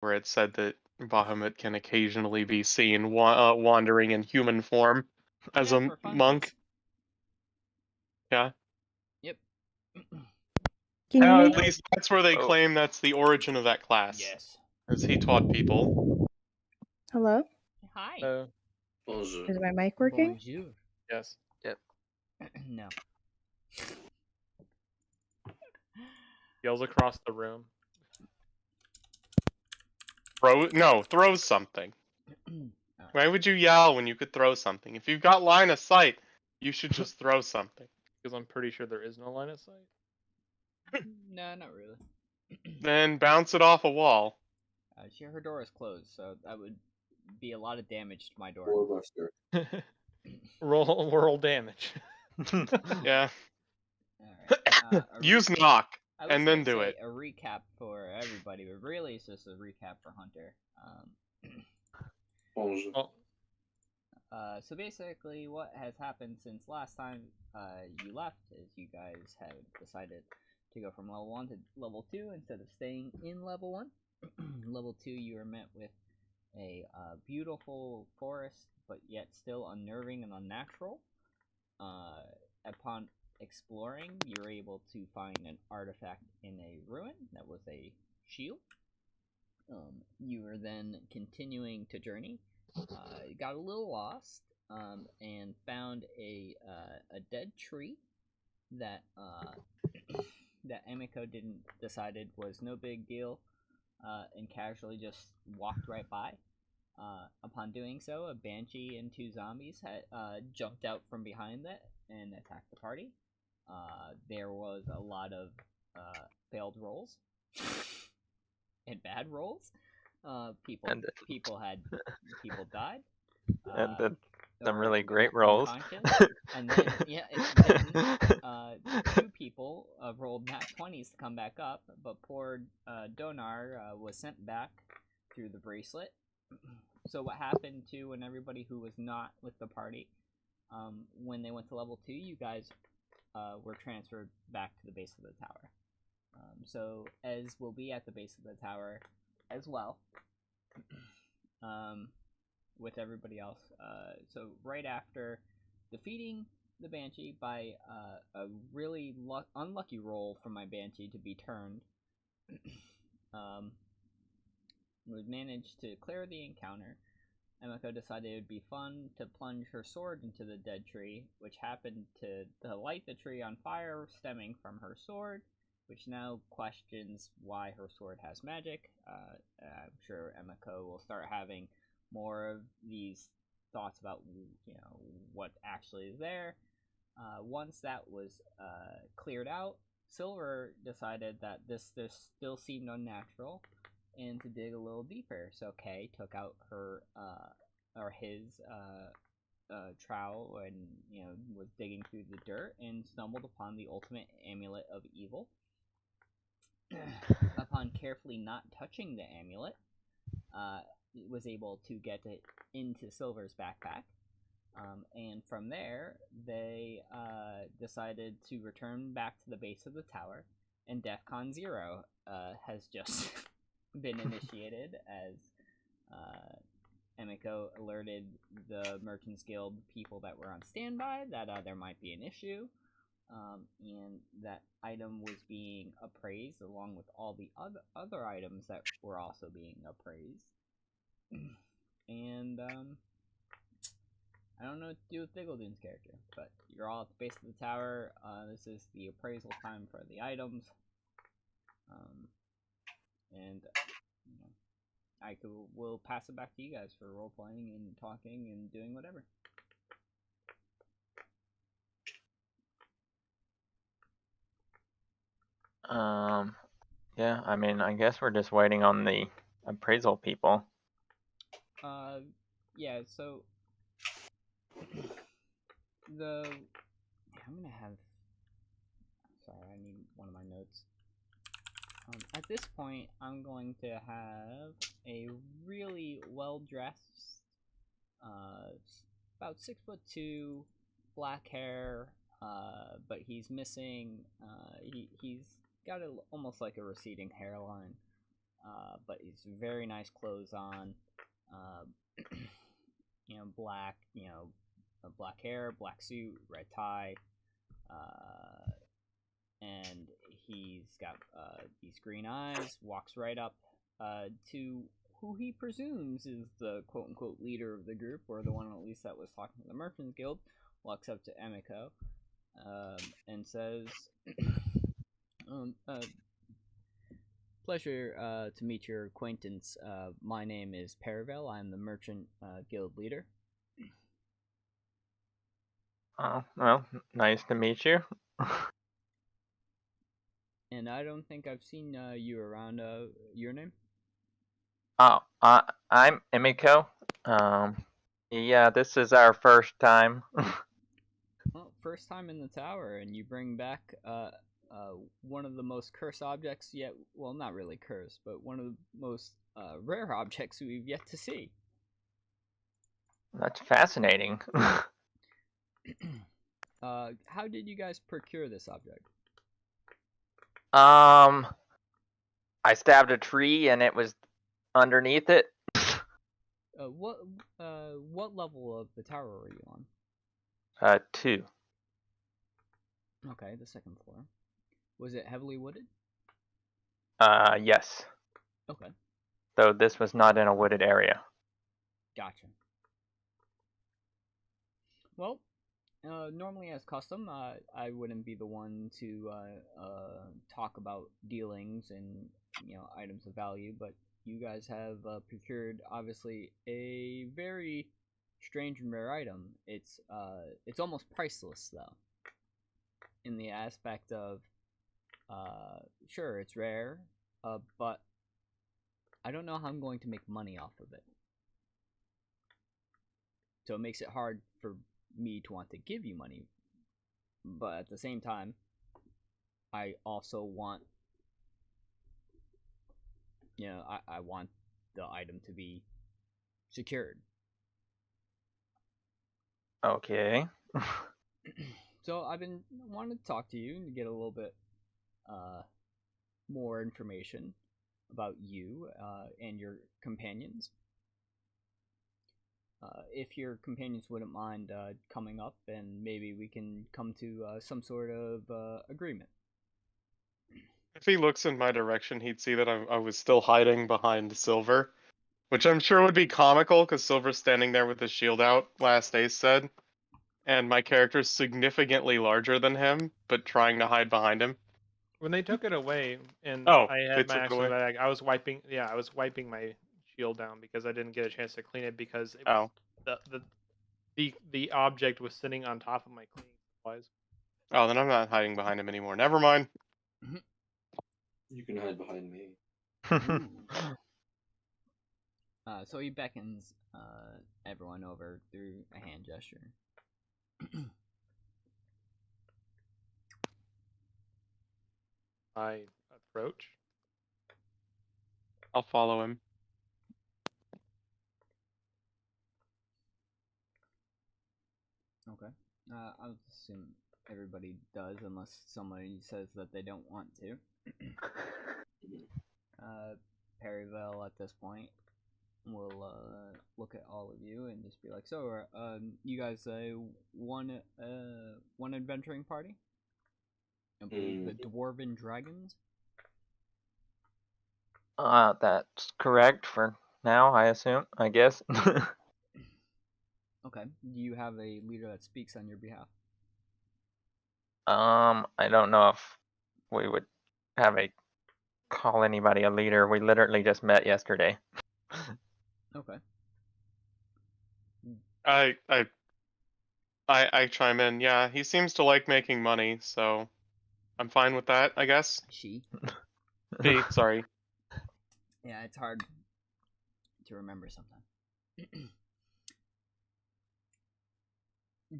where it said that Bahamut can occasionally be seen wandering in human form as Yeah, a for monk. funsies. Yeah. Yep. Can you hear At me? least that's where they claim that's the origin of that class. Yes. As he taught people. Hello? Hi. Bonjour. Is my mic working? Bonjour. Yes. No. Yells across the room. Throw something. Why would you yell when you could throw something? If you've got line of sight, you should just throw something. Because I'm pretty sure there is no line of sight. No, not really. Then bounce it off a wall. Her door is closed, so that would be a lot of damage to my door. Doorbuster. roll damage. Yeah. Alright. Use knock, I was and then gonna do say it. a recap for everybody, but really it's just a recap for Hunter. Bonjour. Oh, So basically, what has happened since last time you left is you guys have decided to go from level 1 to level 2 instead of staying in level 1. Level 2, you were met with a beautiful forest, but yet still unnerving and unnatural. Upon exploring, you were able to find an artifact in a ruin that was a shield. You were then continuing to journey. Got a little lost, and found a dead tree that that Emiko decided was no big deal, and casually just walked right by. Upon doing so, a banshee and 2 zombies had jumped out from behind it and attacked the party. There was a lot of failed rolls and bad rolls. People died. And then some really great rolls. And then, then 2 people rolled nat 20s to come back up, but poor Donar was sent back through the bracelet. So what happened to when everybody who was not with the party, when they went to level 2, you guys were transferred back to the base of the tower. So Ez will be at the base of the tower as well, with everybody else. So right after defeating the Banshee by a really unlucky roll for my Banshee to be turned, would manage to clear the encounter. Emiko decided it would be fun to plunge her sword into the dead tree, which happened to light the tree on fire stemming from her sword, which now questions why her sword has magic. I'm sure Emiko will start having more of these thoughts about, what actually is there. Once that was cleared out, Silver decided that this still seemed unnatural, and to dig a little deeper. So Kay took out his trowel and was digging through the dirt and stumbled upon the ultimate amulet of evil. Upon carefully not touching the amulet, was able to get it into Silver's backpack. And from there, they decided to return back to the base of the tower, and DEFCON 0 has just been initiated as Emiko alerted the Merchants Guild people that were on standby that there might be an issue, and that item was being appraised along with all the other items that were also being appraised. And I don't know what to do with Diggledoon's character, but you're all at the base of the tower. This is the appraisal time for the items. And I will pass it back to you guys for role playing and talking and doing whatever. Yeah, I mean, I guess we're just waiting on the appraisal people. Yeah, so I'm gonna have, sorry, I need one of my notes. At this point, I'm going to have a really well-dressed, about 6'2", black hair, but he's missing, he's got almost like a receding hairline, but he's very nice clothes on. Black, black hair, black suit, red tie, and he's got these green eyes. Walks right up to who he presumes is the quote-unquote leader of the group, or the one at least that was talking to the Merchants Guild. Walks up to Emiko and says, pleasure to meet your acquaintance. My name is Paravel. I'm the Merchant Guild leader. Oh, well, nice to meet you. And I don't think I've seen you around. Your name? Oh, I'm Emiko. Yeah, this is our first time. Well, first time in the tower, and you bring back one of the most cursed objects yet. Well, not really cursed, but one of the most rare objects we've yet to see. That's fascinating. How did you guys procure this object? I stabbed a tree and it was underneath it. What level of the tower were you on? 2. Okay, the second floor. Was it heavily wooded? Yes. Okay, Though this was not in a wooded area. gotcha. Well, normally as custom, I wouldn't be the one to talk about dealings and items of value, but you guys have procured obviously a very strange and rare item. It's almost priceless though, in the aspect of sure it's rare, but I don't know how I'm going to make money off of it. So it makes it hard for me to want to give you money, but at the same time I also want I want the item to be secured. Okay. So I've been wanting to talk to you and get a little bit more information about you and your companions. If your companions wouldn't mind coming up, and maybe we can come to some sort of agreement. If he looks in my direction, he'd see that I was still hiding behind Silver, which I'm sure would be comical because Silver's standing there with his shield out, last Ace said, and my character's significantly larger than him, but trying to hide behind him. When they took it away and Oh, I they had my took it actual away? bag, I was wiping my shield down because I didn't get a chance to clean it because it Oh. was the object was sitting on top of my cleaning supplies. Oh, then I'm not hiding behind him anymore. Never mind. You can hide behind me. So he beckons everyone over through a hand gesture. I approach. I'll follow him. Okay. I'll assume everybody does, unless somebody says that they don't want to. Perryville at this point will look at all of you and just be like, "So, you guys one adventuring party? I believe the Dwarven Dragons." That's correct for now, I assume. I guess. Okay. Do you have a leader that speaks on your behalf? I don't know if we would have call anybody a leader. We literally just met yesterday. Okay. I chime in. Yeah, he seems to like making money, so I'm fine with that, I guess. She. B, sorry. Yeah, it's hard to remember sometimes.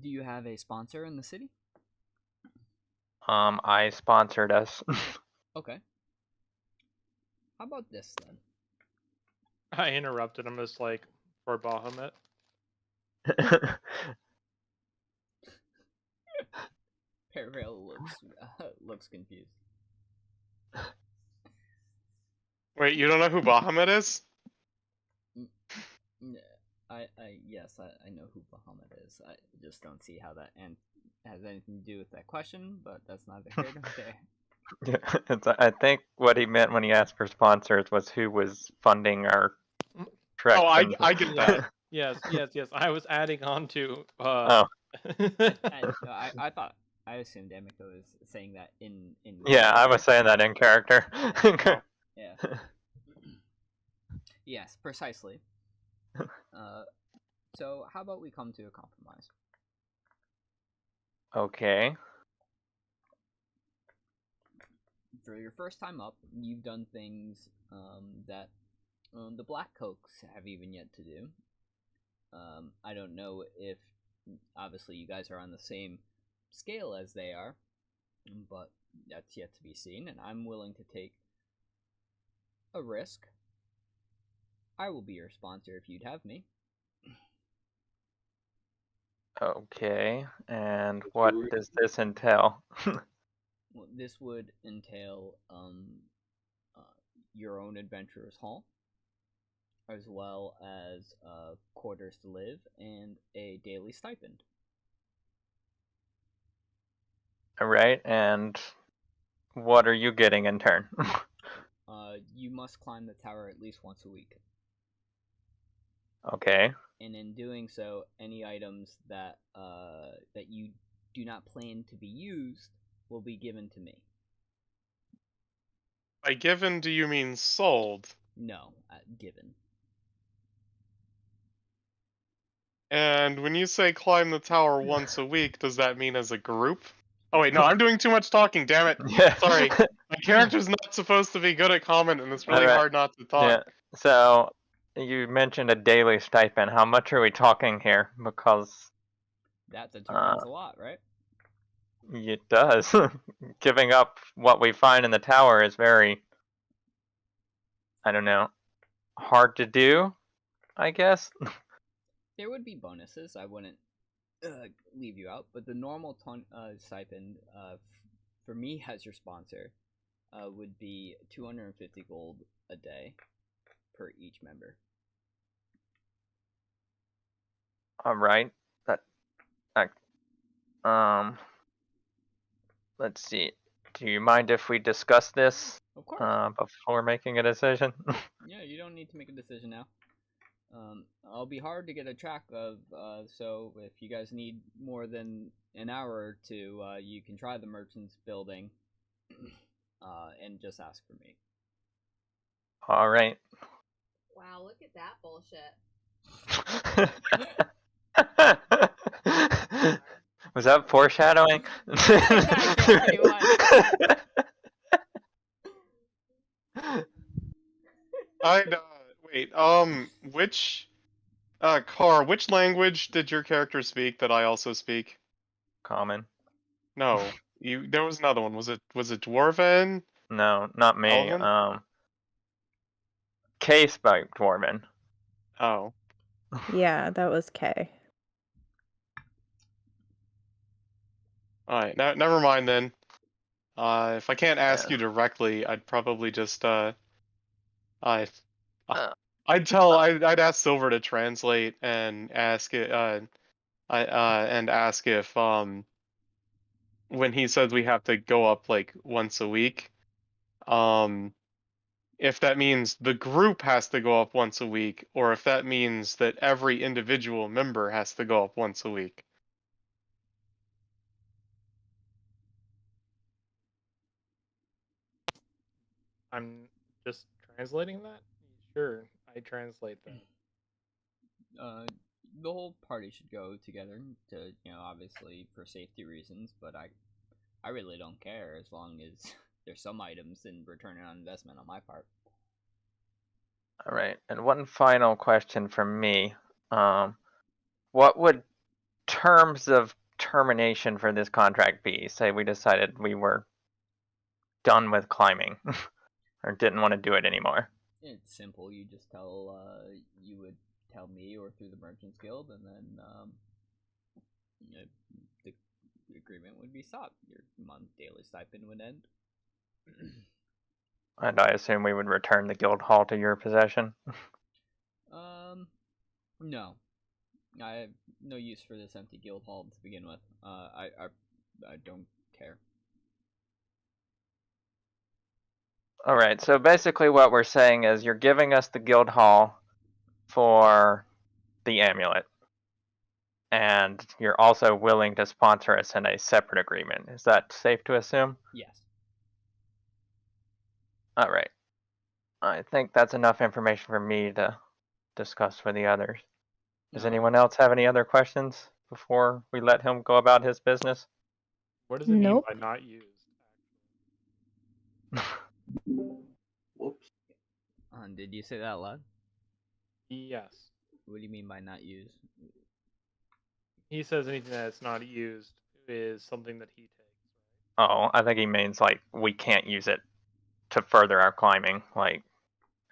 Do you have a sponsor in the city? I sponsored us. Okay. How about this then? I interrupted him just like for Bahamut. Pervale looks confused. Wait, you don't know who Bahamut is? Yes, I know who Bahamut is. I just don't see how that has anything to do with that question, but that's neither here nor there. Yeah, I think what he meant when he asked for sponsors was who was funding our trek. Oh, I get that. Yes. I was adding on to. Oh, I assumed Emiko was saying that in. yeah, I was saying that in character. Yeah. Yes, precisely. So how about we come to a compromise? Okay. For your first time up, you've done things that the Black Coats have even yet to do. I don't know if, obviously, you guys are on the same scale as they are, but that's yet to be seen, and I'm willing to take a risk. I will be your sponsor if you'd have me. Okay, and what does this entail? Well, this would entail your own adventurer's hall, as well as quarters to live and a daily stipend. Alright, and what are you getting in turn? You must climb the tower at least once a week. Okay. And in doing so, any items that you do not plan to be used will be given to me. By given, do you mean sold? No, given. And when you say climb the tower once a week, does that mean as a group? Oh wait, no, I'm doing too much talking, damn it. Yeah. Sorry. My character's not supposed to be good at comment, and it's really Alright. hard not to talk. Yeah. So, you mentioned a daily stipend. How much are we talking here? Because that determines a lot, right? It does. Giving up what we find in the tower is very, I don't know, hard to do, I guess. There would be bonuses. I wouldn't leave you out, but the normal stipend for me as your sponsor would be 250 gold a day per each member. All right. Let's see. Do you mind if we discuss this Of course. before making a decision? Yeah, you don't need to make a decision now. I'll be hard to get a track of, so if you guys need more than an hour or two, you can try the merchant's building and just ask for me. All right. Wow, look at that bullshit. Was that foreshadowing? Pretty much. Wait, which language did your character speak that I also speak? Common. No, there was another one. Was it Dwarven? No, not me. Elven? K spoke Dwarven. Oh. Yeah, that was K. Alright, never mind then. If I can't ask you directly, I'd probably just I'd ask Silver to translate and ask it ask if when he says we have to go up like once a week, if that means the group has to go up once a week, or if that means that every individual member has to go up once a week. I'm just translating that? Sure, I translate that. The whole party should go together to, obviously for safety reasons, but I really don't care as long as there's some items in return on investment on my part. All right, and one final question from me. What would terms of termination for this contract be? Say we decided we were done with climbing or didn't want to do it anymore. It's simple. You just you would tell me or through the Merchants Guild, and then the agreement would be stopped. Your month daily stipend would end. And I assume we would return the guild hall to your possession. No. I have no use for this empty guild hall to begin with. I don't care. Alright, so basically what we're saying is you're giving us the guild hall for the amulet. And you're also willing to sponsor us in a separate agreement. Is that safe to assume? Yes. Alright. I think that's enough information for me to discuss with the others. Does anyone else have any other questions before we let him go about his business? What does it Nope. mean by not used? Whoops. Did you say that out loud? Yes. What do you mean by not used? He says anything that's not used is something that he takes. Oh, I think he means like we can't use it to further our climbing, like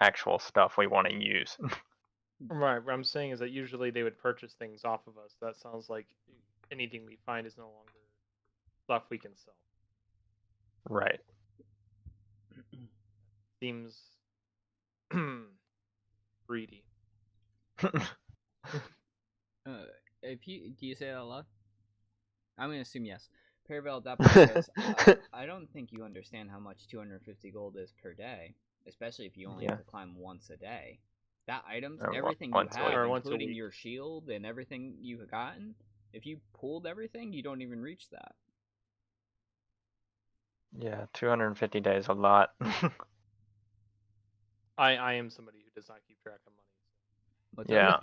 actual stuff we want to use. Right. What I'm saying is that usually they would purchase things off of us. That sounds like anything we find is no longer stuff we can sell. Right. Seems greedy. Do you say that out loud? I'm gonna assume yes. Paravel, that because I don't think you understand how much 250 gold is per day, especially if you only have to climb once a day. That items, Or everything you once a have, week. Or once a including week. your shield and everything you've gotten, if you pulled everything, you don't even reach that. Yeah, 250 days a lot. I am somebody who does not keep track of money. What's Yeah.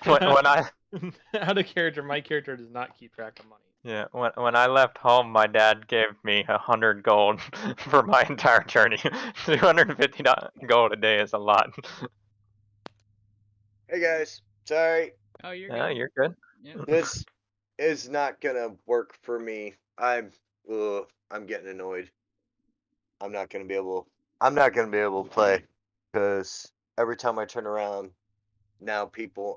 when when I out of character, my character does not keep track of money. Yeah, when I left home, my dad gave me 100 gold for my entire journey. 250 gold a day is a lot. Hey guys, sorry, Oh, you're Yeah, good. you're good. Yeah. this is not gonna work for me. I'm getting annoyed. I'm not gonna be able to play because every time I turn around, now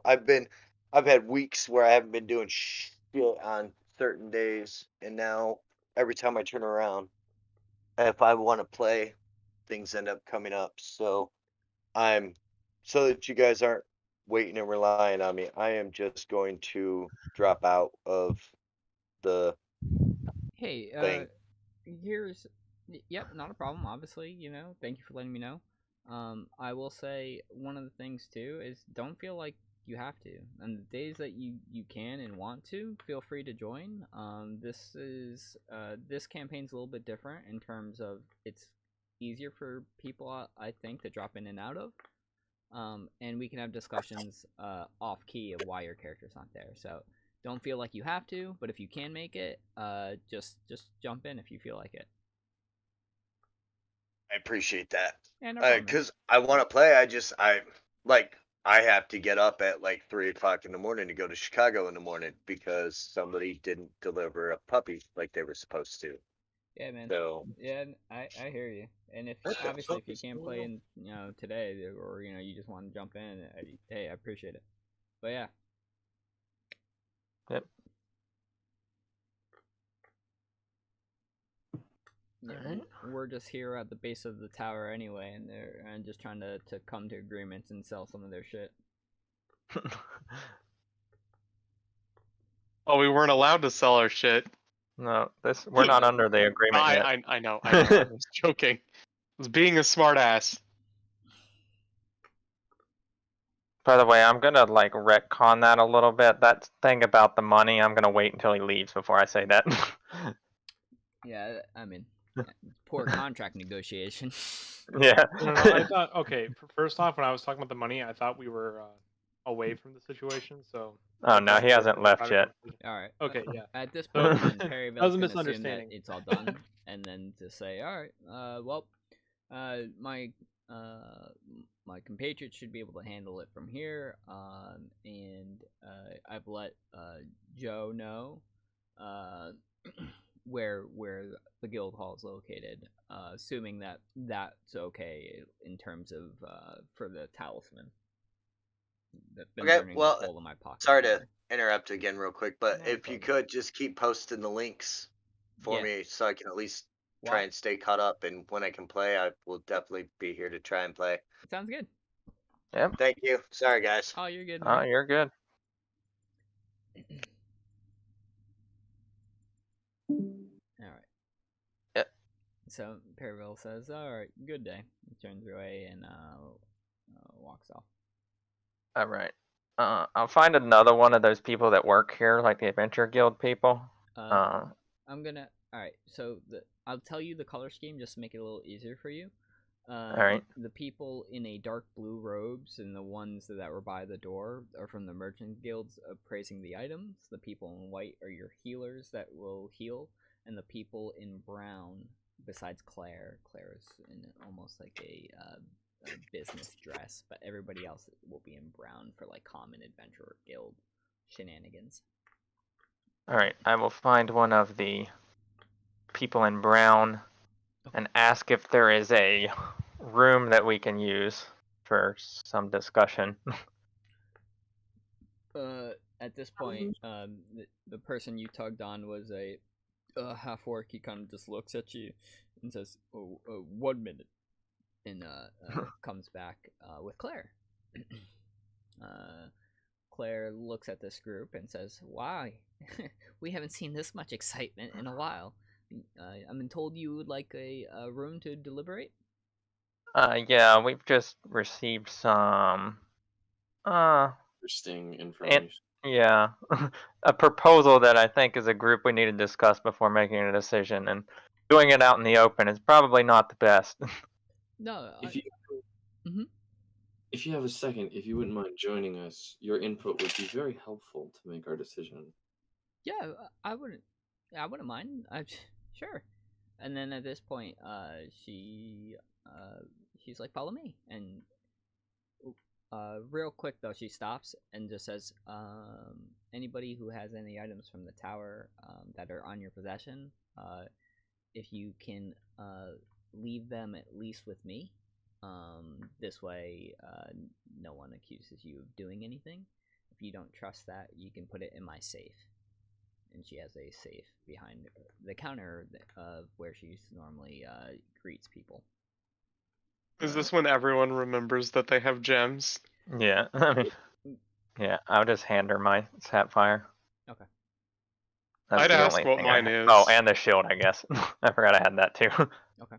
I've had weeks where I haven't been doing shit on certain days, and now every time I turn around, if I want to play, things end up coming up. So so that you guys aren't waiting and relying on me, I am just going to drop out of the Hey, thing. yep, not a problem. Obviously, thank you for letting me know. I will say one of the things too is don't feel like you have to. And the days that you can and want to, feel free to join. This campaign's a little bit different in terms of it's easier for people, I think, to drop in and out of. And we can have discussions off key of why your character's not there. So don't feel like you have to, but if you can make it, just jump in if you feel like it. I appreciate that. Yeah, no problem. Because I want to play. I have to get up at like 3 o'clock in the morning to go to Chicago in the morning because somebody didn't deliver a puppy like they were supposed to. Yeah, man. So Yeah, I hear you. And if What the obviously fuck if you is can't going play on? in today or you just want to jump in, hey, I appreciate it. But yeah. Yep. Yeah, Alright. we're just here at the base of the tower anyway, and just trying to come to agreements and sell some of their shit. Oh, we weren't allowed to sell our shit. No, we're not under the agreement yet. I know. I was joking. I was being a smartass. By the way, I'm gonna like retcon that a little bit. That thing about the money, I'm gonna wait until he leaves before I say that. Yeah, I mean, poor contract negotiation. Yeah. No, I thought, okay, first off, when I was talking about the money, I thought we were away from the situation, so... Oh, no, he hasn't left yet. Alright. Okay, yeah. At this So, point, then Perry that was a can assume that misunderstanding. it's all done, and then to say, alright, my compatriots should be able to handle it from here, and I've let Joe know where the guild hall is located, assuming that that's okay in terms of for the talisman. That's been Okay, burning well, a hole in my pocket. sorry to forever. interrupt again real quick, but No if you problem. could just keep posting the links for Yeah. me so I can at least try Wow. and stay caught up. And when I can play, I will definitely be here to try and play. Sounds good. Yep. Thank you. Sorry, guys. Oh, you're good, Oh, man. you're good. All right. Yep. So Periville says, "All right, good day." He turns away and walks off. All right. I'll find another one of those people that work here, like the Adventure Guild people. I'm gonna. All right. So I'll tell you the color scheme just to make it a little easier for you. All right. The people in a dark blue robes and the ones that were by the door are from the merchant guilds appraising the items. The people in white are your healers that will heal, and the people in brown, besides Claire is in almost like a business dress, but everybody else will be in brown for like common adventurer guild shenanigans. All right. I will find one of the people in brown and ask if there is a room that we can use for some discussion. At this point, the person you tugged on was a half orc. He kind of just looks at you and says, "Oh, 1 minute," and comes back with Claire. Claire looks at this group and says, "Why? We haven't seen this much excitement in a while. I've been told you would like a room to deliberate." Yeah, we've just received some Interesting information. yeah, a proposal that I think as a group we need to discuss before making a decision, and doing it out in the open is probably not the best. No. If you have a second, if you wouldn't mind joining us, your input would be very helpful to make our decision. Yeah, I wouldn't mind. Sure. And then at this point, she's like, "Follow me." And real quick though, she stops and just says, "Anybody who has any items from the tower that are on your possession, if you can leave them at least with me, this way no one accuses you of doing anything. If you don't trust that, you can put it in my safe." And she has a safe behind the counter of where she normally greets people. Is this when everyone remembers that they have gems? Yeah, I mean, yeah, I'll just hand her my sapphire. Okay. That's I'd the ask only what thing mine I is. Oh, and the shield, I guess. I forgot I had that too. Okay.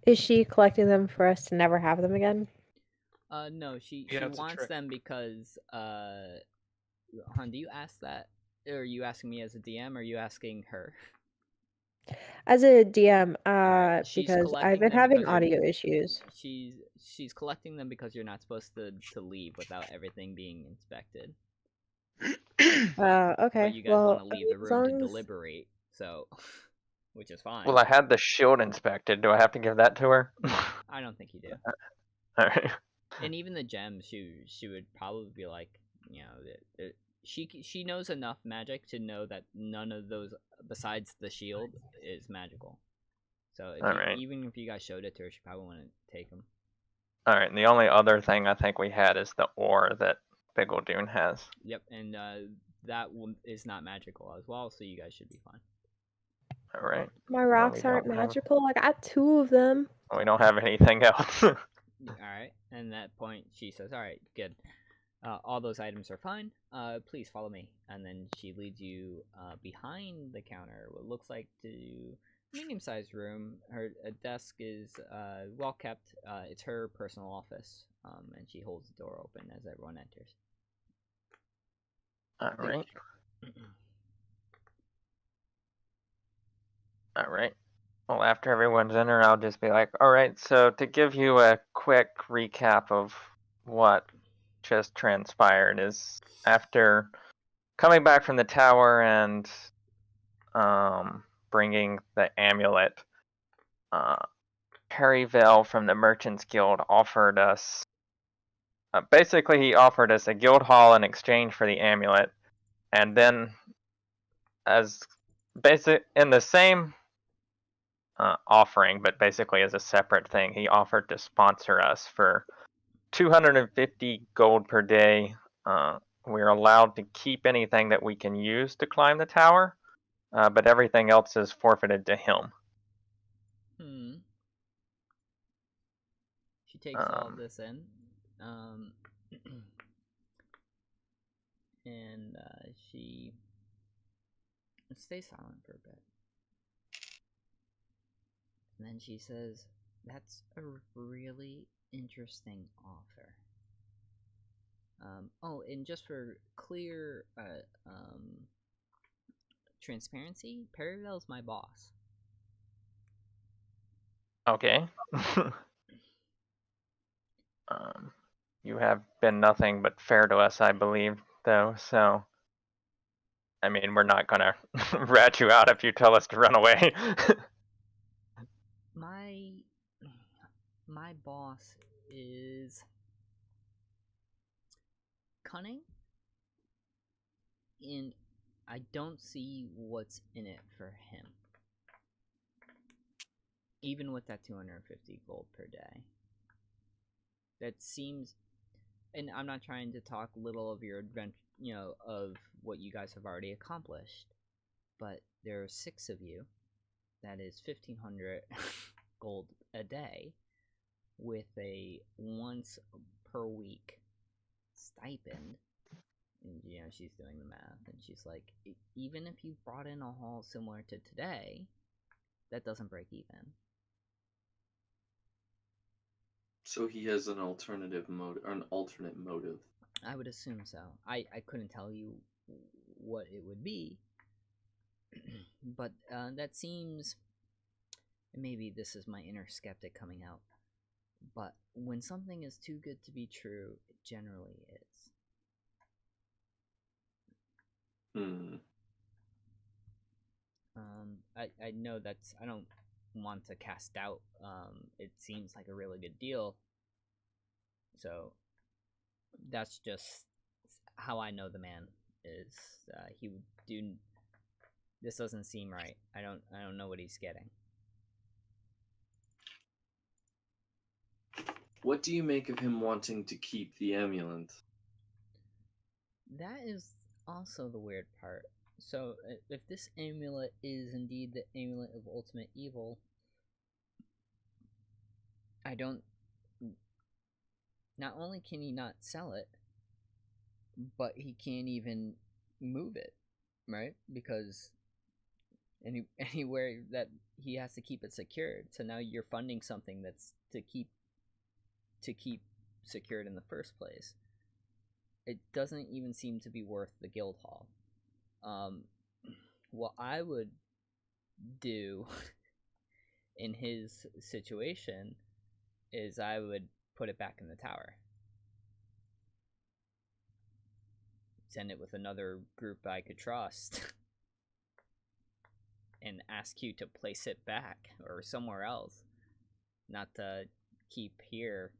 Is she collecting them for us to never have them again? No, she Yeah, it's a wants trick. them because Han, do you ask that? Or are you asking me as a DM, or are you asking her? As a DM, Alright, she's because I've collecting been them having because you're- audio issues. She's collecting them because you're not supposed to leave without everything being inspected. Okay. But you guys well, want to leave the as room to long as- deliberate, so which is fine. Well, I had the shield inspected. Do I have to give that to her? I don't think you do. Alright. And even the gems, she would probably be like, you know, she knows enough magic to know that none of those besides the shield is magical. So even if you guys showed it to her, she probably wouldn't take them. Alright, and the only other thing I think we had is the ore that Biggletoon has. Yep, and that one is not magical as well, so you guys should be fine. Alright. My rocks aren't magical. I got 2 of them. We don't have anything else. Alright, and at that point she says, "Alright, good. All those items are fine. Please follow me." And then she leads you behind the counter, what looks like to medium-sized room. Her desk is well kept. It's her personal office, and she holds the door open as everyone enters. Alright. Alright. Well, after everyone's in her, I'll just be like, alright, so to give you a quick recap of what just transpired is after coming back from the tower and bringing the amulet, Perryville from the Merchants Guild offered us basically he offered us a guild hall in exchange for the amulet, and then as basic in the same offering, but basically as a separate thing, he offered to sponsor us for 250 gold per day. We're allowed to keep anything that we can use to climb the tower, but everything else is forfeited to him. She takes all of this in, and she stays silent for a bit. And then she says, "That's a really interesting offer. Oh, and just for clear transparency, Perivale's my boss." Okay. You have been nothing but fair to us, I believe, though, so... I mean, we're not gonna rat you out if you tell us to run away. My boss is cunning, and I don't see what's in it for him. Even with that 250 gold per day. That seems, and I'm not trying to talk little of your adventure, of what you guys have already accomplished, but there are 6 of you. That is 1,500 gold a day, with a once per week stipend. And she's doing the math, and she's like, even if you brought in a haul similar to today, that doesn't break even. So he has an alternate motive. I would assume so. I couldn't tell you what it would be, but that seems... Maybe this is my inner skeptic coming out, but when something is too good to be true, it generally is. I know that's... I don't want to cast doubt. It seems like a really good deal, so that's just how I know the man is. He would do... This doesn't seem right. I don't know what he's getting. What do you make of him wanting to keep the amulet? That is also the weird part. So, if this amulet is indeed the amulet of ultimate evil, I don't... Not only can he not sell it, but he can't even move it, right? Because anywhere that he has to keep it secured. So now you're funding something that's to keep secured in the first place. It doesn't even seem to be worth the guild hall. What I would do in his situation is I would put it back in the tower. Send it with another group I could trust. And ask you to place it back or somewhere else. Not to keep here.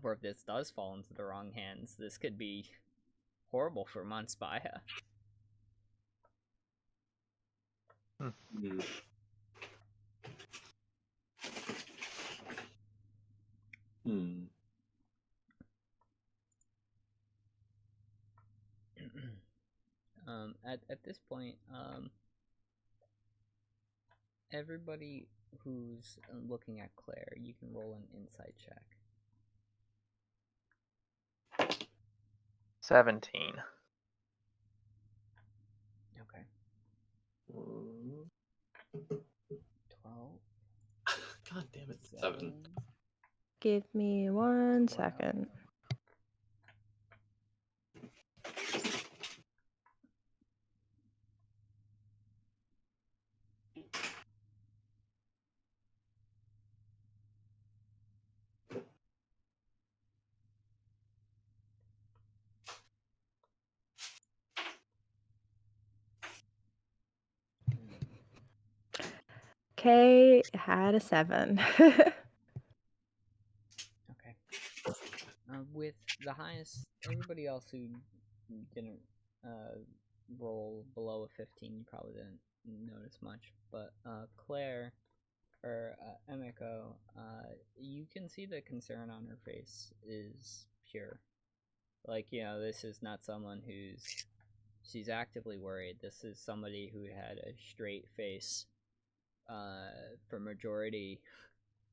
Or if this does fall into the wrong hands, this could be horrible for Monspaya. At this point, everybody who's looking at Claire, you can roll an insight check. 17. Okay. 12. God damn it. 7. Give me 1 second. Kay had a 7. Okay. With the highest, everybody else who didn't roll below a 15, you probably didn't notice much. But Claire, or Emiko, you can see the concern on her face is pure. Like, this is not someone she's actively worried. This is somebody who had a straight face for majority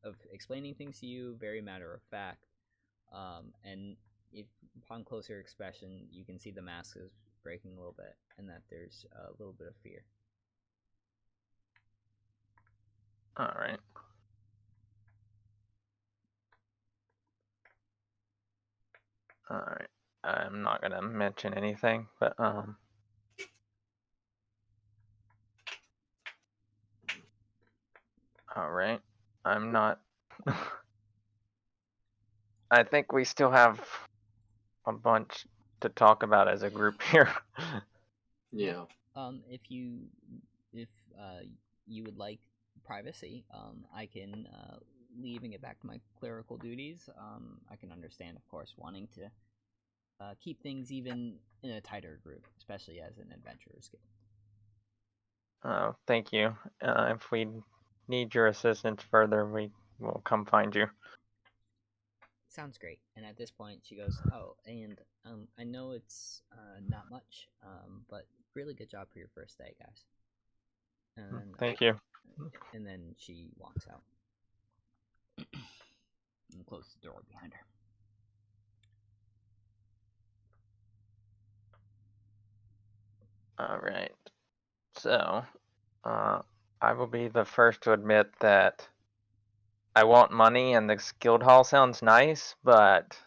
of explaining things to you, very matter of fact. And if upon closer inspection, you can see the mask is breaking a little bit, and that there's a little bit of fear. All right. All right. I'm not gonna mention anything, but all right. I'm not. I think we still have a bunch to talk about as a group here. Yeah. If you would like privacy, I can leave and get back to my clerical duties. I can understand, of course, wanting to keep things even in a tighter group, especially as an adventurer's guild. Oh, thank you. If we need your assistance further, we will come find you. Sounds great. And at this point, she goes, "Oh, and I know it's not much, but really good job for your first day, guys." And Thank you. And then she walks out and closes the door behind her. All right. So, I will be the first to admit that I want money, and the guild hall sounds nice, but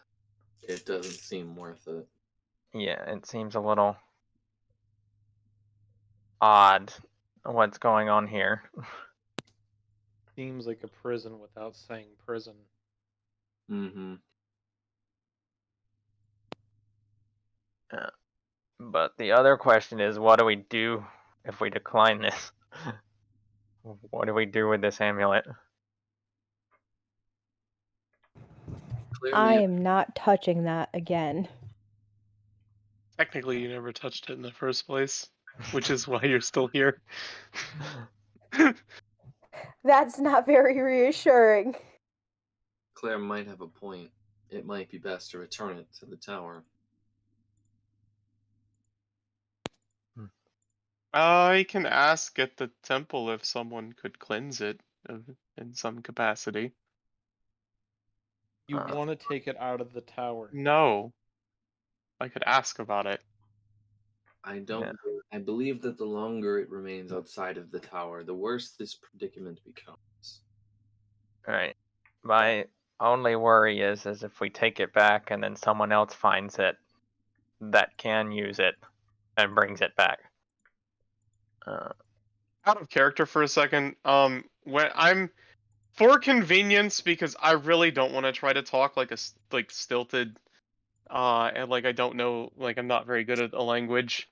It doesn't seem worth it. yeah, it seems a little odd what's going on here. Seems like a prison without saying prison. Mm-hmm. But the other question is, what do we do if we decline this? What do we do with this amulet? I am not touching that again. Technically, you never touched it in the first place, which is why you're still here. That's not very reassuring. Claire might have a point. It might be best to return it to the tower. I can ask at the temple if someone could cleanse it in some capacity. You want to take it out of the tower? No. I could ask about it. I don't. I believe that the longer it remains outside of the tower, the worse this predicament becomes. Right. My only worry is if we take it back and then someone else finds it that can use it and brings it back. Out of character for a second. When I'm for convenience, because I really don't want to try to talk like stilted, and like I don't know, like I'm not very good at a language.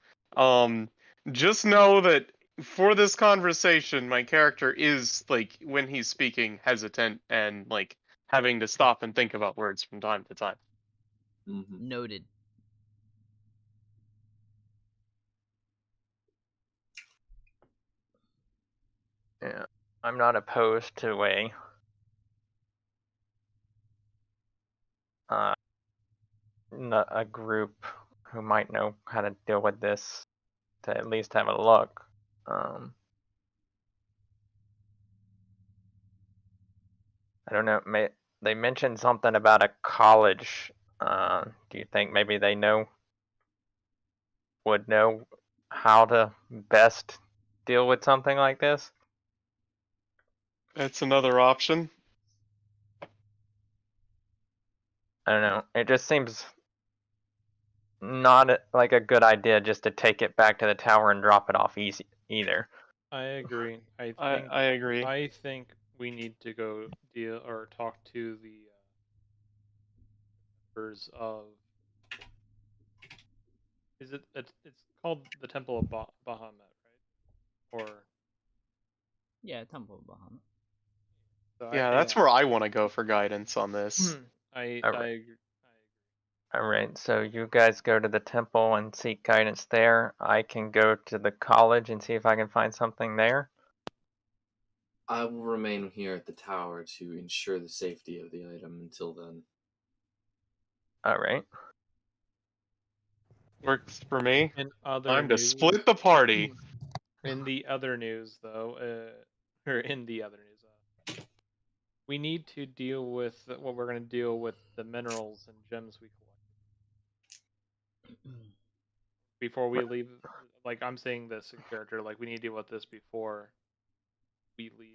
Just know that for this conversation, my character is like when he's speaking hesitant and like having to stop and think about words from time to time. Mm-hmm. Noted. Yeah, I'm not opposed to a group who might know how to deal with this to at least have a look. I don't know. They mentioned something about a college. Do you think maybe they would know how to best deal with something like this? That's another option. I don't know. It just seems not like a good idea just to take it back to the tower and drop it off easy either. I agree. I agree. I think we need to go deal or talk to the members of. Is it? It's called the Temple of Bahamut, right? Or Yeah, Temple of Bahamut. so Yeah, that's where I want to go for guidance on this. I agree. Alright, so you guys go to the temple and seek guidance there. I can go to the college and see if I can find something there. I will remain here at the tower to ensure the safety of the item until then. Alright. Works for me. In other Time to news, split the party. In the other news, though, or in the other news, we need to deal with what we're going to deal with the minerals and gems we collect before we leave. Like I'm saying this in character, like we need to deal with this before we leave.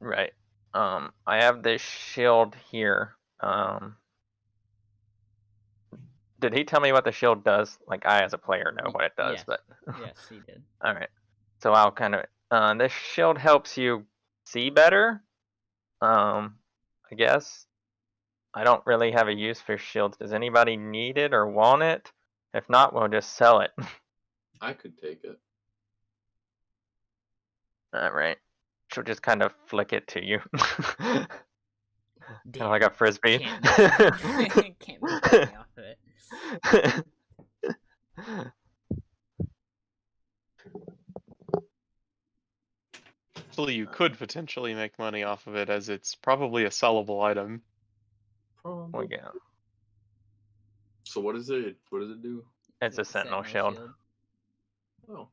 Right. I have this shield here. Did he tell me what the shield does? Like I, as a player, know what it does, Yes. but Yes, he did. all right. So I'll kind of. This shield helps you see better. I guess. I don't really have a use for shields. Does anybody need it or want it? If not, we'll just sell it. I could take it. All right. She'll just kind of flick it to you. Kind Damn, of like a frisbee. Can't make money off of it. Actually, you could potentially make money off of it, as it's probably a sellable item. Well, yeah. So what is it? What does it do? It's a sentinel shield. Oh.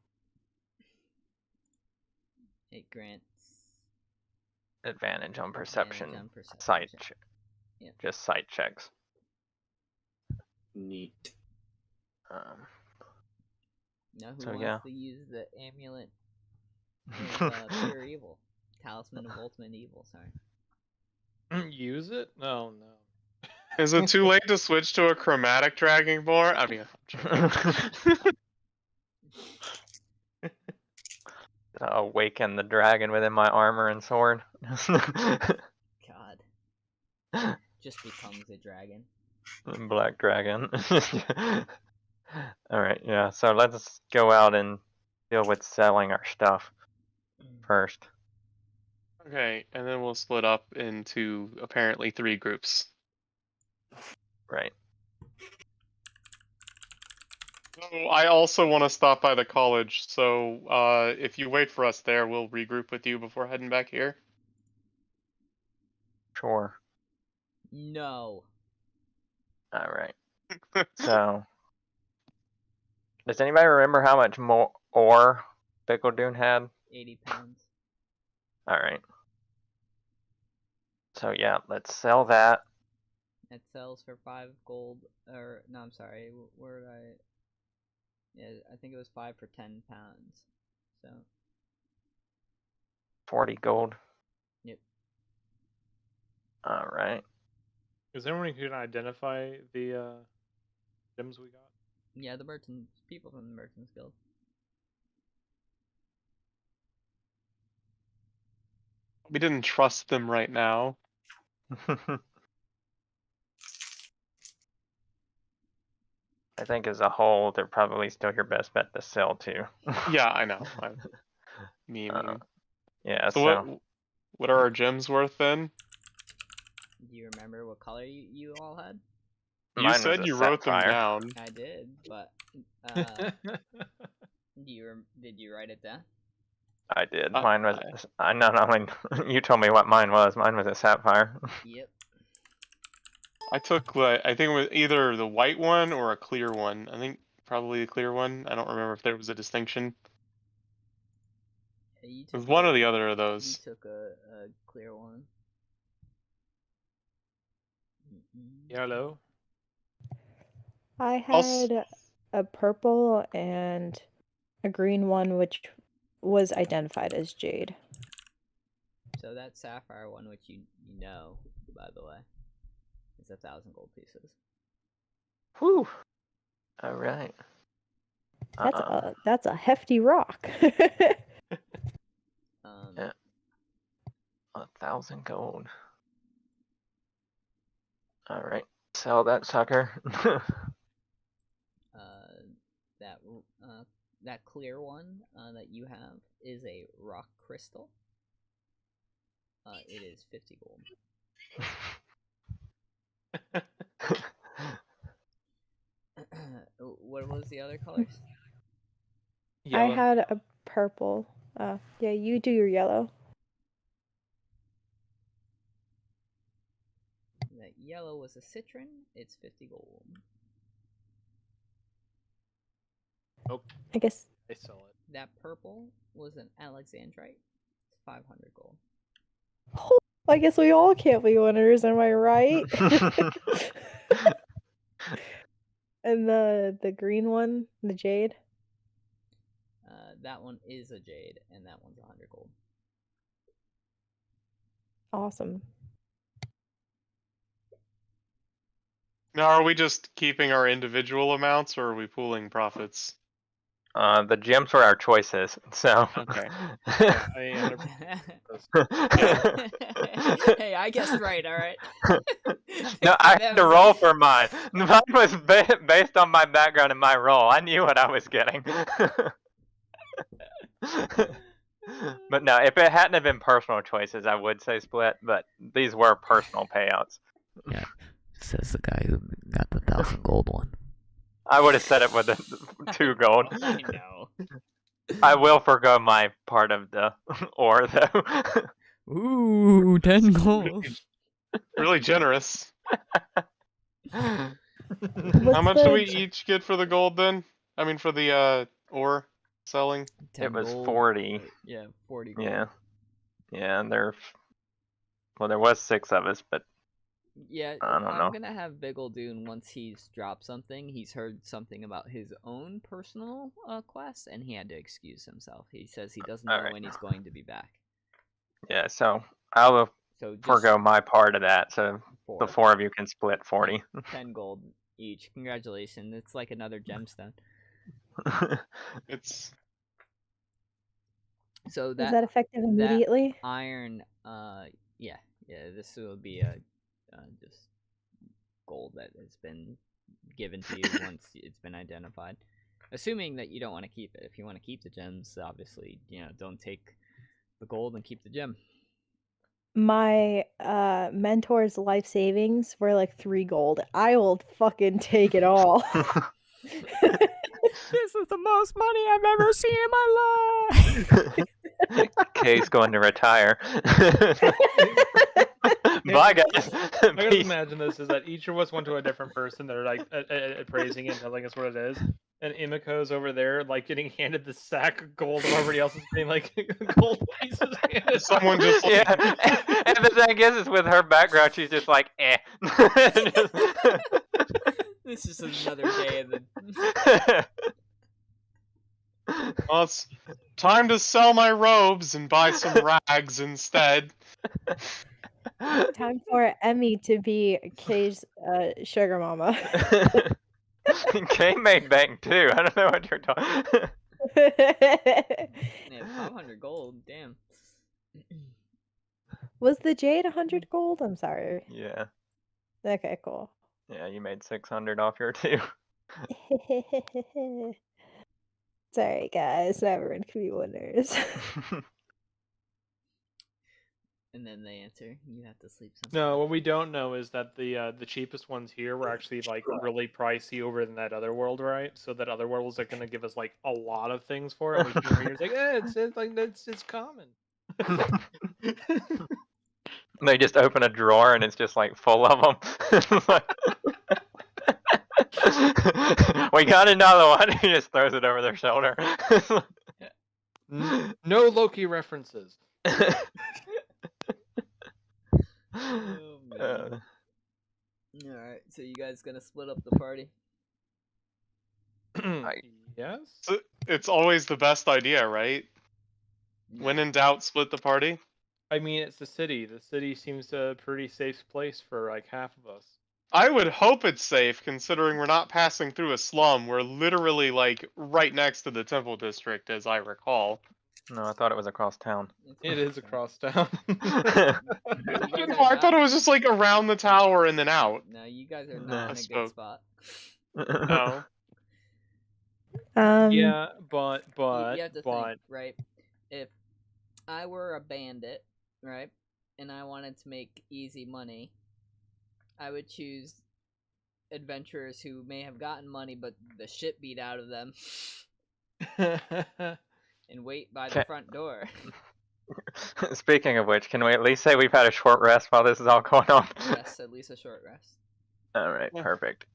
It grants Advantage on perception. advantage on perception Sight. check. Yep. Just sight checks. Neat. Now who So, wants yeah. to use the amulet of pure evil? Talisman of ultimate evil, sorry. Use it? No. Is it too late to switch to a chromatic dragonborn? I mean, Awaken the dragon within my armor and sword. God. Just becomes a dragon. Black dragon. Alright, yeah, so let's go out and deal with selling our stuff first. okay, and then we'll split up into apparently 3 groups. Right. So I also want to stop by the college, so if you wait for us there, we'll regroup with you before heading back here. Sure. No. Alright. So, does anybody remember how much more ore Bickledune had? 80 pounds. Alright. So yeah, let's sell that. It sells for 5 gold, or, no, I'm sorry, where did I... Yeah, I think it was 5 for 10 pounds, so... 40 gold. Yep. Alright. Is anyone who can identify the gems we got? Yeah, the merchants, people from the Merchants Guild. We didn't trust them right now. I think as a whole, they're probably still your best bet to sell to. Yeah, I know. Meme. Yeah, So what are our gems worth then? Do you remember what color you all had? You Mine was said a you wrote them sapphire. down. I did, but did you write it down? I did. Mine was. No, I mean, you told me what mine was. Mine was a sapphire. Yep. I took I think it was either the white one or a clear one. I think probably the clear one. I don't remember if there was a distinction. Yeah, It was one or the other of those. You took a clear one. Yellow. I had a purple and a green one, which was identified as jade. So that sapphire one, which you know, by the way, is 1,000 gold pieces. Whew. All right. That's a hefty rock. Yeah. 1,000 gold. All right. Sell that sucker. That clear one that you have is a rock crystal. It is 50 gold. What was the other colors? Yellow. I had a purple. Yeah, you do your yellow. That yellow was a citron. It's 50 gold. Nope. I guess I sell it. That purple was an alexandrite. It's 500 gold. I guess we all can't be winners, am I right? And the green one, the jade. That one is a jade, and that one's 100 gold. Awesome. Now, are we just keeping our individual amounts, or are we pooling profits? The gems were our choices, so. Okay. Yeah, I am. Hey, I guessed right, alright? No, I had to roll for mine. Mine was based on my background and my role. I knew what I was getting. But no, if it hadn't have been personal choices, I would say split, but these were personal payouts. Yeah, says the guy who got the 1,000 gold one. I would have said it with the 2 gold. I know. I will forgo my part of the ore, though. Ooh, 10 gold. Really generous. How What's much do we the- each get for the gold then? I mean, for the ore selling? 10 It was gold, 40. Yeah, 40 gold. Yeah. Yeah, and there was 6 of us, but Yeah, I don't know. I'm gonna have Biggledoon, once he's dropped something, he's heard something about his own personal quest, and he had to excuse himself. He says he doesn't know Alright. when he's going to be back. yeah, so I will So just forgo my part of that, so the 4 of you can split 40. 10 gold each. Congratulations. It's like another gemstone. It's So Is that effective immediately? iron, yeah, this will be just gold that has been given to you once it's been identified. Assuming that you don't want to keep it. If you want to keep the gems, obviously, don't take the gold and keep the gem. My mentor's life savings were like 3 gold. I will fucking take it all. This is the most money I've ever seen in my life. Kay's going to retire. Bye, guys. I gotta Peace. imagine this is that each of us went to a different person that are like praising it and telling us what it is. And Imiko's over there, like getting handed the sack of gold, and everybody else is getting like gold pieces handed. someone just like, Yeah, and the thing is with her background, she's just like, eh. This is another day of the. well, it's time to sell my robes and buy some rags instead. Time for Emmy to be Kay's sugar mama. Kay made bank too. I don't know what you're talking. Yeah, 500 gold. Damn. Was the jade 100 gold? I'm sorry. Yeah, Okay, cool. yeah, you made 600 off your too. Sorry, guys. Everyone can be winners. And then they answer, you have to sleep sometime. No, what we don't know is that the cheapest ones here were actually like really pricey over in that other world, right? So that other world is like gonna give us like a lot of things for it. We can hear it's like, it's common. They just open a drawer and it's just like full of them. We got another one. He just throws it over their shoulder. No Loki references. Oh, man. Alright, so you guys gonna split up the party? Yes. It's always the best idea, right? When in doubt, split the party. I mean, it's the city. The city seems a pretty safe place for like half of us. I would hope it's safe, considering we're not passing through a slum. We're literally, like, right next to the Temple District, as I recall. No, I thought it was across town. It is across town. I thought it was just, like, around the tower and then out. No, you guys are No. not in a good Spoke. spot. No. Yeah, but You have to think, right? If I were a bandit, right, and I wanted to make easy money, I would choose adventurers who may have gotten money, but the shit beat out of them, and wait by the Okay. front door. Speaking of which, can we at least say we've had a short rest while this is all going on? Yes, at least a short rest. Alright, Yeah. perfect.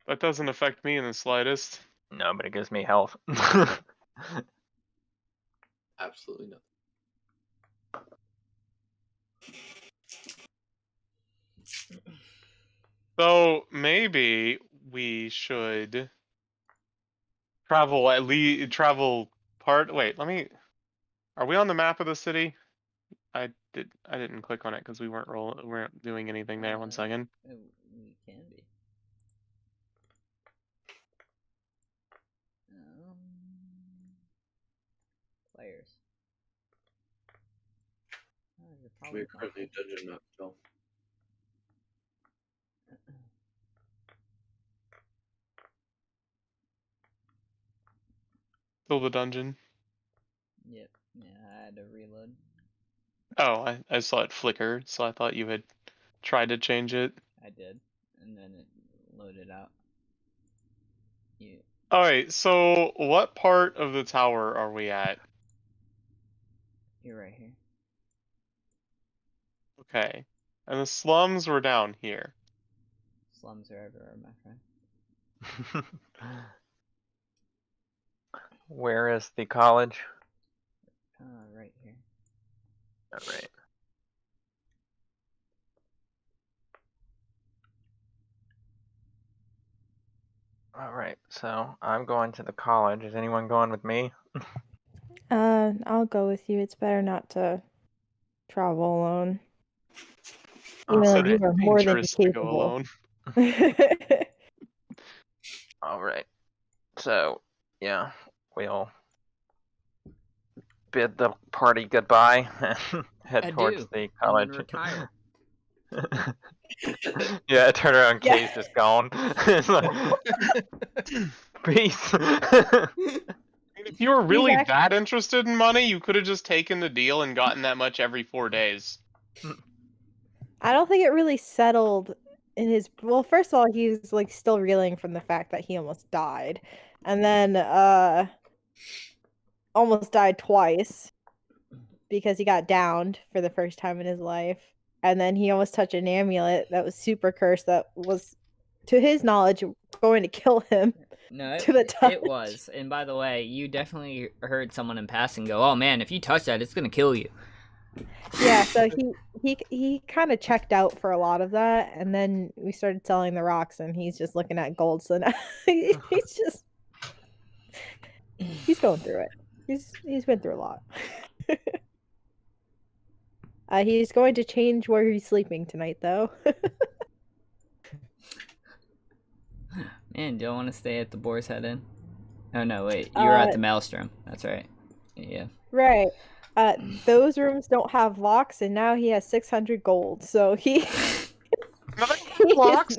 That doesn't affect me in the slightest. No, but it gives me health. Absolutely nothing. So maybe we should travel at least Wait, let me. Are we on the map of the city? I didn't click on it because we weren't doing anything there. 1 second. We can be. Players. Oh, you're probably We're currently dungeon map still. Still the dungeon. Yep. Yeah, I had to reload. Oh, I saw it flicker, so I thought you had tried to change it. I did, and then it loaded out. Alright, so what part of the tower are we at? You're right here. Okay. And the slums were down here. Slums are everywhere, my friend. Where is the college? Right here. Alright. Alright, so I'm going to the college. Is anyone going with me? I'll go with you. It's better not to travel alone. Oh, Even though okay. you are more than Dangerous to go capable. alone. Alright. So, yeah, we'll bid the party goodbye and head towards the college. And retire. Yeah, turn around, Yeah. Kay's just gone. It's like, peace. If you were really actually- that interested in money, you could have just taken the deal and gotten that much every 4 days. I don't think it really settled in his. Well, first of all, he's like still reeling from the fact that he almost died, and then almost died twice because he got downed for the first time in his life, and then he almost touched an amulet that was super cursed that was, to his knowledge, going to kill him. No, To the touch. it was. And by the way, you definitely heard someone in passing go, "Oh man, if you touch that, it's gonna kill you." Yeah, so he kind of checked out for a lot of that, and then we started selling the rocks, and he's just looking at gold. So now he's going through it. He's been through a lot. He's going to change where he's sleeping tonight, though. Man, don't want to stay at the Boar's Head Inn. Oh no, wait, you were at the Maelstrom. That's right. Yeah. Right. Those rooms don't have locks, and now he has 600 gold. So he. No, they have locks.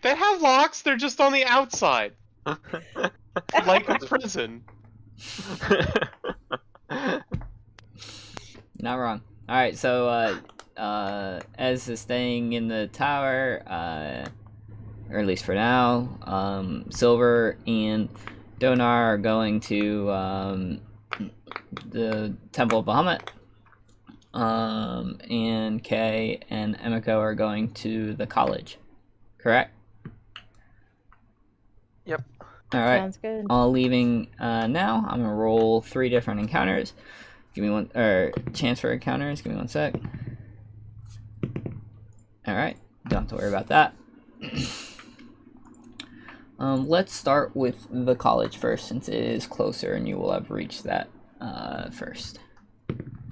They have locks. They're just on the outside, like a prison. Not wrong. All right, so Ez is staying in the tower, or at least for now. Silver and Donar are going to the Temple of Bahamut. And Kay and Emiko are going to the college. Correct? Yep. All right. Sounds good. All leaving now. I'm gonna roll 3 different encounters. Give me one, or chance for encounters. Give me 1 sec. All right. Don't have to worry about that. Let's start with the college first, since it is closer, and you will have reached that first.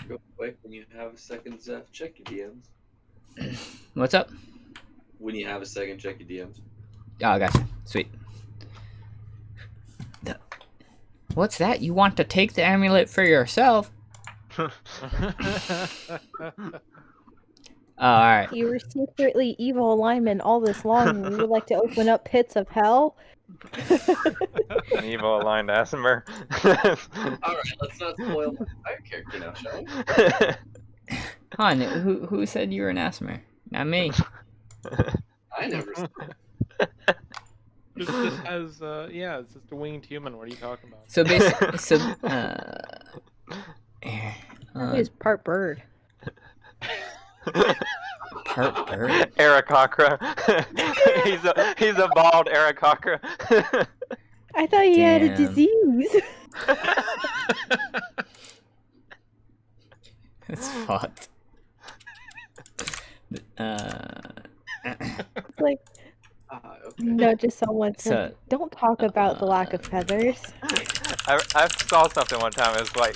Real quick, when you have a second, Zeph, check your DMs. What's up? When you have a second, check your DMs. Oh, gotcha. Sweet. What's that? You want to take the amulet for yourself? Oh, alright. You were secretly evil alignment all this long, and you would like to open up pits of hell? An evil aligned Asimer. Alright, let's not spoil my entire character now, shall we? Hon, who said you were an Asimer? Not me. I never said Just as yeah, it's just a winged human. What are you talking about? So basically, He's part bird. part bird. Aarakocra. he's a bald Aarakocra. I thought he had a Damn. disease. It's fucked. It's like, Okay. no, just someone So- said, don't talk about the lack of feathers. I saw something one time. It's like,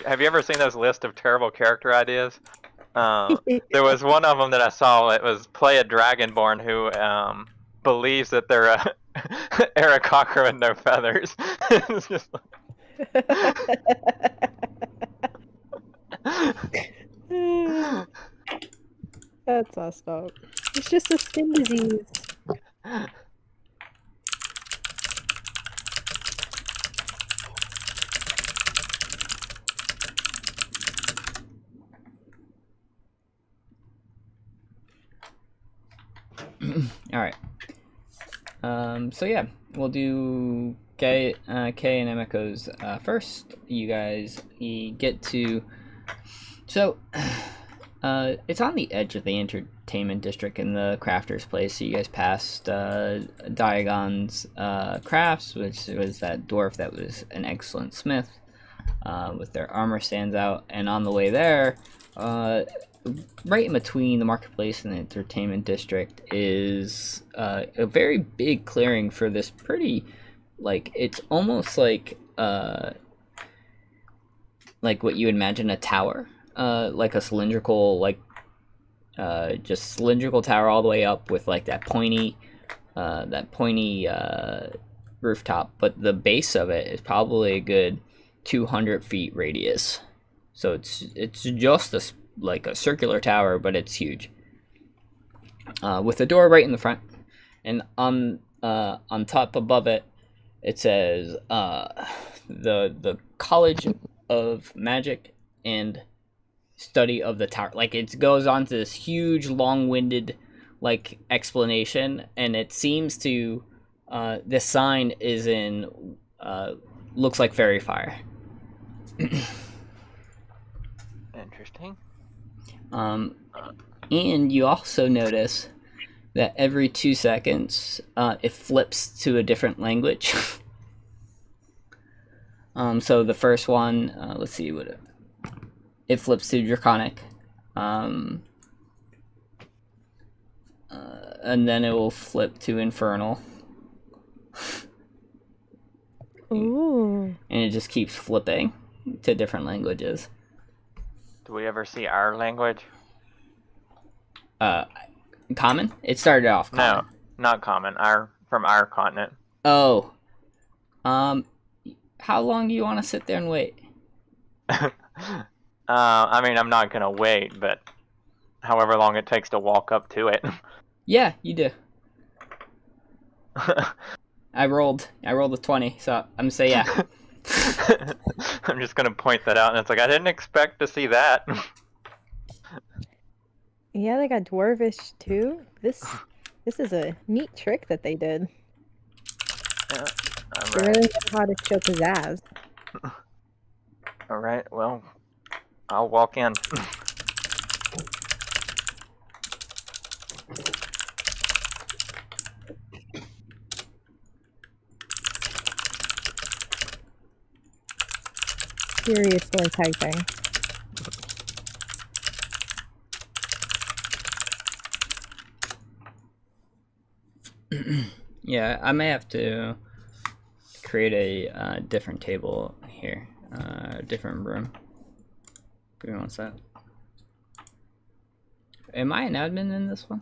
have you ever seen those list of terrible character ideas? There was one of them that I saw. It was play a dragonborn who believes that they're a Aarakocra with no feathers. It's just That's messed up. It's just a skin disease. All right. So yeah, we'll do Kay and Emiko's first. You guys get to. So, it's on the edge of the entertainment district in the crafter's place. So you guys passed Diagon's crafts, which was that dwarf that was an excellent smith, with their armor stands out. And on the way there, right in between the marketplace and the entertainment district is a very big clearing for this pretty, like, it's almost like what you imagine a tower, like a cylindrical, like just cylindrical tower all the way up with like that pointy rooftop, but the base of it is probably a good 200 feet radius. So it's just like a circular tower, but it's huge, with a door right in the front, and on top above it, it says the College of Magic and Study of the Tower. Like, it goes on to this huge, long-winded, like, explanation, and it seems to this sign is in looks like fairy fire. interesting. And you also notice that every 2 seconds, it flips to a different language. So the first one, let's see what it flips to Draconic, and then it will flip to Infernal. Ooh. And it just keeps flipping to different languages. Do we ever see our language? Common? It started off common. No, not common. From our continent. Oh. How long do you want to sit there and wait? I mean, I'm not gonna wait, but however long it takes to walk up to it. Yeah, you do. I rolled a 20, so I'm gonna say yeah. I'm just gonna point that out, and it's like, I didn't expect to see that. Yeah, they got dwarvish too. This is a neat trick that they did. Yeah. They Alright. really know how to show pizzazz. Alright, well, I'll walk in. Seriously typing. Yeah, I may have to create a different table here, different room. Give me one sec. Am I an admin in this one?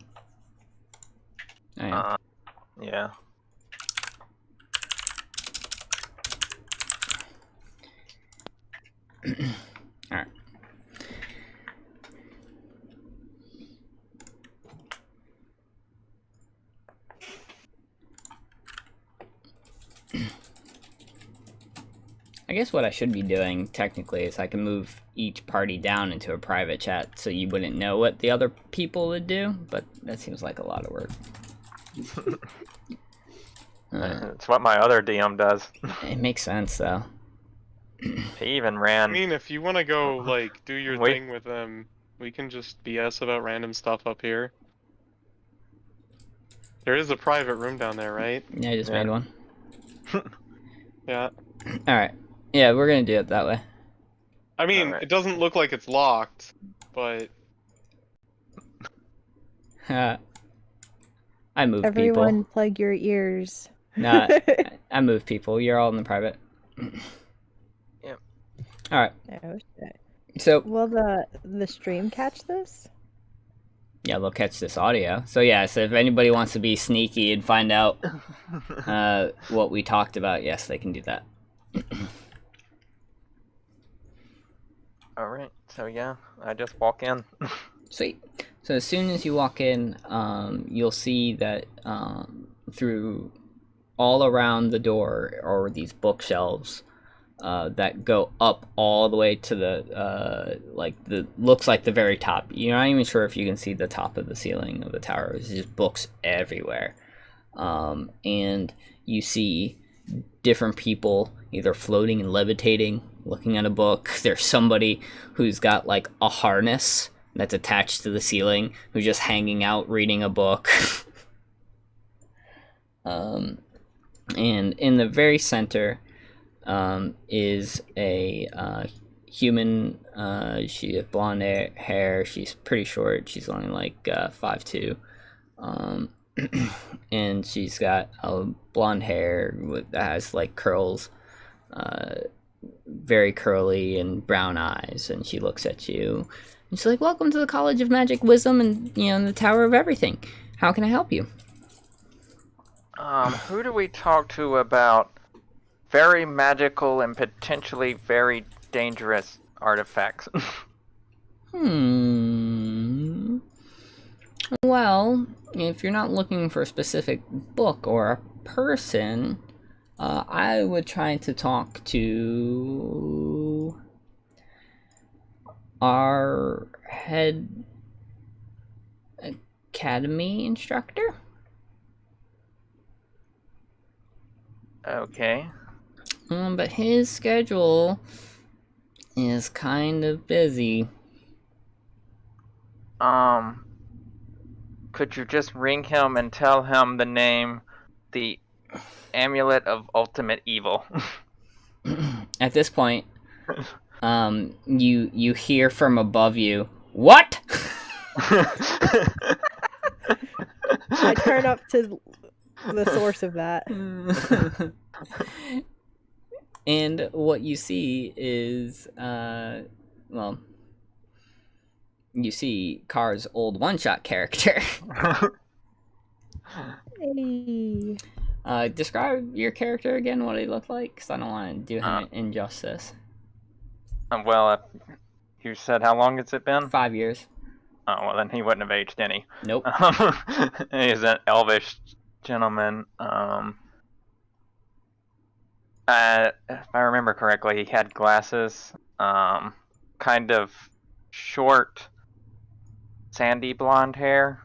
I am. Yeah. Alright. I guess what I should be doing, technically, is I can move each party down into a private chat so you wouldn't know what the other people would do, but that seems like a lot of work. It's what my other DM does. It makes sense, though. He even I ran. mean, if you want to go, like, do your Wait. thing with them, we can just BS about random stuff up here. There is a private room down there, right? Yeah, I just Yeah. made one. Yeah. Alright. Yeah, we're gonna do it that way. I mean, Alright. it doesn't look like it's locked, but I move Everyone, people. plug your ears. Nah, I move people. You're all in the private. Yep. All right. Oh shit. So Will the stream catch this? yeah, they'll catch this audio. So yeah, so if anybody wants to be sneaky and find out what we talked about, yes, they can do that. All right. So yeah, I just walk in. Sweet. So as soon as you walk in, you'll see that through all around the door are these bookshelves that go up all the way to the looks like the very top. You're not even sure if you can see the top of the ceiling of the tower. There's just books everywhere, and you see different people either floating and levitating, looking at a book. There's somebody who's got like a harness that's attached to the ceiling, who's just hanging out reading a book. And in the very center is a human. She has blonde hair. She's pretty short. She's only like 5'2", and she's got blonde hair that has like curls, very curly, and brown eyes. And she looks at you. And she's like, "Welcome to the College of Magic Wisdom, and the Tower of Everything. How can I help you?" Who do we talk to about very magical and potentially very dangerous artifacts? Well, if you're not looking for a specific book or a person, I would try to talk to our head academy instructor. Okay. But his schedule is kind of busy. Could you just ring him and tell him the name, the Amulet of Ultimate Evil? At this point, you hear from above you, "What?" I turn up to the source of that. And what you see is, you see Car's old one-shot character. Hey. Describe your character again, what he looked like, because I don't want to do him an injustice. Well, you said how long has it been? 5 years. Oh, well, then he wouldn't have aged any. Nope. He's an elvish gentleman. If I remember correctly, he had glasses, kind of short, sandy blonde hair.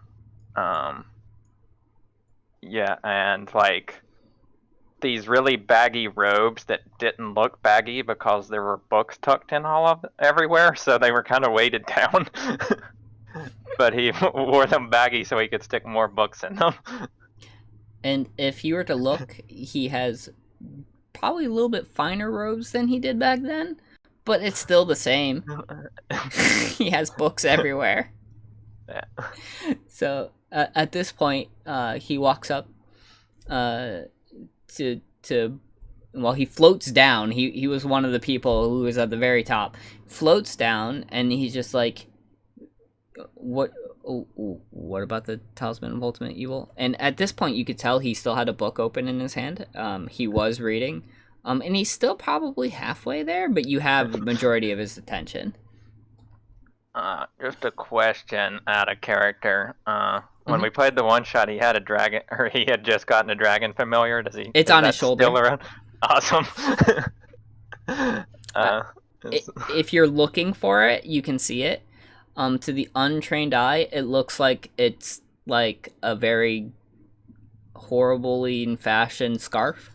Yeah, and like these really baggy robes that didn't look baggy because there were books tucked in everywhere, so they were kind of weighted down. But he wore them baggy so he could stick more books in them. And if you were to look, he has probably a little bit finer robes than he did back then, but it's still the same. He has books everywhere. Yeah. So at this point, he walks up to well, he floats down. He was one of the people who was at the very top. Floats down, and he's just like, what about the Talisman of Ultimate Evil? And at this point, you could tell he still had a book open in his hand. He was reading, and he's still probably halfway there, but you have the majority of his attention. Just a question out of character. When we played the one shot, he had a dragon, or he had just gotten a dragon familiar. It's on his shoulder. Still around? Awesome. If you're looking for it, you can see it. To the untrained eye, it looks like it's like a very horribly fashioned scarf,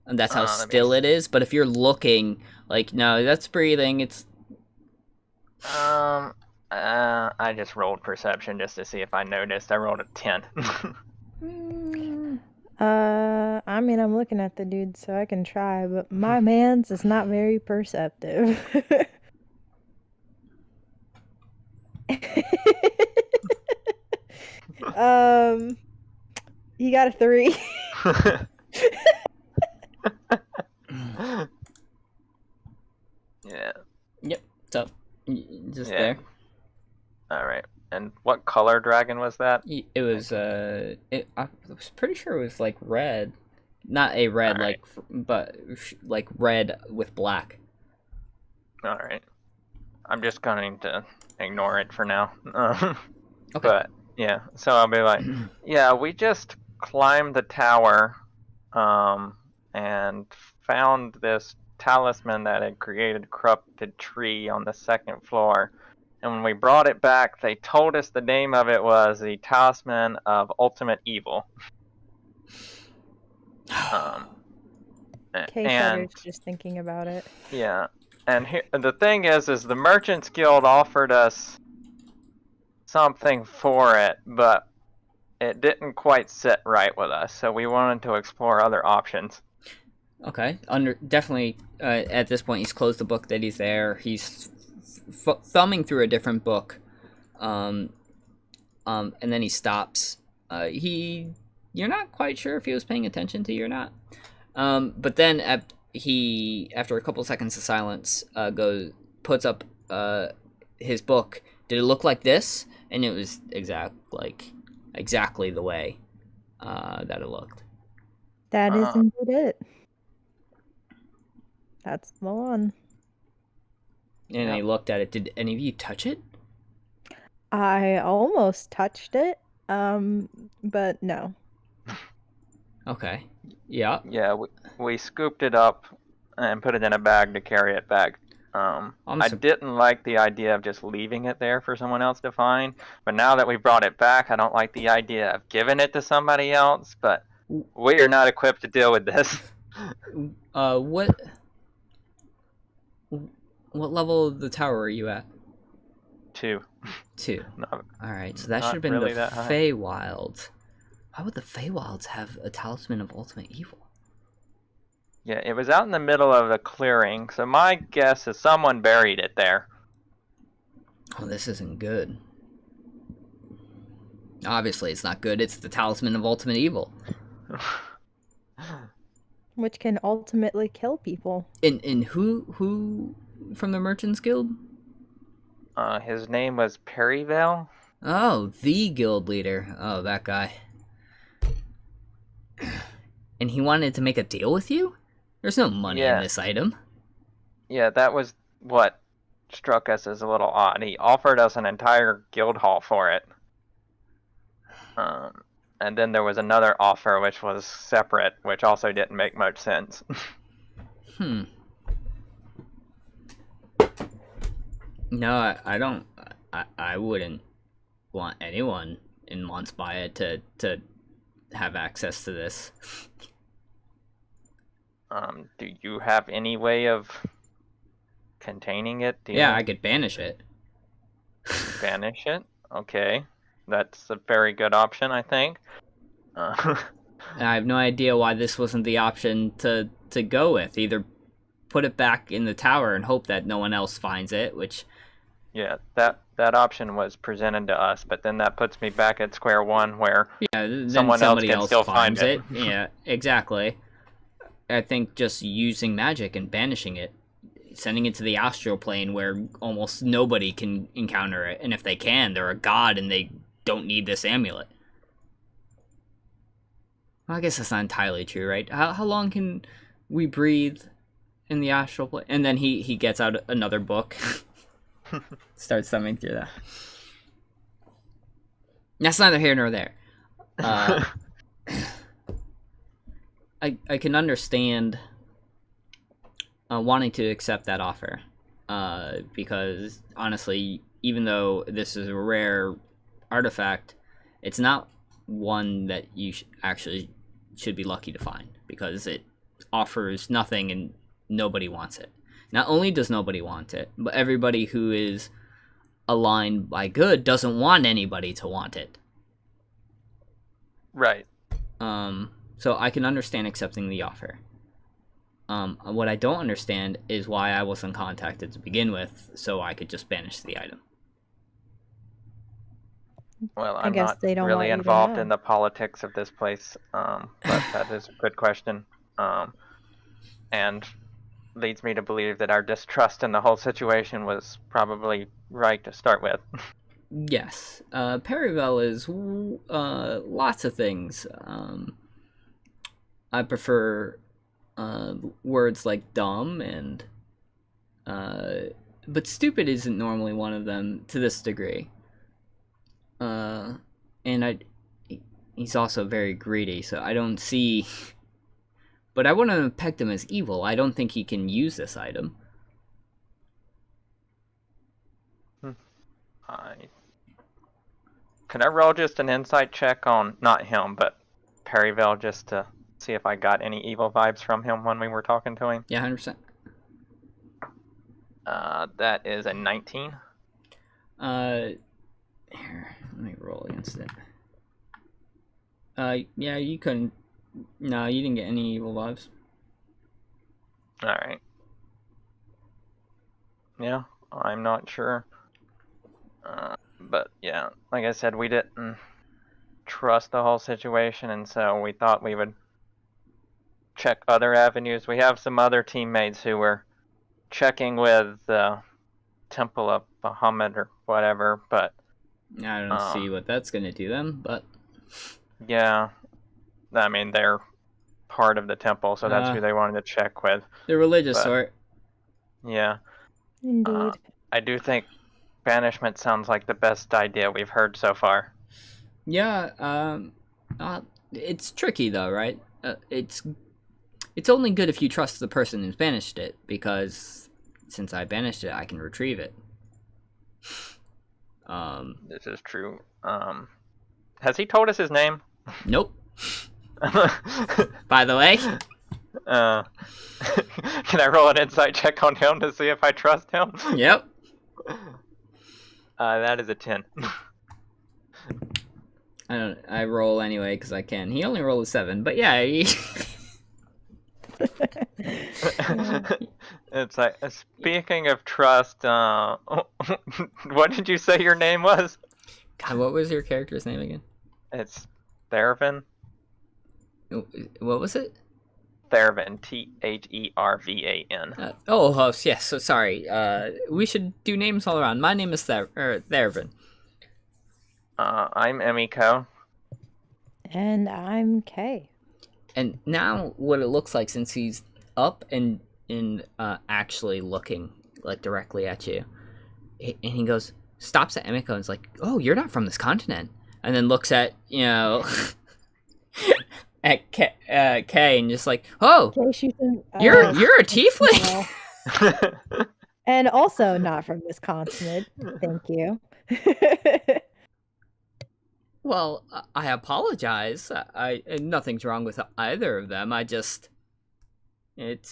and that's how still it is. But if you're looking, like, no, that's breathing. It's. I just rolled perception just to see if I noticed. I rolled a 10. I mean, I'm looking at the dude, so I can try, but my man's is not very perceptive. He got a 3. Yeah. Yep. So, just Yeah. there. All right. And what color dragon was that? It was I was pretty sure it was like red, not a red All right. but like red with black. All right. I'm just going to ignore it for now. Okay. But yeah, so I'll be like, yeah, we just climbed the tower, and found this talisman that had created a corrupted tree on the second floor. And when we brought it back, they told us the name of it was the Talisman of Ultimate Evil. K And Shudder's just thinking about it. yeah, and the thing is the Merchants Guild offered us something for it, but it didn't quite sit right with us, so we wanted to explore other options. Okay. Definitely. At this point, he's closed the book that he's there. He's thumbing through a different book, and then he stops. You're not quite sure if he was paying attention to you or not. But then after a couple seconds of silence, puts up his book. Did it look like this? And it was exactly the way that it looked. That is indeed it. That's the one. And he looked at it. Did any of you touch it? I almost touched it, but no. Okay. Yeah. Yeah, we scooped it up and put it in a bag to carry it back. I didn't like the idea of just leaving it there for someone else to find, but now that we brought it back, I don't like the idea of giving it to somebody else, but we are not equipped to deal with this. What level of the tower are you at? 2. 2. No, Alright, so that not should have been really the that high. Feywilds. Why would the Feywilds have a Talisman of Ultimate Evil? Yeah, it was out in the middle of the clearing, so my guess is someone buried it there. Oh, this isn't good. Obviously, it's not good. It's the Talisman of Ultimate Evil. Which can ultimately kill people. And who from the Merchants Guild? His name was Perryvale. Oh, the guild leader. Oh, that guy. And he wanted to make a deal with you? There's no money in this item. Yeah, that was what struck us as a little odd. He offered us an entire guild hall for it. And then there was another offer which was separate, which also didn't make much sense. No, I don't. I wouldn't want anyone in Mont Spire to have access to this. Do you have any way of containing it? Yeah, I could banish it. Banish it? Okay. That's a very good option, I think. I have no idea why this wasn't the option to go with. Either put it back in the tower and hope that no one else finds it, which... Yeah, that option was presented to us, but then that puts me back at square one where somebody else can still find it. Yeah, exactly. I think just using magic and banishing it, sending it to the astral plane where almost nobody can encounter it, and if they can, they're a god and they don't need this amulet. Well, I guess that's not entirely true, right? How long can we breathe in the astral plane? And then he gets out another book. Starts thumbing through that. That's neither here nor there. I can understand wanting to accept that offer, because honestly, even though this is a rare artifact, it's not one that you actually should be lucky to find, because it offers nothing and nobody wants it. Not only does nobody want it, but everybody who is aligned by good doesn't want anybody to want it. Right. So I can understand accepting the offer. What I don't understand is why I wasn't contacted to begin with, so I could just banish the item. Well, I I'm guess not they don't really want you to involved know. in the politics of this place, but that is a good question, and leads me to believe that our distrust in the whole situation was probably right to start with. Yes, Perivale is lots of things. I prefer words like dumb and but stupid isn't normally one of them to this degree. And he's also very greedy, so I don't see. But I wouldn't have pegged him as evil. I don't think he can use this item. Can I roll just an insight check on not him, but Perivale, just to see if I got any evil vibes from him when we were talking to him? Yeah, 100%. That is a 19. Here, let me roll against it. Yeah, you couldn't. No, you didn't get any evil vibes. All right. Yeah, I'm not sure. But yeah, like I said, we didn't trust the whole situation, and so we thought we would check other avenues. We have some other teammates who were checking with the Temple of Bahamut or whatever, but I don't see what that's gonna do them, but yeah, I mean they're part of the temple, so that's who they wanted to check with. The religious But, sort. Yeah. Indeed. I do think banishment sounds like the best idea we've heard so far. Yeah, it's tricky though, right? It's only good if you trust the person who's banished it, because since I banished it, I can retrieve it. This is true. Has he told us his name? Nope. By the way. Can I roll an insight check on him to see if I trust him? Yep. That is a 10. I roll anyway because I can. He only rolled a 7, but yeah. It's like, speaking of trust, what did you say your name was? God, what was your character's name again? It's Thervin. What was it? Thervin, Thervan. Yes. So sorry. We should do names all around. My name is Thervin. I'm Emiko. And I'm Kay. And now, what it looks like, since he's up and actually looking like directly at you, and he goes, stops at Emiko and is like, "Oh, you're not from this continent," and then looks at at Kay and just like, "Oh, you're a tiefling." And also not from this continent. Thank you. Well, I apologize. Nothing's wrong with either of them. It's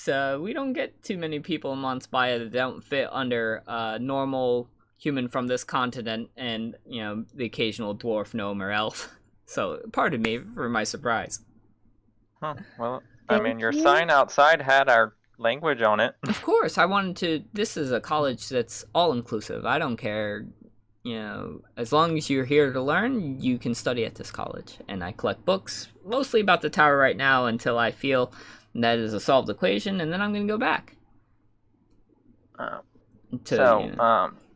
we don't get too many people in Monspire that don't fit under normal human from this continent and, the occasional dwarf, gnome, or elf. So, pardon me for my surprise. Huh. Well, I mean, your sign outside had our language on it. Of course, I wanted to. This is a college that's all inclusive. I don't care. As long as you're here to learn, you can study at this college. And I collect books, mostly about the tower right now, until I feel that is a solved equation, and then I'm going to go back.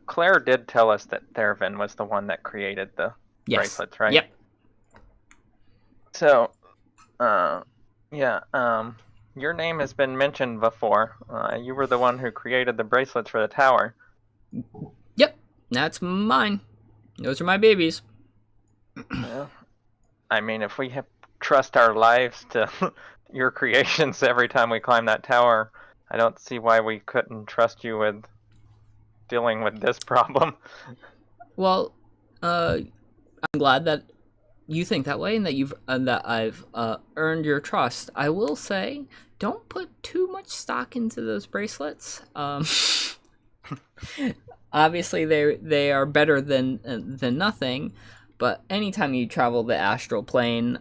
Claire did tell us that Thervin was the one that created the bracelets, right? Yep. So, your name has been mentioned before. You were the one who created the bracelets for the tower. Yep, that's mine. Those are my babies. Yeah. I mean, if we trust our lives to your creations every time we climb that tower, I don't see why we couldn't trust you with dealing with this problem. Well, I'm glad that you think that way and that I've earned your trust. I will say, don't put too much stock into those bracelets. Obviously, they are better than nothing, but anytime you travel the astral plane,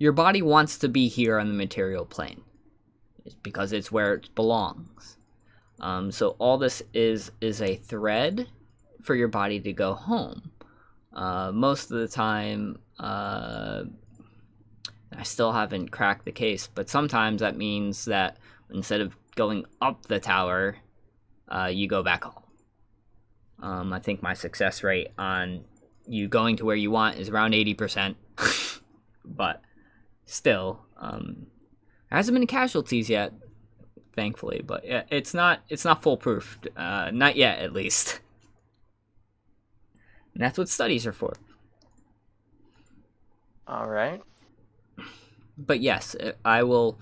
your body wants to be here on the material plane. It's because it's where it belongs. So all this is a thread for your body to go home. Most of the time, I still haven't cracked the case, but sometimes that means that instead of going up the tower, you go back home. I think my success rate on you going to where you want is around 80%, but still, there hasn't been casualties yet, thankfully. But it's not foolproof, not yet at least. And that's what studies are for. All right. But yes, I will.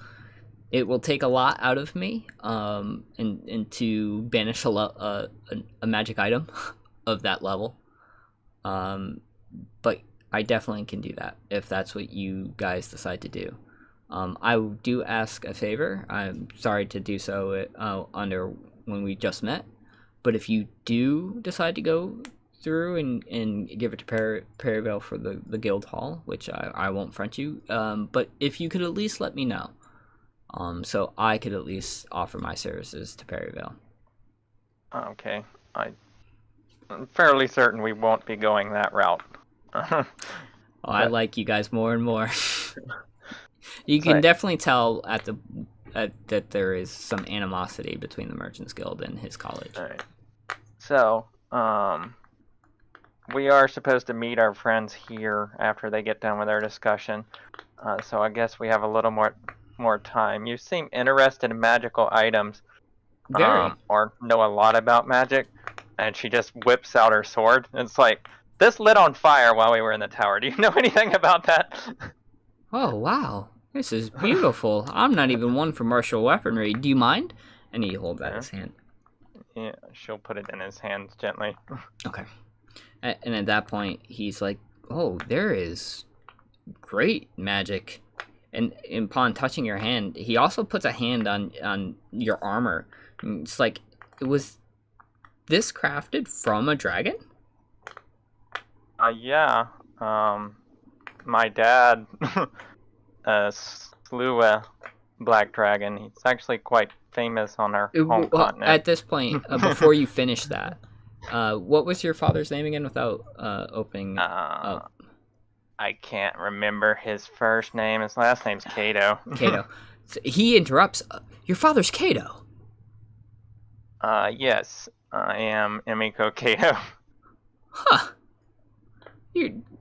It will take a lot out of me, and to banish a magic item of that level. But I definitely can do that if that's what you guys decide to do. I do ask a favor. I'm sorry to do so under when we just met, but if you do decide to go through and give it to Perryville for the guild hall, which I won't front you, but if you could at least let me know, so I could at least offer my services to Perryville. Okay. I'm fairly certain we won't be going that route. I like you guys more and more. You can definitely tell that there is some animosity between the Merchants Guild and his college. All right. So, we are supposed to meet our friends here after they get done with their discussion. So I guess we have a little more time. You seem interested in magical items, Very. or know a lot about magic. And she just whips out her sword. It's like, this lit on fire while we were in the tower. Do you know anything about that? Oh, wow. This is beautiful. I'm not even one for martial weaponry. Do you mind? And he holds out his hand. Yeah, she'll put it in his hands gently. Okay. And at that point, he's like, oh, there is great magic. And upon touching your hand, he also puts a hand on your armor. And it's like, was this crafted from a dragon? Yeah. My dad slew a black dragon. He's actually quite famous on our home continent. At this point, before you finish that, what was your father's name again without opening up? I can't remember his first name. His last name's Kato. Kato. So he interrupts. Your father's Kato. Yes. I am Emiko Kato. Huh.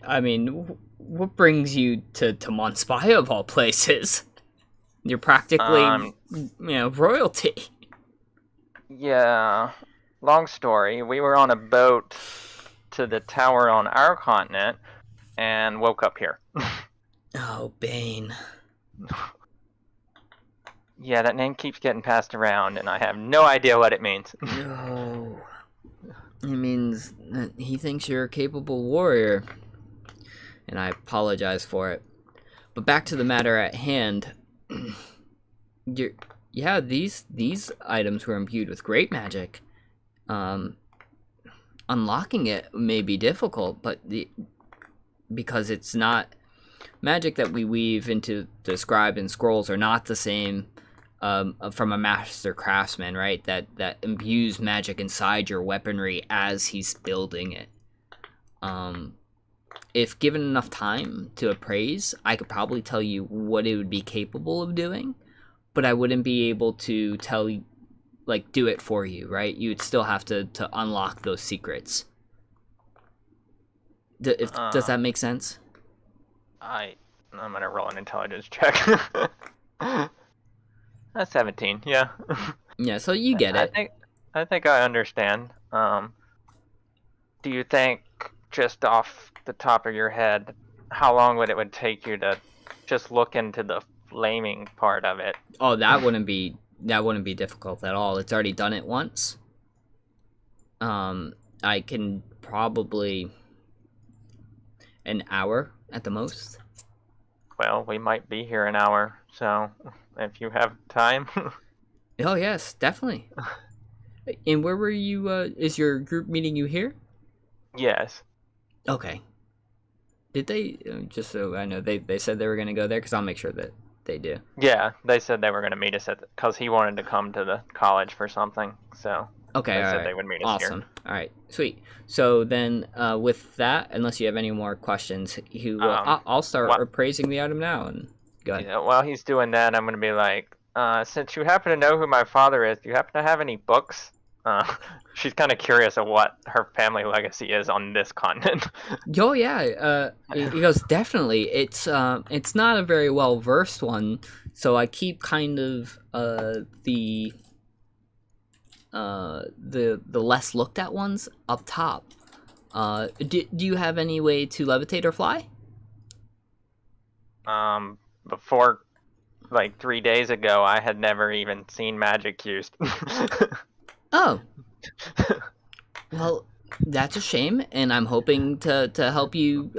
I mean, what brings you to Monspire of all places? You're practically, royalty. Yeah. Long story. We were on a boat to the tower on our continent and woke up here. Oh, Bane. Yeah, that name keeps getting passed around, and I have no idea what it means. No. It means that he thinks you're a capable warrior. And I apologize for it. But back to the matter at hand. These items were imbued with great magic. Unlocking it may be difficult, but because it's not magic that we weave into the scribe and scrolls are not the same from a master craftsman, right? That imbues magic inside your weaponry as he's building it. If given enough time to appraise, I could probably tell you what it would be capable of doing, but I wouldn't be able to tell you, like, do it for you, right? You would still have to unlock those secrets. Does that make sense? I'm gonna roll an intelligence check. 17, yeah. Yeah, so you get it. I think I understand. Do you think, just off the top of your head, how long would take you to just look into the flaming part of it? Oh, that wouldn't be difficult at all. It's already done it once. I can probably an hour at the most. Well, we might be here an hour, so if you have time. Oh yes, definitely. And where were you? Is your group meeting you here? Yes. Okay. Did they, just so I know, they said they were going to go there? Because I'll make sure that they do. Yeah, they said they were going to meet us because he wanted to come to the college for something, so. Okay, They all said right. they would meet us Awesome. All right, sweet. So then, with that, unless you have any more questions, I'll start what- appraising the item now. And go ahead. Yeah, while he's doing that, I'm gonna be like, since you happen to know who my father is, do you happen to have any books? She's kind of curious of what her family legacy is on this continent. Oh yeah, he goes definitely. It's not a very well versed one, so I keep kind of the less looked at ones up top. Do you have any way to levitate or fly? Before, like 3 days ago, I had never even seen magic used. Oh. Well, that's a shame, and I'm hoping to help you.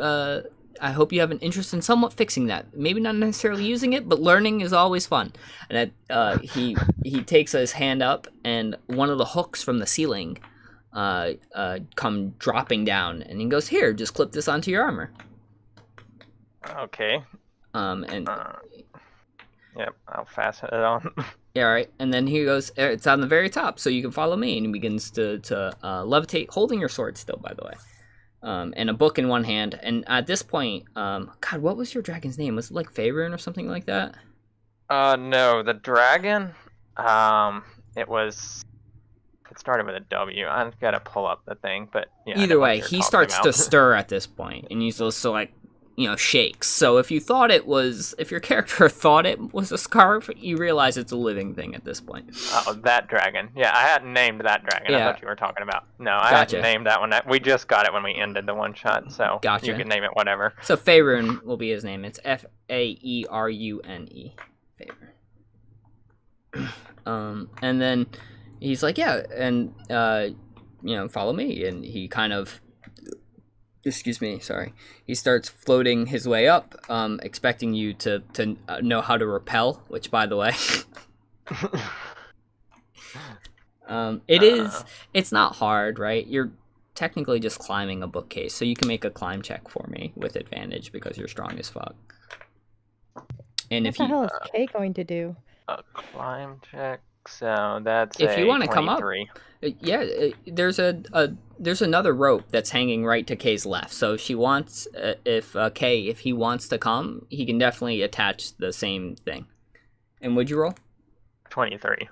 I hope you have an interest in somewhat fixing that. Maybe not necessarily using it, but learning is always fun. And he takes his hand up, and one of the hooks from the ceiling come dropping down, and he goes, "Here, just clip this onto your armor." Okay. And Yep, I'll fasten it on. yeah, all right. And then he goes, "It's on the very top, so you can follow me." And he begins to levitate, holding your sword still, by the way. And a book in one hand. And at this point, God, what was your dragon's name? Was it like Faerun or something like that? No, the dragon, it started with a W. I've got to pull up the thing, but yeah. Either way, he starts to stir at this point, and he's also like, shakes. So if your character thought it was a scarf, you realize it's a living thing at this point. Oh, that dragon. Yeah, I hadn't named that dragon. Yeah. I thought you were talking about. No, I Gotcha. hadn't named that one. We just got it when we ended the one shot, so Gotcha. you can name it whatever. So Faerun will be his name. It's Faerune. Faerun. And then he's like, yeah, and follow me. And he kind of, excuse me, sorry. He starts floating his way up, expecting you to know how to rappel, which, by the way, it's not hard, right? You're technically just climbing a bookcase, so you can make a climb check for me with advantage because you're strong as fuck. And What the hell is Kay going to do? A climb check, so that's if you want to come up, 23. there's another rope that's hanging right to Kay's left. So if she wants, if he wants to come, he can definitely attach the same thing. And would you roll? 23.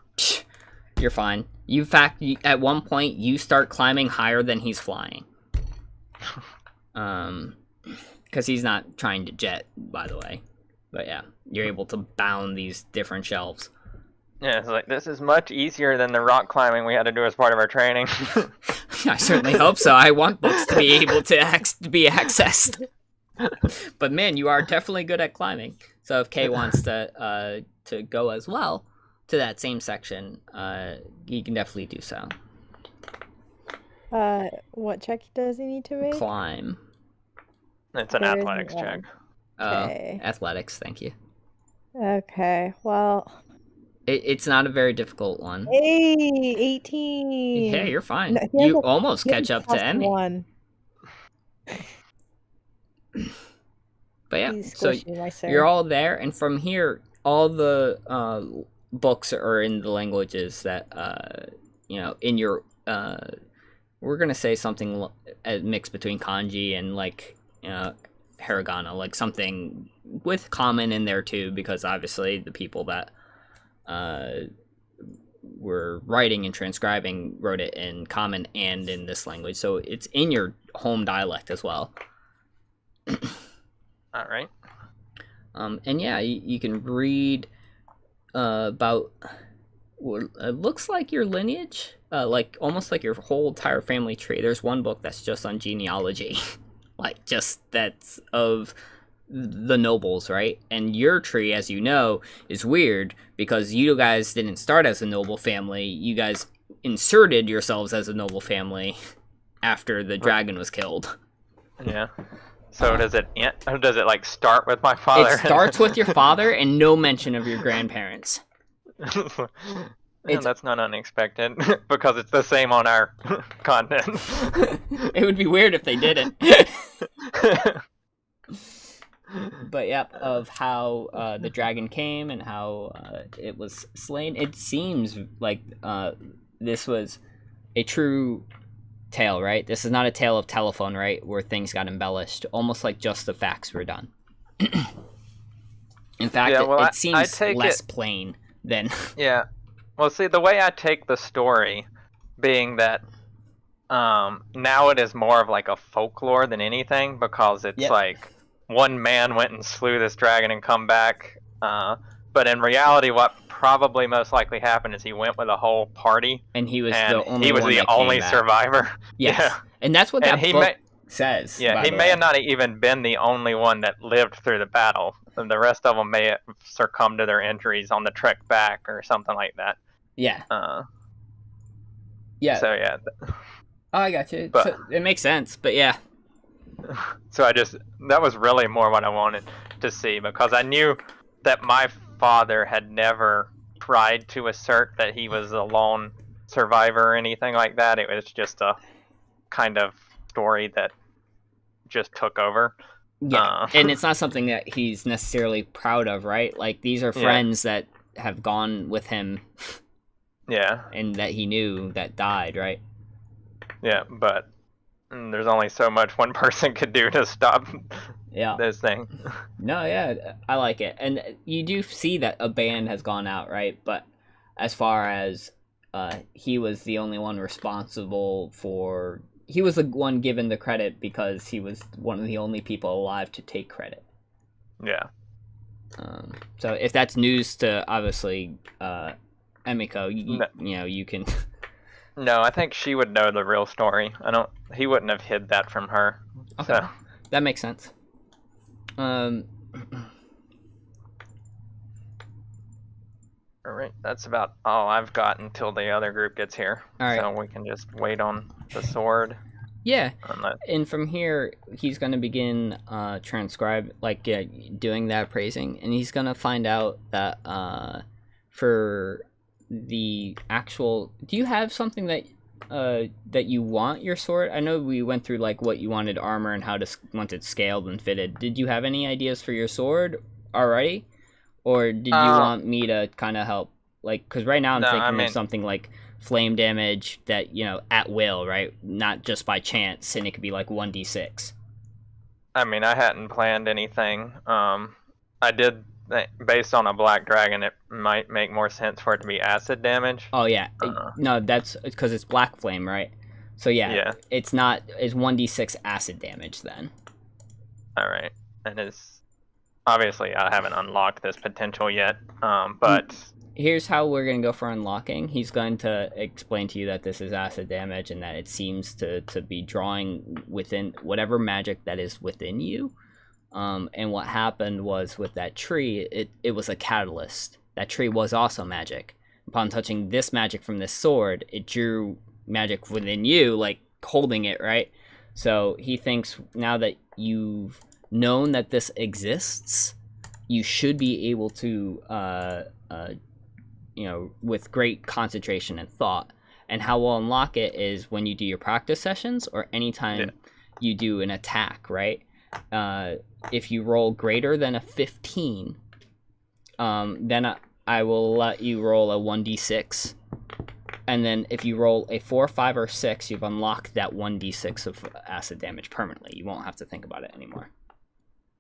You're fine. At one point you start climbing higher than he's flying. Because he's not trying to jet, by the way. But yeah, you're able to bound these different shelves. Yeah, it's like, this is much easier than the rock climbing we had to do as part of our training. I certainly hope so. I want books to be able to be accessed. But man, you are definitely good at climbing. So if Kay wants to go as well to that same section, he can definitely do so. What check does he need to make? Climb. It's an There athletics isn't check. Okay. Athletics, thank you. Okay, well... It's not a very difficult one. Hey, 18! Yeah, you're fine. No, he has You a- almost he has catch a up to Emmy. +1. But yeah, He's so squishy, my sir. you're all there, and from here, all the books are in the languages that, in your, we're going to say something a mix between kanji and, like, hiragana, like something with common in there too, because obviously the people that were writing and transcribing wrote it in common and in this language, so it's in your home dialect as well. All right. And yeah, you can read about what it looks like your lineage, like almost like your whole entire family tree. There's one book that's just on genealogy, like just that's of the nobles, right? And your tree, as you know, is weird because you guys didn't start as a noble family. You guys inserted yourselves as a noble family after the dragon was killed. Yeah. So does it like start with my father? It starts with your father and no mention of your grandparents. Yeah, that's not unexpected because it's the same on our continent. It would be weird if they didn't. But yep, of how the dragon came and how it was slain. It seems like this was a true tale, right? This is not a tale of telephone, right? Where things got embellished, almost like just the facts were done. In fact, Yeah, well, it I seems take less it- plain than. Yeah. Well, see, the way I take the story being that now it is more of like a folklore than anything, because it's Yep. like one man went and slew this dragon and come back. But in reality, what probably most likely happened is he went with a whole party, And he was and the only he was one the that came only back. survivor. Yes. Yeah. And that's what And that he book says. Yeah, by he the may way. have not even been the only one that lived through the battle. And the rest of them may have succumbed to their injuries on the trek back or something like that. Yeah. Yeah. So yeah. Oh, I got you. But- So, it makes sense, but yeah. So that was really more what I wanted to see, because I knew that my father had never tried to assert that he was a lone survivor or anything like that. It was just a kind of story that just took over. Yeah, and it's not something that he's necessarily proud of, right? Like, these are friends that have gone with him. Yeah. And that he knew that died, right? Yeah, but there's only so much one person could do to stop this thing. No, yeah, I like it. And you do see that a band has gone out, right? But as far as he was the only one responsible for... He was the one given the credit because he was one of the only people alive to take credit. Yeah. So if that's news to, obviously, Emiko, you can... No, I think she would know the real story. He wouldn't have hid that from her. Okay. So. That makes sense. Alright, that's about all I've got until the other group gets here. Alright. So we can just wait on the sword. Yeah, and from here, he's going to begin doing that appraising, and he's going to find out that for the actual... Do you have something that you want your sword? I know we went through like what you wanted armor and how to want it scaled and fitted. Did you have any ideas for your sword already? Or did you want me to kind of help? Like, because right now I'm thinking of something like flame damage that, at will, right? Not just by chance, and it could be like 1d6. I mean, I hadn't planned anything. I did, based on a black dragon, it might make more sense for it to be acid damage. Oh, yeah. No, that's because it's black flame, right? So, yeah. It's 1d6 acid damage then. Alright. And it's... Obviously, I haven't unlocked this potential yet, but... Here's how we're going to go for unlocking. He's going to explain to you that this is acid damage and that it seems to be drawing within whatever magic that is within you. And what happened was with that tree, it was a catalyst. That tree was also magic. Upon touching this magic from this sword, it drew magic within you, like holding it, right? So he thinks now that you've known that this exists, you should be able to... with great concentration and thought. And how we'll unlock it is when you do your practice sessions or anytime you do an attack, right? If you roll greater than a 15, then I will let you roll a 1d6. And then if you roll a 4, 5, or 6, you've unlocked that 1d6 of acid damage permanently. You won't have to think about it anymore.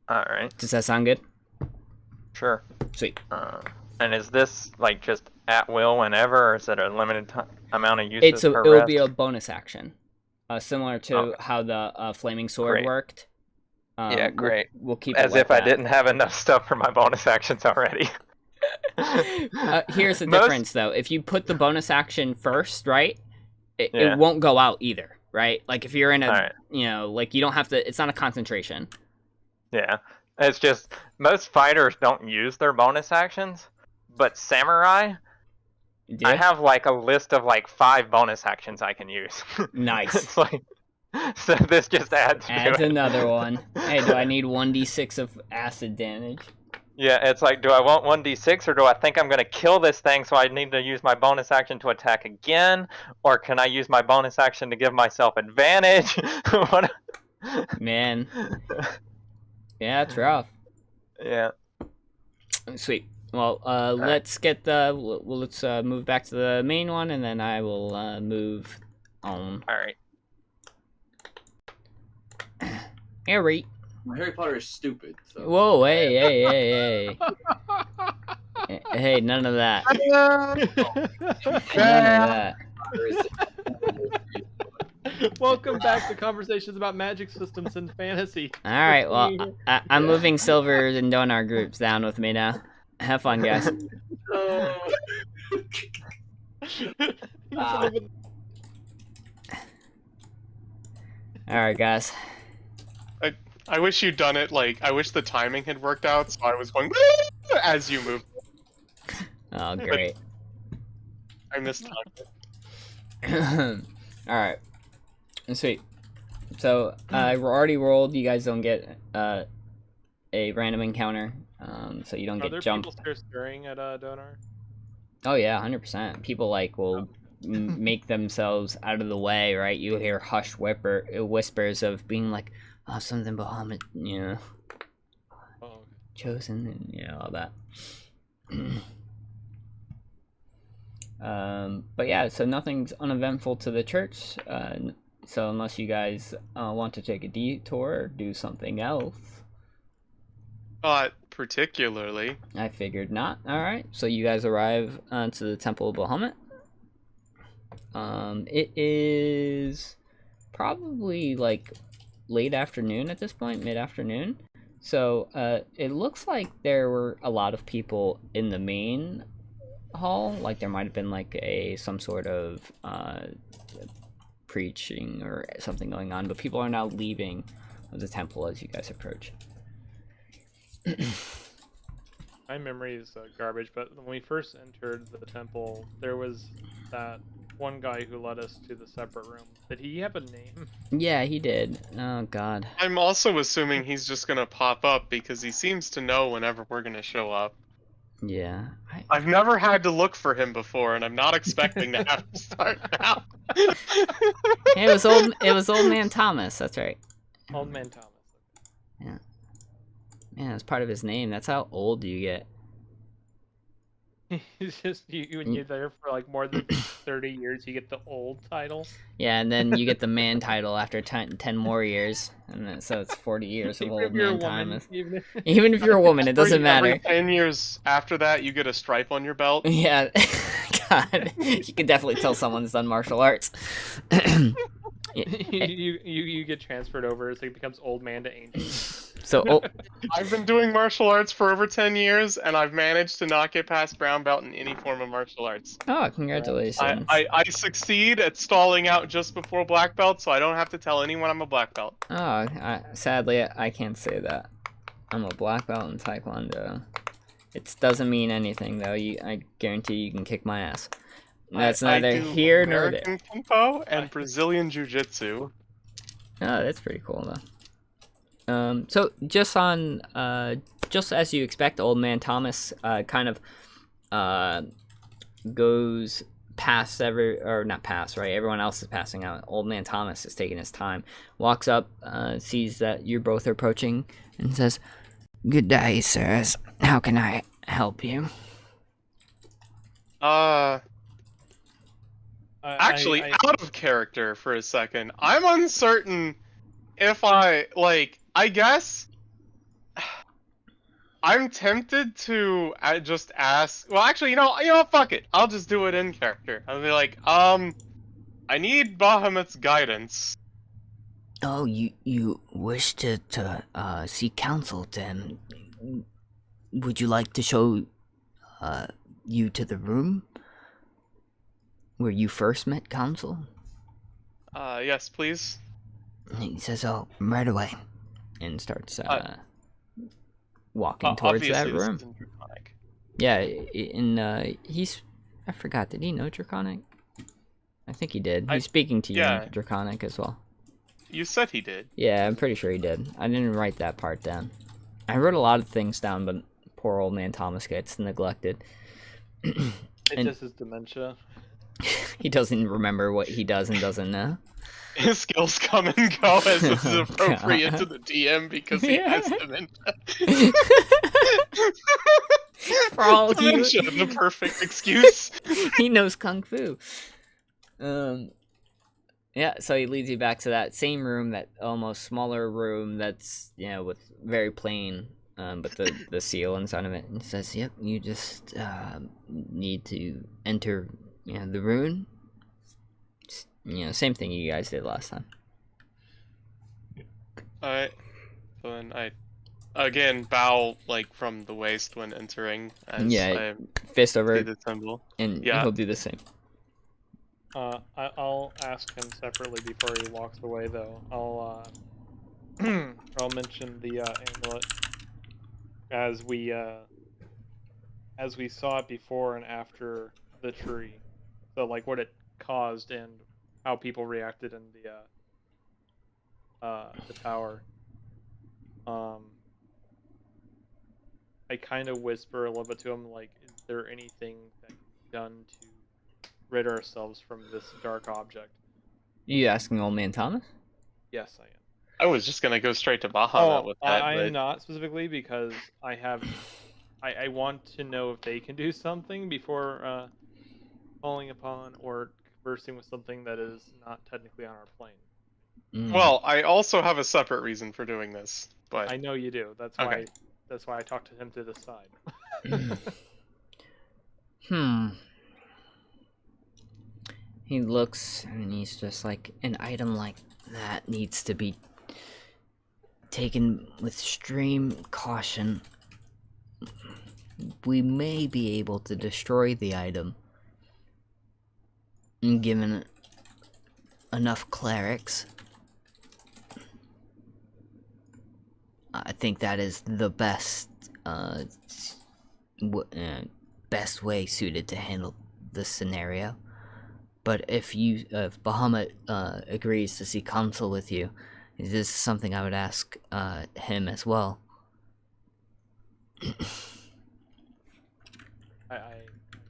Alright. Does that sound good? Sure. Sweet. And is this like just at will whenever, or is it a limited amount of uses per rest? It'll be a bonus action, similar to how the flaming sword worked. Yeah, great. We'll keep as it if I didn't have enough stuff for my bonus actions already. Here's the difference, though. If you put the bonus action first, right, it won't go out either, right? Like if you're in a, like you don't have to. It's not a concentration. Yeah, it's just most fighters don't use their bonus actions. But samurai, I have like a list of like 5 bonus actions I can use. Nice. It's like, so this just adds another one. Hey, do I need 1d6 of acid damage? Yeah, it's like, do I want 1d6 or do I think I'm going to kill this thing so I need to use my bonus action to attack again? Or can I use my bonus action to give myself advantage? What? Man. Yeah, it's rough. Yeah. Sweet. Well, let's get let's move back to the main one, and then I will move own. All right. Harry. Harry Potter is stupid. So. Whoa, hey. Hey, none of that. None of that. Welcome back to conversations about magic systems and fantasy. All right, well, I'm moving Silver and Donar groups down with me now. Have fun, guys. All right, guys. I wish you'd done it, like, I wish the timing had worked out, so I was going as you moved. Oh, great. I missed time. Alright. Sweet. So, I already rolled. You guys don't get a random encounter, so you don't get jumped. Are there people stirring at Donar? Oh, yeah, 100%. People, like, will make themselves out of the way, right? You hear hushed whispers of being like, oh, something Bahamut, you know, chosen, and, you know, all that. But yeah, so nothing's uneventful to the church, so unless you guys want to take a detour or do something else. Not particularly. I figured not. Alright, so you guys arrive to the Temple of Bahamut. It is probably like late afternoon at this point, mid-afternoon. So it looks like there were a lot of people in the main hall. Like there might have been like some sort of preaching or something going on, but people are now leaving the temple as you guys approach. My memory is garbage, but when we first entered the temple, there was that one guy who led us to the separate room. Did he have a name? Yeah, he did. Oh, God. I'm also assuming he's just gonna pop up because he seems to know whenever we're gonna show up. Yeah. I've never had to look for him before, and I'm not expecting to have to start now. It was old man Thomas. That's right. Old man Thomas. Yeah. Man, that's part of his name. That's how old you get. It's just when you're there for like more than 30 years, you get the old title. Yeah, and then you get the man title after 10 more years, and then, so it's 40 years of old man Thomas. Even if you're a woman, it doesn't matter. Every 10 years after that, you get a stripe on your belt. Yeah, God, you can definitely tell someone's done martial arts. You get transferred over, so it becomes old man to angel. So I've been doing martial arts for over 10 years, and I've managed to not get past brown belt in any form of martial arts. Oh, congratulations. I succeed at stalling out just before black belt, so I don't have to tell anyone I'm a black belt. Oh, sadly, I can't say that. I'm a black belt in Taekwondo. It doesn't mean anything, though. I guarantee you can kick my ass. That's neither here nor there. American Kung Fu and Brazilian Jiu-Jitsu. Oh, that's pretty cool, though. So just as you expect, old man Thomas kind of goes past right? Everyone else is passing out. Old man Thomas is taking his time. Walks up, sees that you both are approaching, and says, "Good day, sirs. How can I help you?" Actually, out of character for a second. I'm uncertain if I guess I'm tempted to just ask. Well, actually, you know, fuck it. I'll just do it in character. I'll be like, I need Bahamut's guidance. Oh, you wish to seek counsel, then? Would you like to show you to the room where you first met counsel? Yes, please. And he says, "Oh, right away," and starts walking towards that room. Yeah, he's. I forgot. Did he know Draconic? I think he did. He's speaking to you in Draconic as well. You said he did. Yeah, I'm pretty sure he did. I didn't write that part down. I wrote a lot of things down, but poor old man Thomas gets neglected. It's just his dementia. He doesn't remember what he does and doesn't know. His skills come and go as is appropriate to the DM because he has dementia. For all dementia, the perfect excuse. He knows kung fu. Yeah, so he leads you back to that same room, that almost smaller room that's, with very plain, but the seal inside of it. And says, yep, you just need to enter, the rune. Just, same thing you guys did last time. Alright. So then I, again, bow, like, from the waist when entering, as I fist over see the symbol. and Yeah. he'll do the same. I'll ask him separately before he walks away, though. I'll mention the amulet as we saw it before and after the tree. So like what it caused and how people reacted in the tower. I kind of whisper a little bit to him, like, is there anything that you've done to rid ourselves from this dark object? You asking old man Thomas? Yes, I am. I was just gonna go straight to Bahamut with that. I but... am not specifically, because I want to know if they can do something before falling upon or conversing with something that is not technically on our plane. Well, I also have a separate reason for doing this, but I know you do. That's Okay. why I talked to him to the side. He looks and he's just like, an item like that needs to be taken with extreme caution. We may be able to destroy the item, given enough clerics. I think that is the best best way suited to handle this scenario. But if Bahamut agrees to see counsel with you, this is something I would ask him as well. Yeah,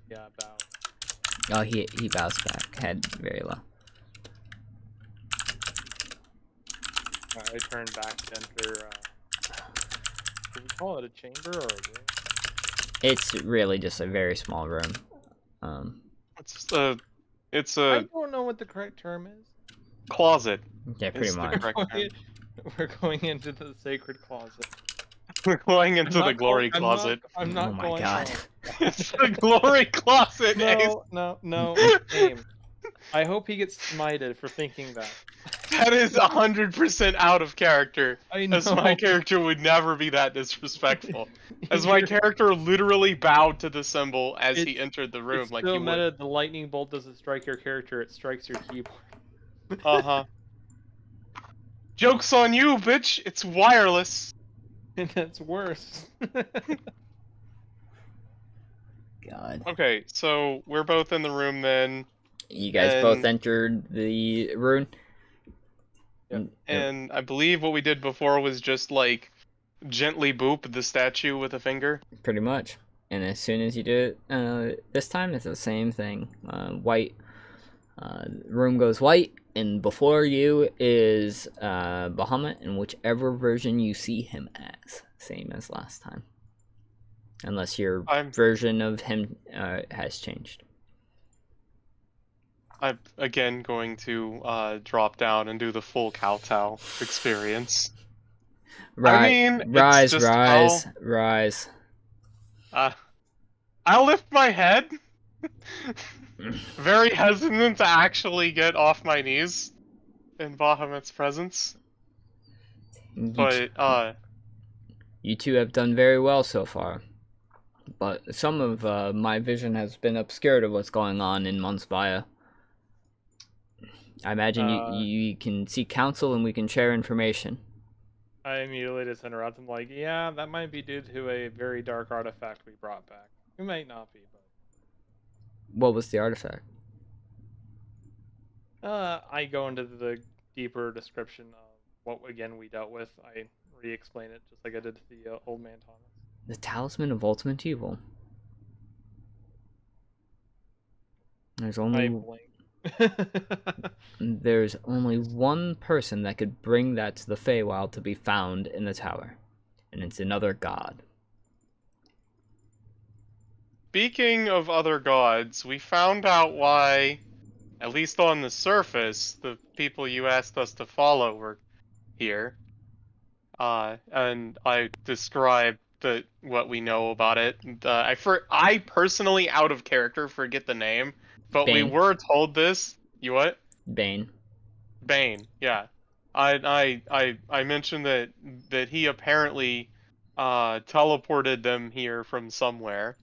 bow. Oh, he bows back, head very low. I turn back to enter. Can we call it a chamber or a room? It's really just a very small room. It's I a don't know what the correct term is. closet. Yeah, pretty is the much. correct term. We're going into the sacred closet. We're going into the glory I'm closet. I'm not Oh my going god. It's the glory closet. Ace. No. Game. I hope he gets smited for thinking that. That is 100% out of character. I know. As my character would never be that disrespectful. As my character literally bowed to the symbol as he entered the room, It's like still you meta. would. The lightning bolt doesn't strike your character; it strikes your keyboard. Joke's on you, bitch! It's wireless! And that's worse. God. Okay, so we're both in the room then. You guys both entered the rune? Yep. And I believe what we did before was just, like, gently boop the statue with a finger. Pretty much. And as soon as you do it, this time it's the same thing. White. Room goes white, and before you is Bahamut, and whichever version you see him as. Same as last time. Unless your version of him has changed. I'm, again, going to drop down and do the full kowtow experience. I mean, rise. I'll lift my head. Very hesitant to actually get off my knees in Bahamut's presence. But, you two have done very well so far. But some of my vision has been obscured of what's going on in Monsbaya. I imagine you can seek counsel and we can share information. I immediately just interrupt him, like, yeah, that might be due to a very dark artifact we brought back. It might not be, but... What was the artifact? I go into the deeper description of what, again, we dealt with. I re-explain it, just like I did to the old man Thomas. The Talisman of Ultimate Evil. There's only... There's only one person that could bring that to the Feywild to be found in the tower. And it's another god. Speaking of other gods, we found out why at least on the surface, the people you asked us to follow were here. And I described what we know about it. I personally, out of character, forget the name, but we Bane. were told this. You what? Bane. Bane. Yeah. I mentioned that he apparently teleported them here from somewhere.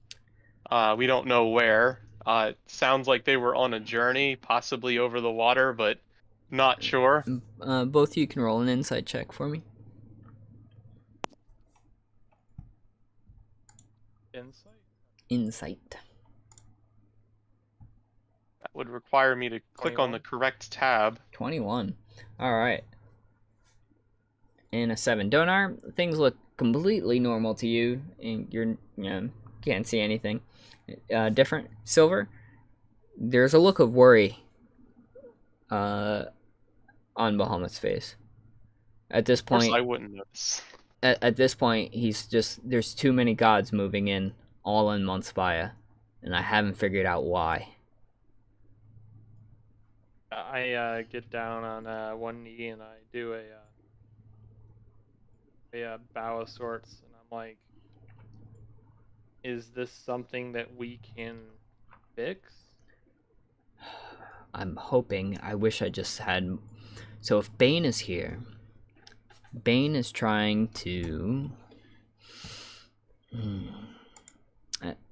We don't know where. It sounds like they were on a journey, possibly over the water, but not sure. Both of you can roll an insight check for me. Insight. Insight. That would require me to click on the 21. correct tab. 21. Alright. And a 7. Donar, things look completely normal to you, and can't see anything different. Silver, there's a look of worry on Bahamut's face. At this Of course, point, I wouldn't notice. at this point, he's just, there's too many gods moving in, all in Monspaya, and I haven't figured out why. I get down on one knee and I do a bow of sorts, and I'm like, is this something that we can fix? I'm hoping. I wish I just had. So if Bane is here, Bane is trying to.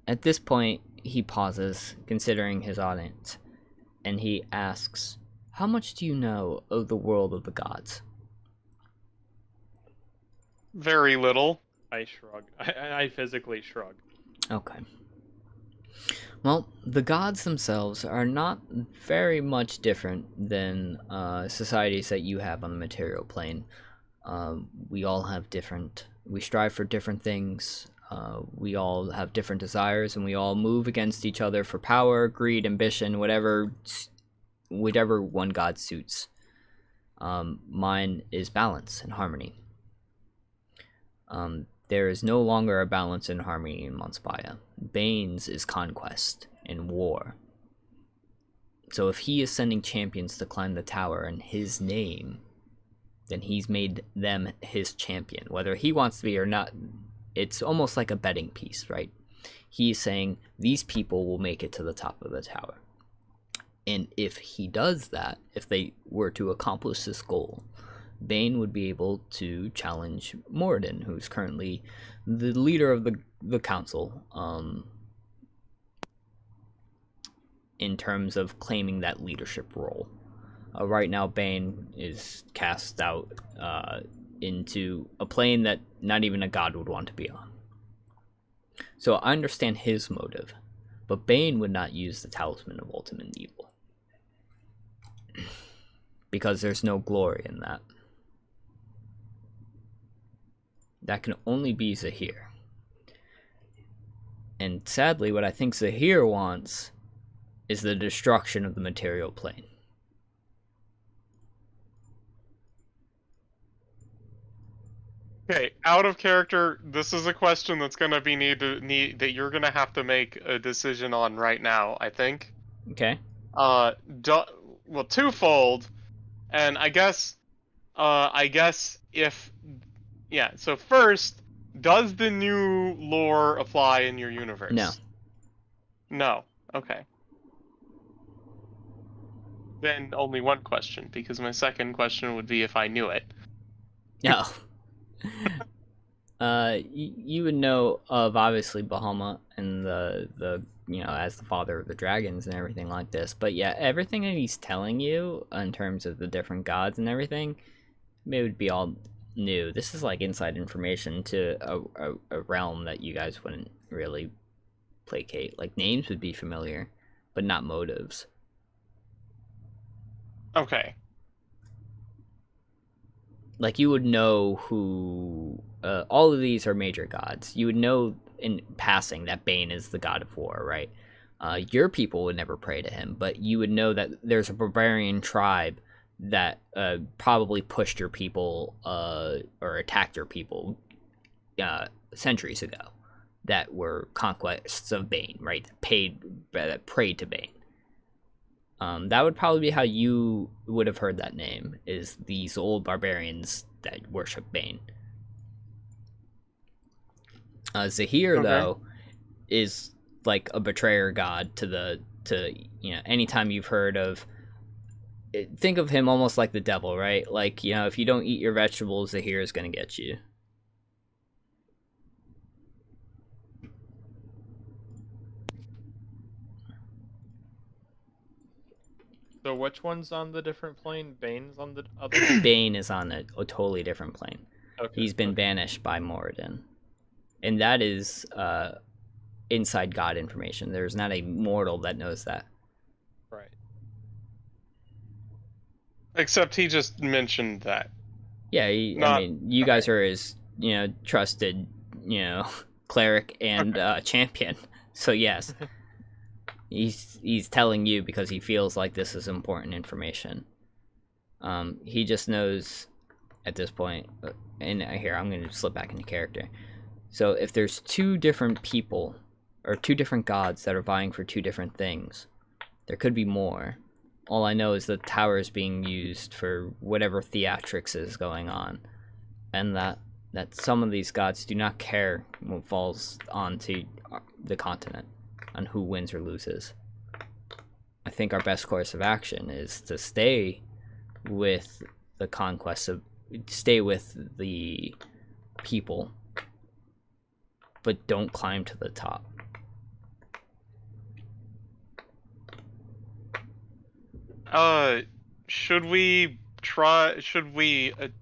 At this point, he pauses, considering his audience, and he asks, "How much do you know of the world of the gods?" Very little. I shrug. I physically shrug. Okay. Well, the gods themselves are not very much different than societies that you have on the material plane. We all have we strive for different things. We all have different desires, and we all move against each other for power, greed, ambition, whatever one god suits. Mine is balance and harmony. There is no longer a balance and harmony in Monspaya. Bane's is conquest and war. So if he is sending champions to climb the tower in his name, then he's made them his champion. Whether he wants to be or not, it's almost like a betting piece, right? He's saying these people will make it to the top of the tower. And if he does that, if they were to accomplish this goal, Bane would be able to challenge Moradin, who's currently the leader of the council, in terms of claiming that leadership role. Right now, Bane is cast out into a plane that not even a god would want to be on. So I understand his motive, but Bane would not use the Talisman of Ultimate Evil, because there's no glory in that. That can only be Zahir. And sadly, what I think Zahir wants is the destruction of the material plane. Okay, out of character, this is a question that's gonna be that you're gonna have to make a decision on right now, I think. Okay. Well, twofold, and I guess if, yeah. So first, does the new lore apply in your universe? No. No. Okay. Then only one question, because my second question would be if I knew it. No. You would know of obviously Bahamut and the as the father of the dragons and everything like this, but yeah, everything that he's telling you in terms of the different gods and everything, it would be all new. This is like inside information to a realm that you guys wouldn't really placate. Like, names would be familiar, but not motives. Okay. Like, you would know who all of these are major gods. You would know in passing that Bane is the god of war, right? Your people would never pray to him, but you would know that there's a barbarian tribe that probably pushed your people or attacked your people centuries ago, that were conquests of Bane, right? That prayed to Bane. That would probably be how you would have heard that name, is these old barbarians that worship Bane. Zahir, Okay. though, is like a betrayer god to anytime you've heard of, think of him almost like the devil, right? Like, if you don't eat your vegetables, Zahir is going to get you. So which one's on the different plane? Bane's on the other. Bane is on a totally different plane. Okay. He's been banished by Moradin. And that is inside God information. There's not a mortal that knows that. Right. Except he just mentioned that. Yeah, I mean, you guys are his, trusted, cleric and champion. So yes, he's telling you because he feels like this is important information. He just knows at this point. And here, I'm going to slip back into character. So if there's two different people or two different gods that are vying for two different things, there could be more. All I know is the tower is being used for whatever theatrics is going on, and that some of these gods do not care what falls onto the continent on who wins or loses. I think our best course of action is to stay with the stay with the people, but don't climb to the top. Should we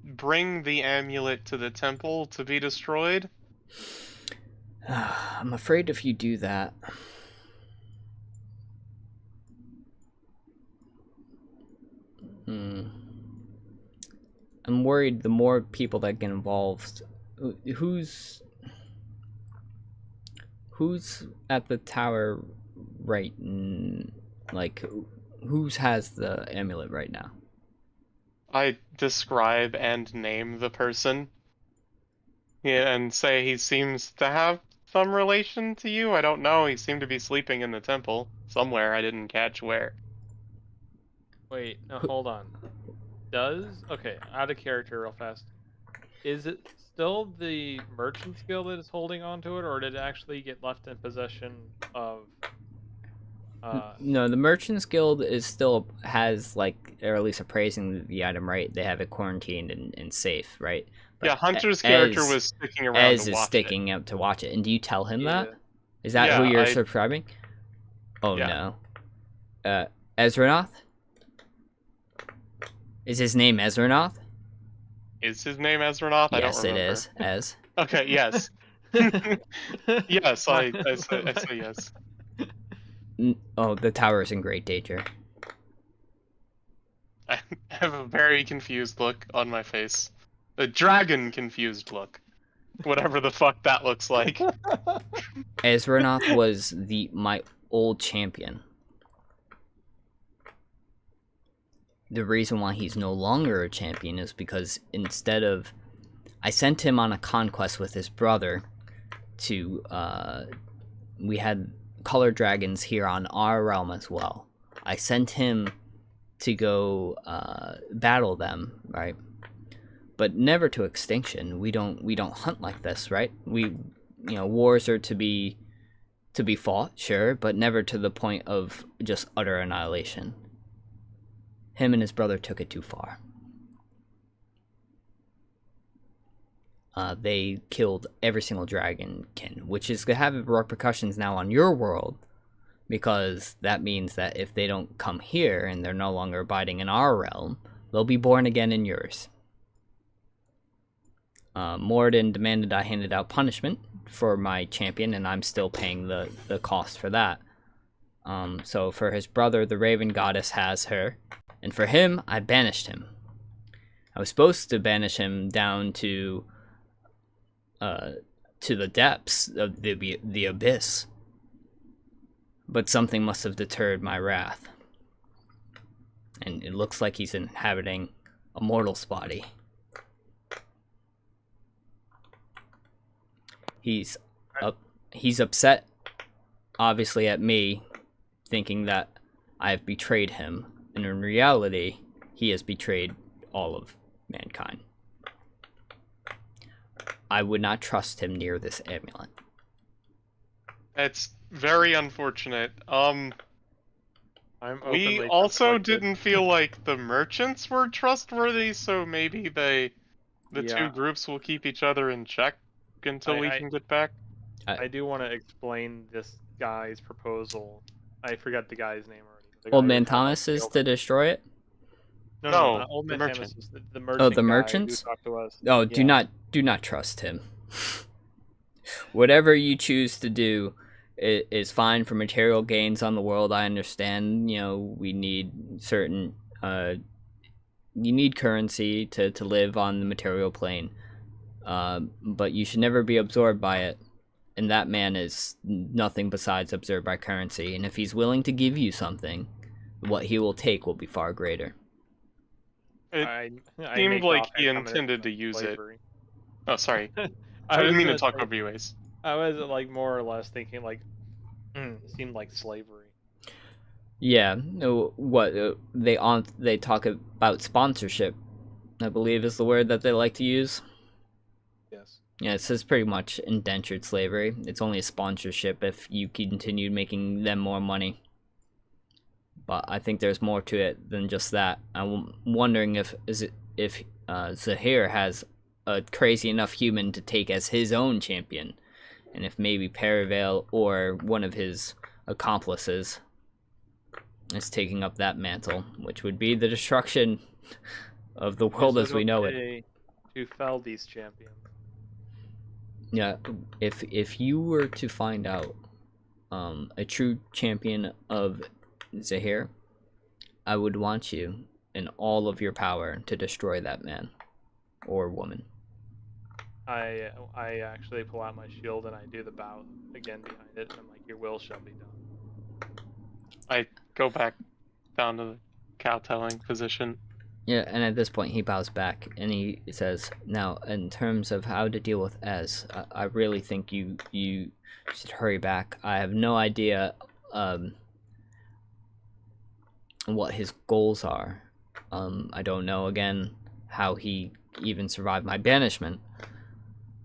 bring the amulet to the temple to be destroyed? I'm afraid if you do that, I'm worried the more people that get involved, who's at the tower right, like, whose has the amulet right now? I describe and name the person. Yeah, and say he seems to have some relation to you. I don't know. He seemed to be sleeping in the temple somewhere. I didn't catch where. Wait, no, hold on. Okay, out of character real fast. Is it still the Merchant's Guild that is holding on to it, or did it actually get left in possession of... No, the Merchants Guild has, like, or at least appraising the item, right? They have it quarantined and safe, right? But yeah, Hunter's character was sticking around Ez to is watch sticking it. up to watch it. And do you tell him Yeah. that? Is that Yeah, who you're subscribing? Oh, Yeah. no. Ezranoth? Is his name Ezranoth? Is his name Ezranoth? I don't Yes, it remember. is. Ez. Okay, yes. Yes, I say yes. Oh, the tower is in great danger. I have a very confused look on my face. A dragon confused look. Whatever the fuck that looks like. Ezranoth was my old champion. The reason why he's no longer a champion is because I sent him on a conquest with his brother to, we had colored dragons here on our realm as well. I sent him to go battle them, right? But never to extinction. We don't hunt like this, right? Wars are to be fought, sure, but never to the point of just utter annihilation. Him and his brother took it too far. They killed every single dragonkin, which is going to have repercussions now on your world, because that means that if they don't come here and they're no longer abiding in our realm, they'll be born again in yours. Moradin demanded I handed out punishment for my champion, and I'm still paying the cost for that. So for his brother, the Raven Goddess has her, and for him, I banished him. I was supposed to banish him down to the depths of the abyss, but something must have deterred my wrath, and it looks like he's inhabiting a mortal's body. He's upset, obviously, at me, thinking that I have betrayed him, and in reality, he has betrayed all of mankind. I would not trust him near this amulet. It's very unfortunate. I'm We openly also conflicted. didn't feel like the merchants were trustworthy, so maybe the Yeah. two groups will keep each other in check until we I- can get back. I do want to explain this guy's proposal. I forgot the guy's name already. The Old guy Man who tried Thomas is kill to him. destroy it? No, No, not Old the Man merchant. Thomas is the merchant. Oh, the guy merchants? Who talked to us. Oh, Yeah. do not trust him. Whatever you choose to do is fine for material gains on the world. I understand, we need certain you need currency to live on the material plane. But you should never be absorbed by it. And that man is nothing besides absorbed by currency. And if he's willing to give you something, what he will take will be far greater. It I seemed make like off he and come in intended as to use slavery. it. Oh, sorry. I I didn't was mean to gonna talk say- over you, Ace. I was like more or less thinking like, it seemed like slavery. Yeah, what they talk about sponsorship, I believe is the word that they like to use. Yes. Yeah, it says pretty much indentured slavery. It's only a sponsorship if you continue making them more money. But I think there's more to it than just that. I'm wondering if Zahir has a crazy enough human to take as his own champion, and if maybe Perivale or one of his accomplices is taking up that mantle, which would be the destruction of the world Is as we know it. okay to fell these champions. Yeah, if you were to find out a true champion of Zahir, I would want you in all of your power to destroy that man or woman. I actually pull out my shield and I do the bow again behind it, and I'm like, "Your will shall be done." I go back down to the kowtowing position. Yeah, and at this point he bows back and he says, "Now, in terms of how to deal with Ez, I really think you should hurry back. I have no idea what his goals are. I don't know again how he even survived my banishment.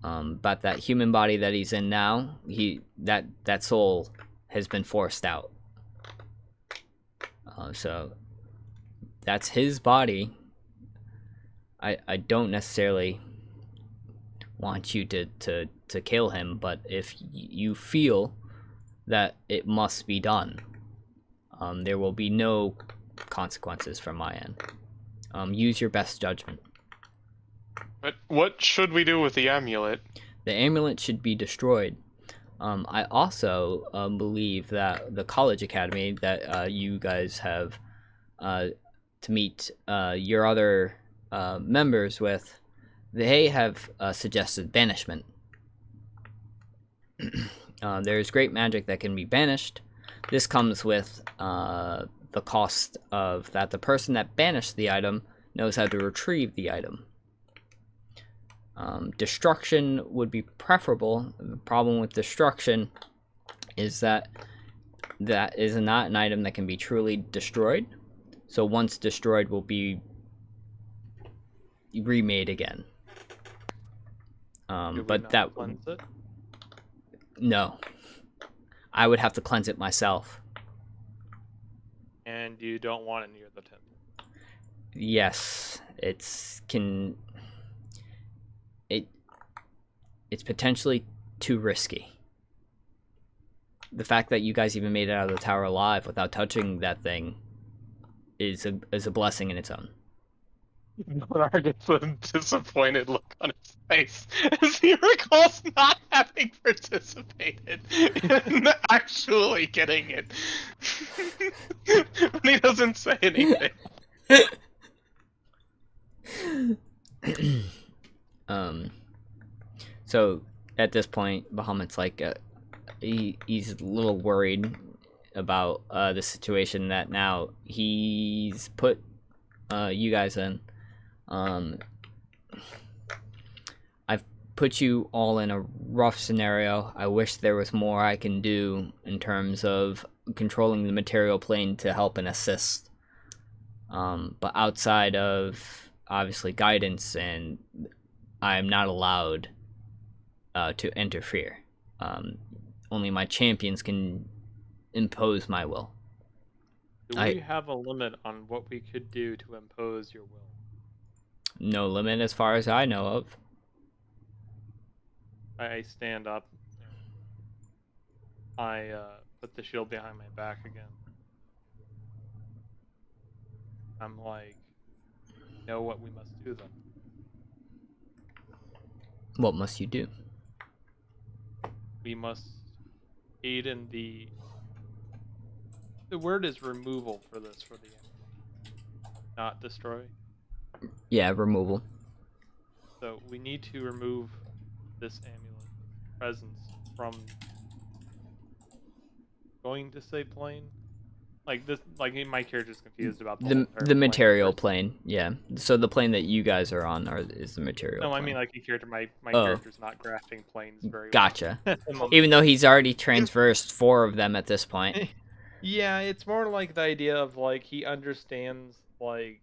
But that human body that he's in now, that soul has been forced out. So that's his body. I don't necessarily want you to kill him, but if you feel that it must be done, there will be no consequences from my end. Use your best judgment. But what should we do with the amulet? The amulet should be destroyed. I also believe that the college academy that you guys have to meet your other members with, they have suggested banishment. There's great magic that can be banished. This comes with the cost of that the person that banished the item knows how to retrieve the item. Destruction would be preferable. The problem with destruction is that is not an item that can be truly destroyed. So once destroyed, will be remade again. Do we But not that cleanse it? no, I would have to cleanse it myself. And you don't want it near the temple. Yes, it's potentially too risky. The fact that you guys even made it out of the tower alive without touching that thing is a blessing in its own. Bernard gets a disappointed look on his face as he recalls not having participated in actually getting it. But he doesn't say anything. So at this point, Bahamut's like, he's a little worried about the situation that now he's put you guys in. I've put you all in a rough scenario. I wish there was more I can do in terms of controlling the material plane to help and assist. But outside of obviously guidance, and I'm not allowed to interfere. Only my champions can impose my will. Do we have a limit on what we could do to impose your will? No limit as far as I know of. I stand up. I put the shield behind my back again. I'm like, know what we must do then. What must you do? We must aid in the word is removal for this, for the enemy, not destroy. Yeah, removal. So we need to remove this amulet presence from, going to say plane. Like this, like my character's confused about the material plane. Yeah. So the plane that you guys are on is the material. No, plane. I mean like a character. My character's not grasping planes very Gotcha. well. Even though he's already transversed 4 of them at this point. Yeah, it's more like the idea of like he understands like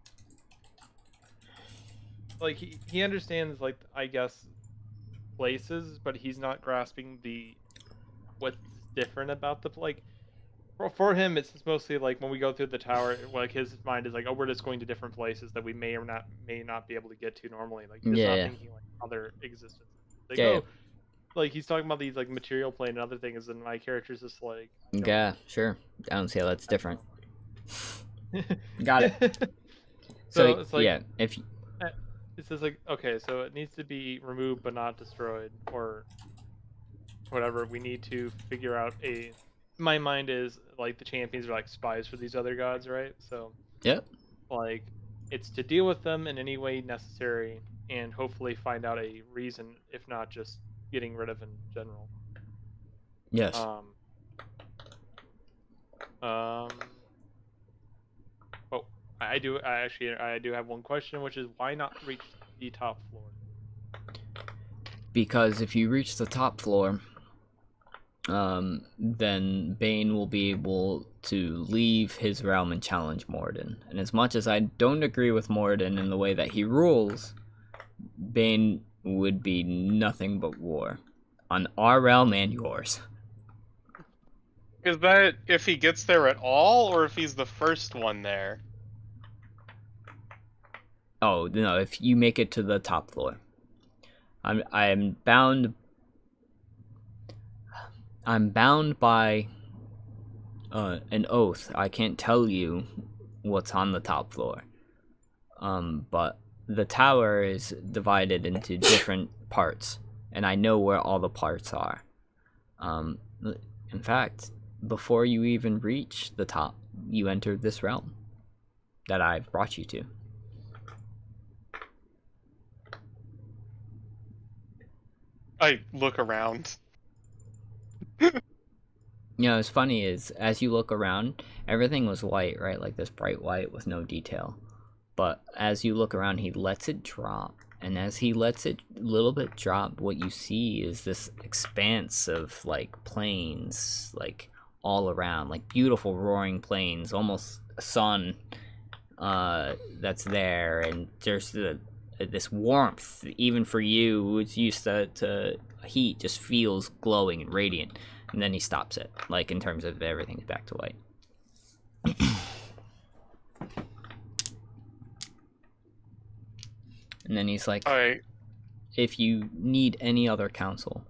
he understands like I guess places, but he's not grasping the what's different about the like. For him, it's mostly like when we go through the tower, like his mind is like, oh, we're just going to different places that we may not be able to get to normally. Like he's not thinking like other existences. Like, like he's talking about these like material plane and other things, and my character's just like, yeah, sure. I don't see how that's different. Got it. So it's like, yeah, if it says like, okay, so it needs to be removed but not destroyed or whatever. We need to figure out a. My mind is like the champions are like spies for these other gods, right? So yep. Like it's to deal with them in any way necessary and hopefully find out a reason, if not just getting rid of in general. Yes. Oh, I do have one question, which is why not reach the top floor? Because if you reach the top floor, then Bane will be able to leave his realm and challenge Moradin. And as much as I don't agree with Moradin in the way that he rules, Bane would be nothing but war on our realm and yours. Is that if he gets there at all, or if he's the first one there? Oh, no, if you make it to the top floor. I'm bound by an oath. I can't tell you what's on the top floor. But the tower is divided into different parts, and I know where all the parts are. In fact, before you even reach the top, you enter this realm that I've brought you to. I look around. You know, what's funny is, as you look around, everything was white, right? Like this bright white with no detail. But as you look around, he lets it drop. And as he lets it a little bit drop, what you see is this expanse of, like, plains, like, all around. Like, beautiful roaring plains, almost a sun that's there. And there's this warmth, even for you, who's used to heat, just feels glowing and radiant. And then he stops it, like, in terms of everything's back to white. And then he's like, Alright. If you need any other counsel,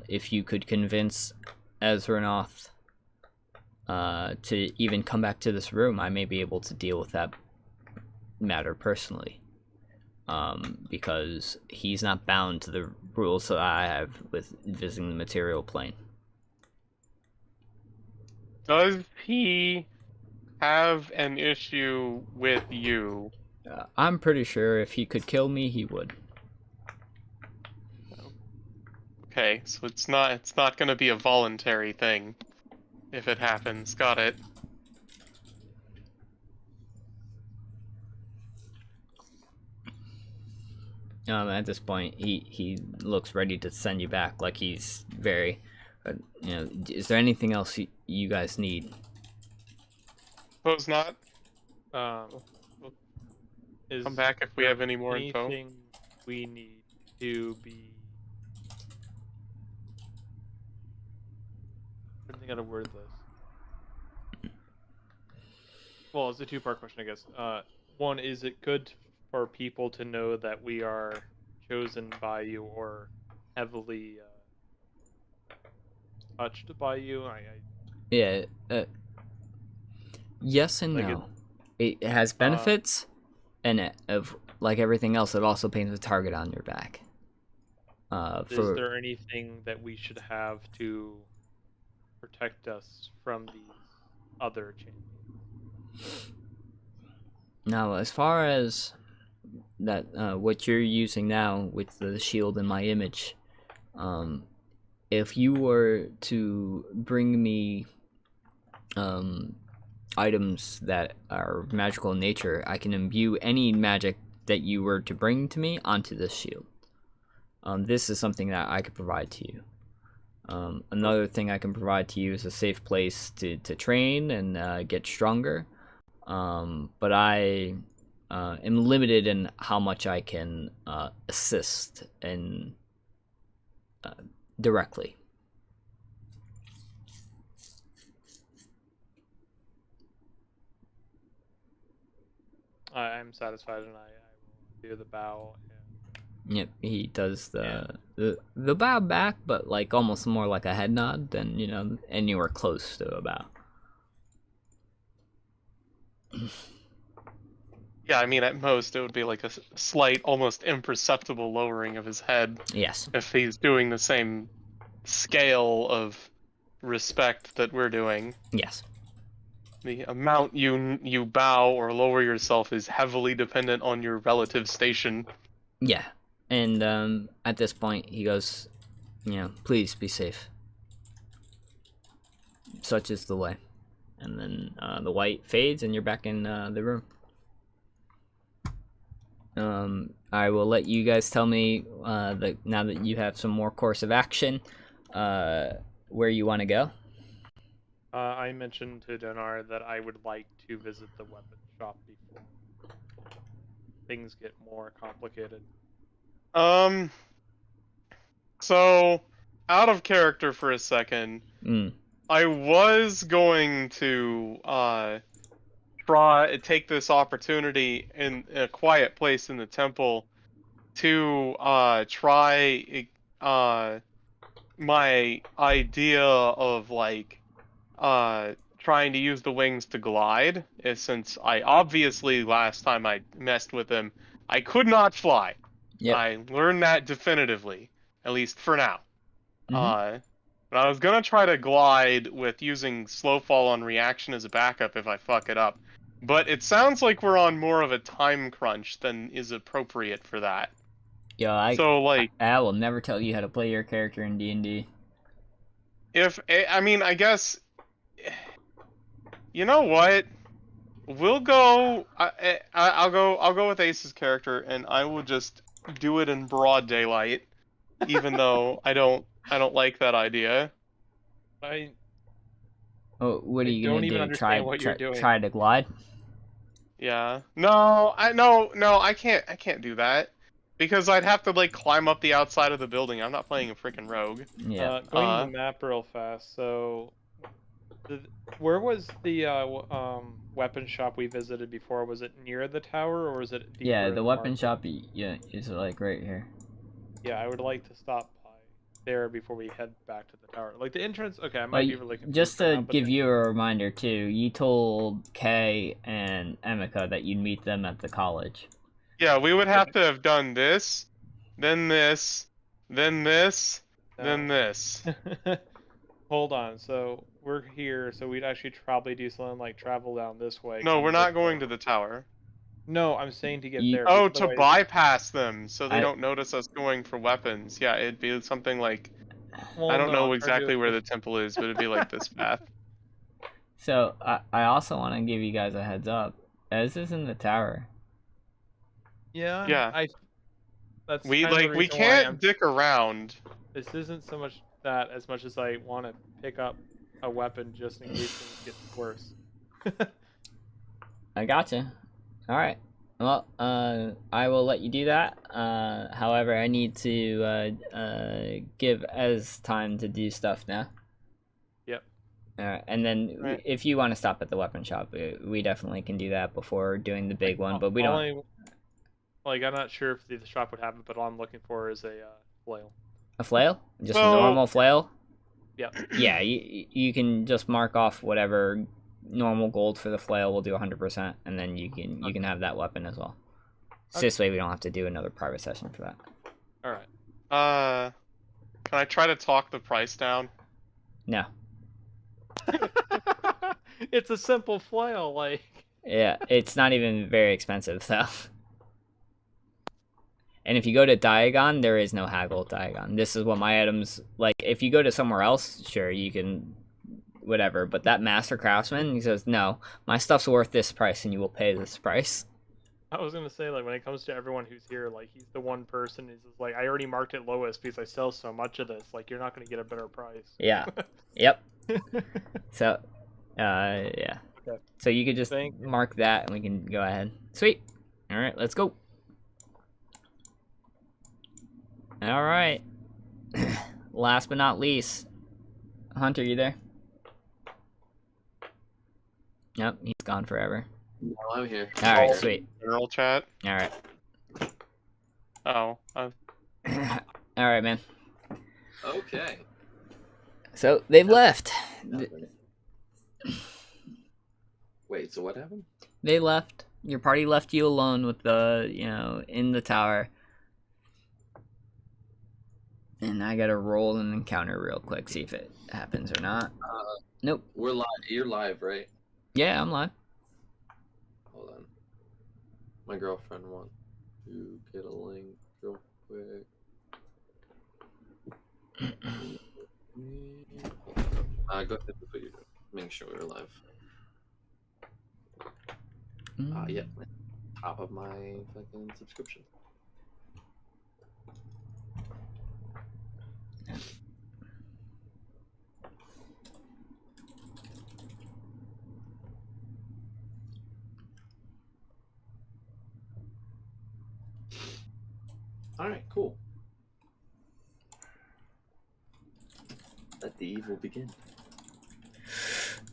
if you could convince Ezranoth to even come back to this room, I may be able to deal with that matter personally. Because he's not bound to the rules that I have with visiting the material plane. Does he have an issue with you? I'm pretty sure if he could kill me, he would. Okay, so it's not gonna be a voluntary thing if it happens. Got it. At this point, he looks ready to send you back, like he's very But, is there anything else you guys need? Suppose not. Is Come back if we there have any more info. anything we need to be... I don't think how to word this. Well, it's a two-part question, I guess. One, is it good for people to know that we are chosen by you or heavily touched by you? Yeah. Yes and Like no. It has benefits, and like everything else, it also paints a target on your back. Is there anything that we should have to protect us from these other champions? Now, as far as that, what you're using now with the shield and my image, if you were to bring me items that are magical in nature, I can imbue any magic that you were to bring to me onto this shield. This is something that I could provide to you. Another thing I can provide to you is a safe place to train and get stronger. But I am limited in how much I can assist in directly. I'm satisfied, and I will do the bow. Yep, he does the bow back, but like almost more like a head nod than anywhere close to a bow. Yeah, I mean, at most, it would be like a slight, almost imperceptible lowering of his head. Yes. If he's doing the same scale of respect that we're doing. Yes. The amount you bow or lower yourself is heavily dependent on your relative station. Yeah. And at this point, he goes, please be safe. Such is the way. And then the white fades, and you're back in the room. I will let you guys tell me now that you have some more course of action, where you want to go. I mentioned to Donar that I would like to visit the weapon shop before things get more complicated. So, out of character for a second, I was going to take this opportunity in a quiet place in the temple to try my idea of like trying to use the wings to glide, since I obviously last time I messed with him I could not fly. Yep. I learned that definitively, at least for now. Mm-hmm. But I was gonna try to glide with using slow fall on reaction as a backup if I fuck it up. But it sounds like we're on more of a time crunch than is appropriate for that. Yo, I will never tell you how to play your character in D&D. I guess, you know what? We'll go. I'll go with Ace's character, and I will just do it in broad daylight, even though I don't like that idea. Oh, what are you gonna do? Doing. Try to glide? Yeah. No, I can't do that. Because I'd have to like climb up the outside of the building. I'm not playing a freaking rogue. Yeah. Going to the map real fast. So, where was the weapon shop we visited before? Was it near the tower, or was it deeper? Yeah, the weapon shop. Yeah, is like right here. Yeah, I would like to stop by there before we head back to the tower. Like the entrance. Okay, I might be really confused. Just to give you a reminder too, you told Kay and Emika that you'd meet them at the college. Yeah, we would have to have done this, then this, then this, then this. Hold on, so we're here, so we'd actually probably do something like travel down this way. No, we're not going to the tower. No, I'm saying to get there. Oh, to bypass them, so they don't notice us going for weapons. Yeah, it'd be something like... Well, I don't know exactly where the temple is, but it'd be like this path. So, I also want to give you guys a heads up. This is in the tower. Yeah. We can't dick around. This isn't so much that as much as I want to pick up a weapon just in case things get worse. I gotcha. All right. Well, I will let you do that. However, I need to give Ez time to do stuff now. Yep. All right, and then Right. if you want to stop at the weapon shop, we definitely can do that before doing the big one. But we don't. Like, I'm not sure if the shop would have it, but all I'm looking for is a flail. A flail? Just Well- a normal flail? Yep. Yeah, you can just mark off whatever normal gold for the flail. We'll do 100%, and then you can have that weapon as well. So this way we don't have to do another private session for that. All right. Can I try to talk the price down? No. It's a simple flail, like. Yeah, it's not even very expensive though. And if you go to Diagon, there is no haggle at Diagon. This is what my items like. If you go to somewhere else, sure you can, whatever. But that master craftsman, he says, no, my stuff's worth this price, and you will pay this price. I was gonna say, like, when it comes to everyone who's here, like, he's the one person who's just like, I already marked it lowest because I sell so much of this. Like, you're not gonna get a better price. Yeah. Yep. So, yeah. Okay. So you could just Thank you. mark that, and we can go ahead. Sweet. All right, let's go. All right. Last but not least, Hunter, you there? Nope, he's gone forever. No, I'm here. All right, sweet. General chat. All right. Oh, All right, man. Okay. So they've left. Wait, so what happened? They left. Your party left you alone with the, in the tower. And I gotta roll an encounter real quick, see if it happens or not. Nope. We're live. You're live, right? Yeah, I'm live. Hold on. My girlfriend wants to get a link real quick. Go ahead and put your make sure we're live. Yeah. Top of my fucking subscription. Alright, cool. Let the evil begin.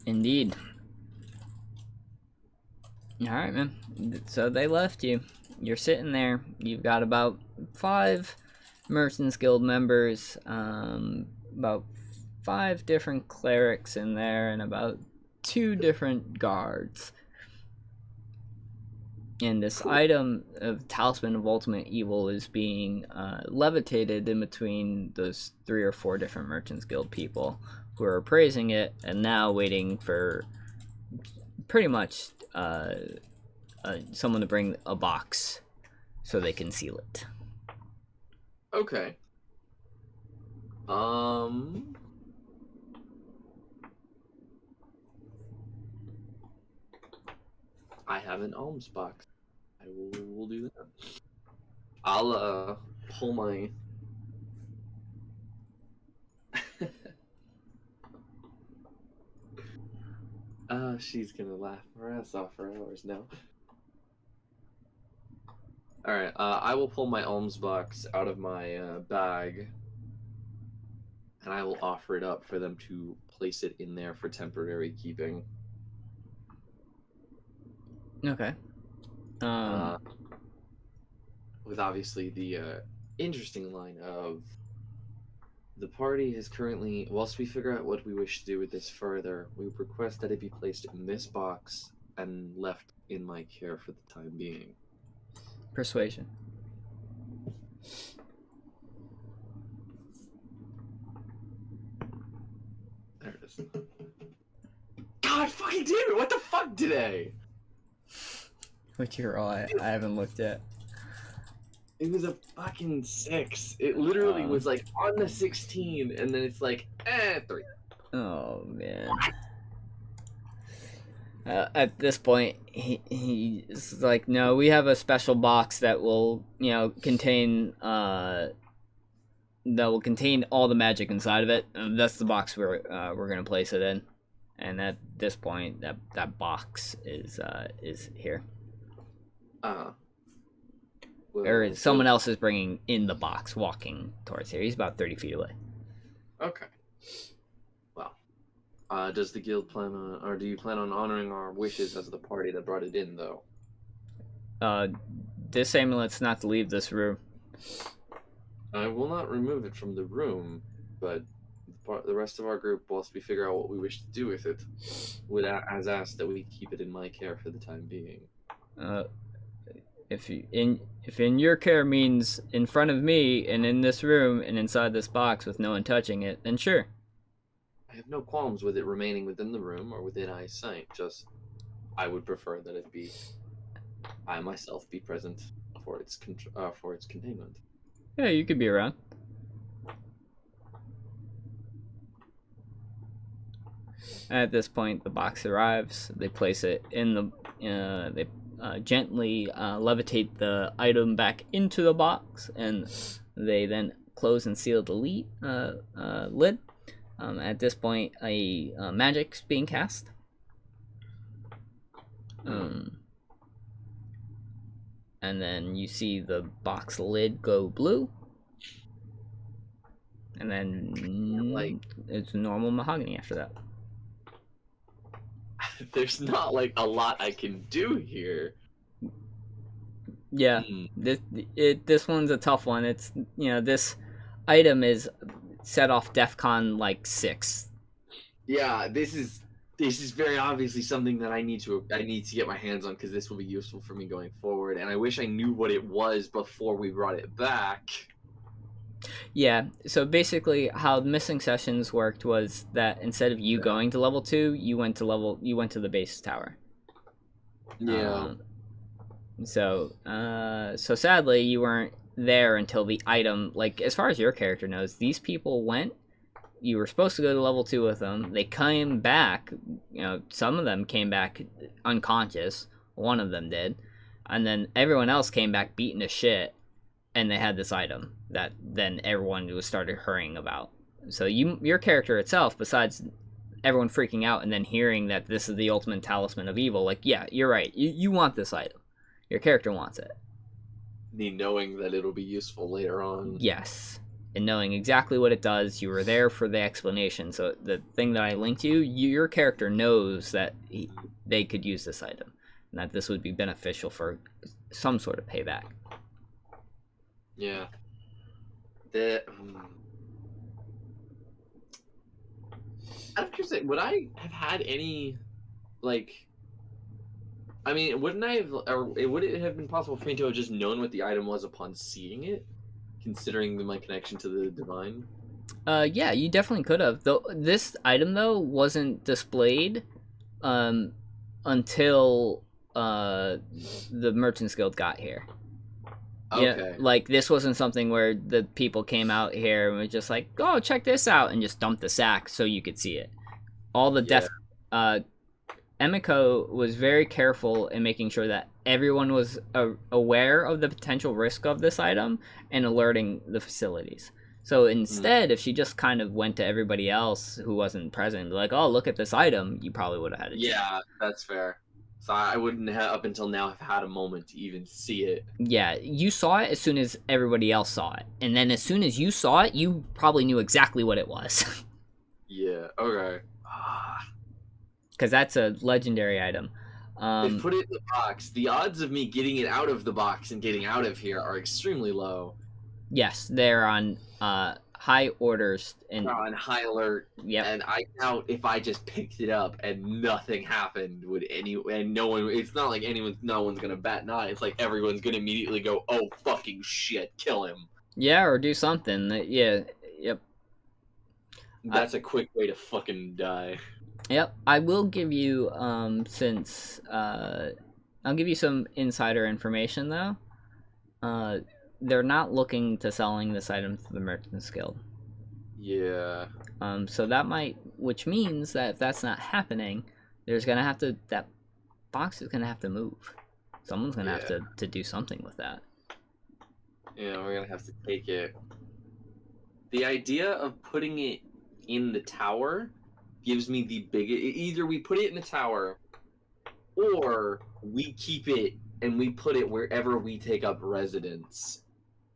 Indeed. Alright, man. So they left you. You're sitting there. You've got about 5 Merchants Guild members, about 5 different clerics in there, and about 2 different guards. And this item of Talisman of Ultimate Evil is being levitated in between those 3 or 4 different Merchants Guild people who are appraising it and now waiting for pretty much someone to bring a box so they can seal it. Okay. I have an alms box. I will do that. I'll pull my she's gonna laugh her ass off for hours now. Alright, I will pull my alms box out of my bag, and I will offer it up for them to place it in there for temporary keeping. Okay. With obviously the interesting line of the party is currently, whilst we figure out what we wish to do with this further, we request that it be placed in this box and left in my care for the time being. Persuasion. There it is. God fucking damn it! What the fuck today? What's your roll? I haven't looked yet. It was a fucking 6. It literally was like on the 16, and then it's like, 3. Oh man. At this point, he's like, no, we have a special box that will, contain that will contain all the magic inside of it. That's the box we're gonna place it in, and at this point, that box is here. Or someone else is bringing in the box, walking towards here. He's about 30 feet away. Okay. Well, does the guild plan on, or do you plan on honoring our wishes as the party that brought it in, though? This amulet's not to leave this room. I will not remove it from the room, but the rest of our group, whilst we figure out what we wish to do with it, has asked that we keep it in my care for the time being. If in your care means in front of me and in this room and inside this box with no one touching it, then sure. I have no qualms with it remaining within the room or within eyesight. Just, I would prefer that it be, I myself be present for its containment. Yeah, you could be around. At this point, the box arrives. They place it in the. They gently levitate the item back into the box, and they then close and seal the lid. At this point, a magic's being cast. And then you see the box lid go blue. And then it's normal mahogany after that. There's not like a lot I can do here. Yeah, this one's a tough one. It's, this item is set off DEFCON like 6. Yeah, this is very obviously something that I need to get my hands on, because this will be useful for me going forward, and I wish I knew what it was before we brought it back. Yeah, so basically how missing sessions worked was that instead of you going to level 2, you went to the base tower. Yeah. So sadly you weren't there until the item, like, as far as your character knows, these people went, you were supposed to go to level 2 with them, they came back, some of them came back unconscious, one of them did, and then everyone else came back beaten to shit, and they had this item that then everyone was started hurrying about. So your character itself, besides everyone freaking out and then hearing that this is the ultimate talisman of evil, like, yeah, you're right, you want this item. Your character wants it. Me knowing that it'll be useful later on. Yes. And knowing exactly what it does, you were there for the explanation. So the thing that I linked you, your character knows that they could use this item, and that this would be beneficial for some sort of payback. Yeah. I'm curious, would I have had any, like, I mean, would it have been possible for me to have just known what the item was upon seeing it, considering my connection to the divine? Yeah, you definitely could have. Though this item though wasn't displayed until the Merchants Guild got here. Okay. Yeah, like, this wasn't something where the people came out here and were just like, oh, check this out, and just dumped the sack so you could see it. All the Emiko was very careful in making sure that everyone was aware of the potential risk of this item and alerting the facilities. So instead, if she just kind of went to everybody else who wasn't present, like, oh, look at this item, you probably would have had it. Yeah, that's fair. So I wouldn't have, up until now, have had a moment to even see it. Yeah, you saw it as soon as everybody else saw it. And then as soon as you saw it, you probably knew exactly what it was. Yeah, okay. Because that's a legendary item. If put it in the box, the odds of me getting it out of the box and getting out of here are extremely low. Yes, they're on high orders. And on high alert. Yep. And I doubt if I just picked it up and nothing happened no one, it's not like no one's gonna bat an eye. It's like everyone's gonna immediately go, oh fucking shit, kill him. Yeah, or do something. Yeah, yep. That's a quick way to fucking die. Yep, I will give you, I'll give you some insider information, though. They're not looking to selling this item to the Merchants Guild. Yeah. So that which means that if that's not happening, that box is gonna have to move. Someone's gonna have to do something with that. Yeah, we're gonna have to take it. The idea of putting it in the tower gives me the biggest. Either we put it in the tower, or we keep it and we put it wherever we take up residence.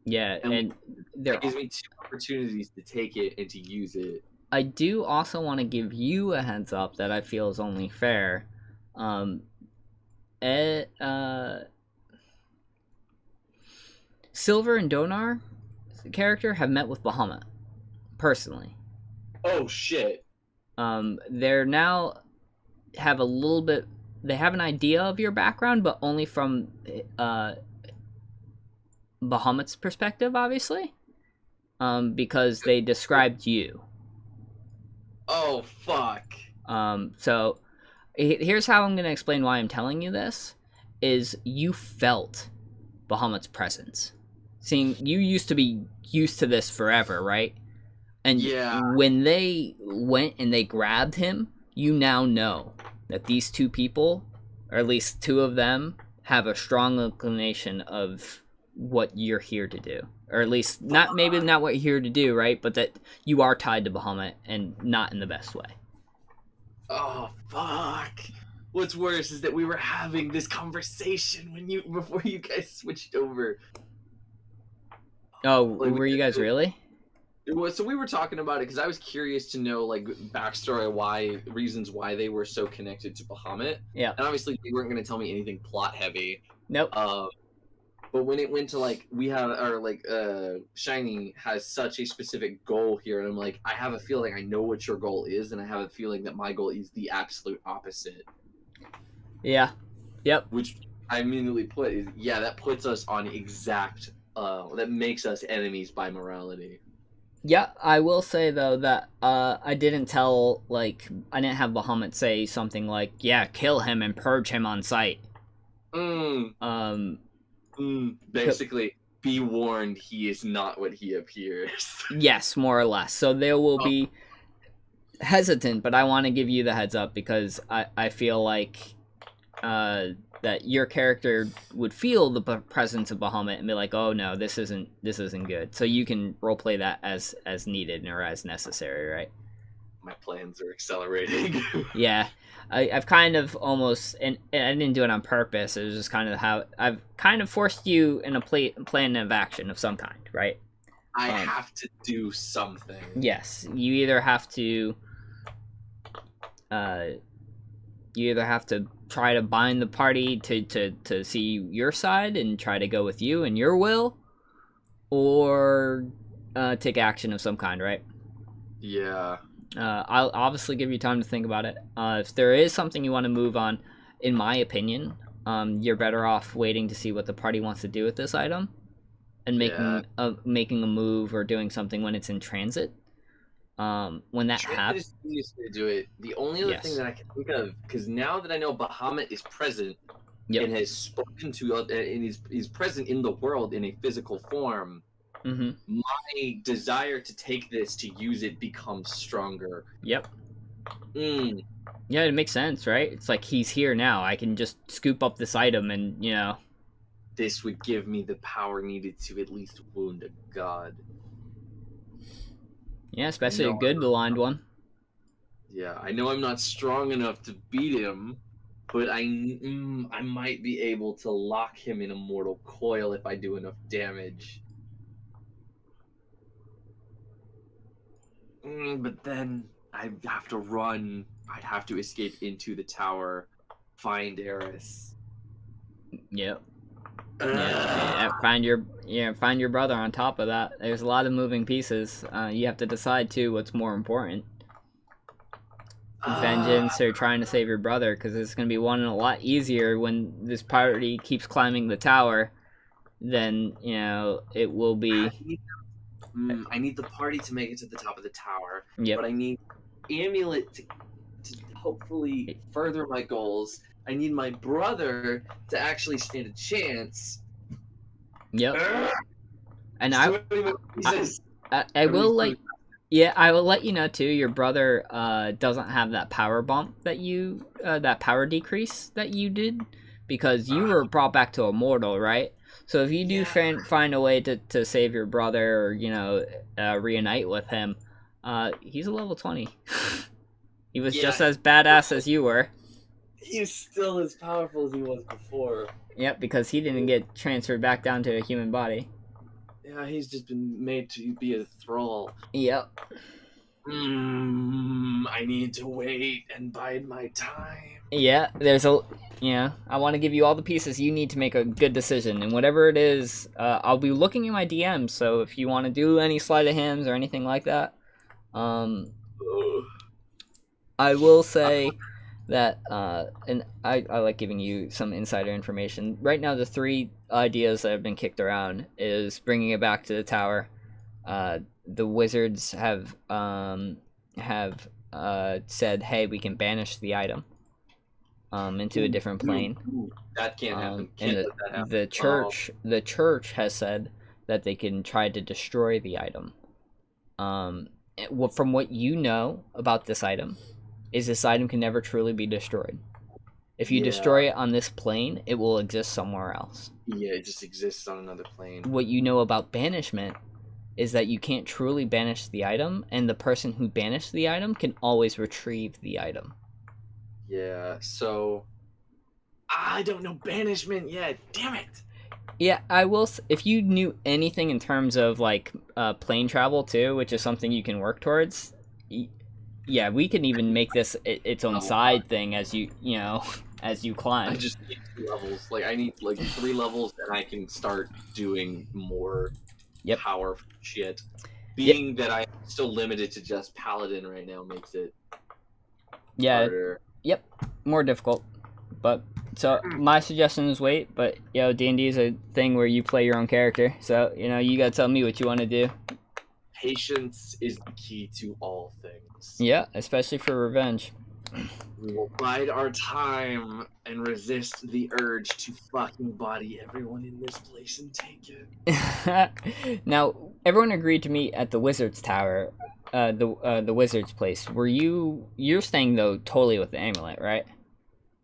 Yeah, and there That gives me 2 opportunities to take it and to use it. I do also want to give you a heads up that I feel is only fair. Silver and Donar character have met with Bahamut personally. Oh shit. They're now have a little bit. They have an idea of your background, but only from Bahamut's perspective, obviously. Because they described you. Oh fuck. So here's how I'm gonna explain why I'm telling you this. Is you felt Bahamut's presence. Seeing you used to be used to this forever, right? And when they went and they grabbed him, you now know that these 2 people, or at least 2 of them, have a strong inclination of what you're here to do. Or at least, maybe not what you're here to do, right? But that you are tied to Bahamut, and not in the best way. Oh, fuck. What's worse is that we were having this conversation before you guys switched over. Oh, were you guys really? So we were talking about it because I was curious to know like backstory, reasons why they were so connected to Bahamut. Yeah. And obviously they weren't going to tell me anything plot heavy. Nope. But when it went to like Shiny has such a specific goal here, and I'm like, I have a feeling I know what your goal is, and I have a feeling that my goal is the absolute opposite. Yeah. Yep. Which I immediately put is that puts us on exact. That makes us enemies by morality. Yeah, I will say though that I didn't have Bahamut say something like, "Yeah, kill him and purge him on sight." Basically, be warned, he is not what he appears. Yes, more or less. So they will be hesitant, but I want to give you the heads up because I feel like that your character would feel the presence of Bahamut and be like, "Oh no, this isn't good." So you can roleplay that as needed or as necessary, right? My plans are accelerating. Yeah, I've kind of almost, and I didn't do it on purpose. It was just kind of how I've kind of forced you in a plan of action of some kind, right? I have to do something. Yes, you either have to try to bind the party to see your side and try to go with you and your will, or take action of some kind, right? Yeah. I'll obviously give you time to think about it. If there is something you want to move on, in my opinion, you're better off waiting to see what the party wants to do with this item, and making a move or doing something when it's in transit. When that happens, the easiest way to do it. The only other thing that I can think of, because now that I know Bahamut is present and has spoken to and is present in the world in a physical form, my desire to take this to use it becomes stronger. Yep. Yeah, it makes sense, right? It's like he's here now. I can just scoop up this item and, This would give me the power needed to at least wound a god. Yeah, especially a good aligned one. Yeah, I know I'm not strong enough to beat him, but I might be able to lock him in a mortal coil if I do enough damage. But then I'd have to run. I'd have to escape into the tower, find Eris. Yep. Find your brother on top of that. There's a lot of moving pieces. You have to decide too what's more important. Vengeance or trying to save your brother, because it's going to be one a lot easier when this party keeps climbing the tower than, it will be. I need the party to make it to the top of the tower, but I need Amulet to hopefully further my goals. I need my brother to actually stand a chance. Yep. And I will let you know too. Your brother doesn't have that power bump that power decrease that you did, because you were brought back to a mortal, right? So if you do Yeah. find a way to save your brother or, reunite with him, he's a level 20. He was just Yeah. as badass as you were. He's still as powerful as he was before. Yep, because he didn't get transferred back down to a human body. Yeah, he's just been made to be a thrall. Yep. I need to wait and bide my time. Yeah, I want to give you all the pieces you need to make a good decision, and whatever it is, I'll be looking in my DMs, so if you want to do any sleight of hands or anything like that, I will say that, and I like giving you some insider information. Right now, the 3 ideas that have been kicked around is bringing it back to the tower. The wizards have said, hey, we can banish the item into a different plane. That can't happen. And Can't let that happen. the church has said that they can try to destroy the item. From what you know about this item, is this item can never truly be destroyed. If you destroy it on this plane, it will exist somewhere else. Yeah, it just exists on another plane. What you know about banishment is that you can't truly banish the item, and the person who banished the item can always retrieve the item. Yeah, so I don't know banishment yet. Damn it. Yeah, I will. If you knew anything in terms of like plane travel too, which is something you can work towards, yeah, we can even make this its own side thing as as you climb. I just need 2 levels. Like I need like 3 levels, and I can start doing more powerful shit. Being that I'm still limited to just paladin right now makes it harder. Yep, more difficult. But so my suggestion is wait. But D&D is a thing where you play your own character. So you gotta tell me what you want to do. Patience is the key to all things. Yeah, especially for revenge. We will bide our time and resist the urge to fucking body everyone in this place and take it. Now, everyone agreed to meet at the Wizard's Tower, the Wizard's place. You're staying though totally with the amulet, right?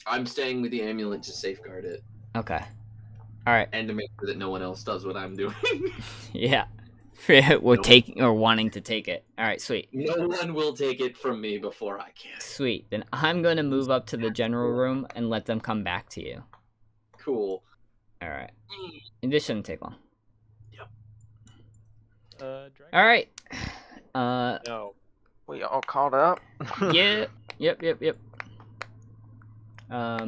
I'm staying with the amulet to safeguard it. Okay. All right. And to make sure that no one else does what I'm doing. Yeah. Taking or wanting to take it. All right, sweet. No one will take it from me before I can. Sweet. Then I'm going to move up to the general room and let them come back to you. Cool. All right. This shouldn't take long. Dragon? All right. No. We all caught up? Yeah. Yep.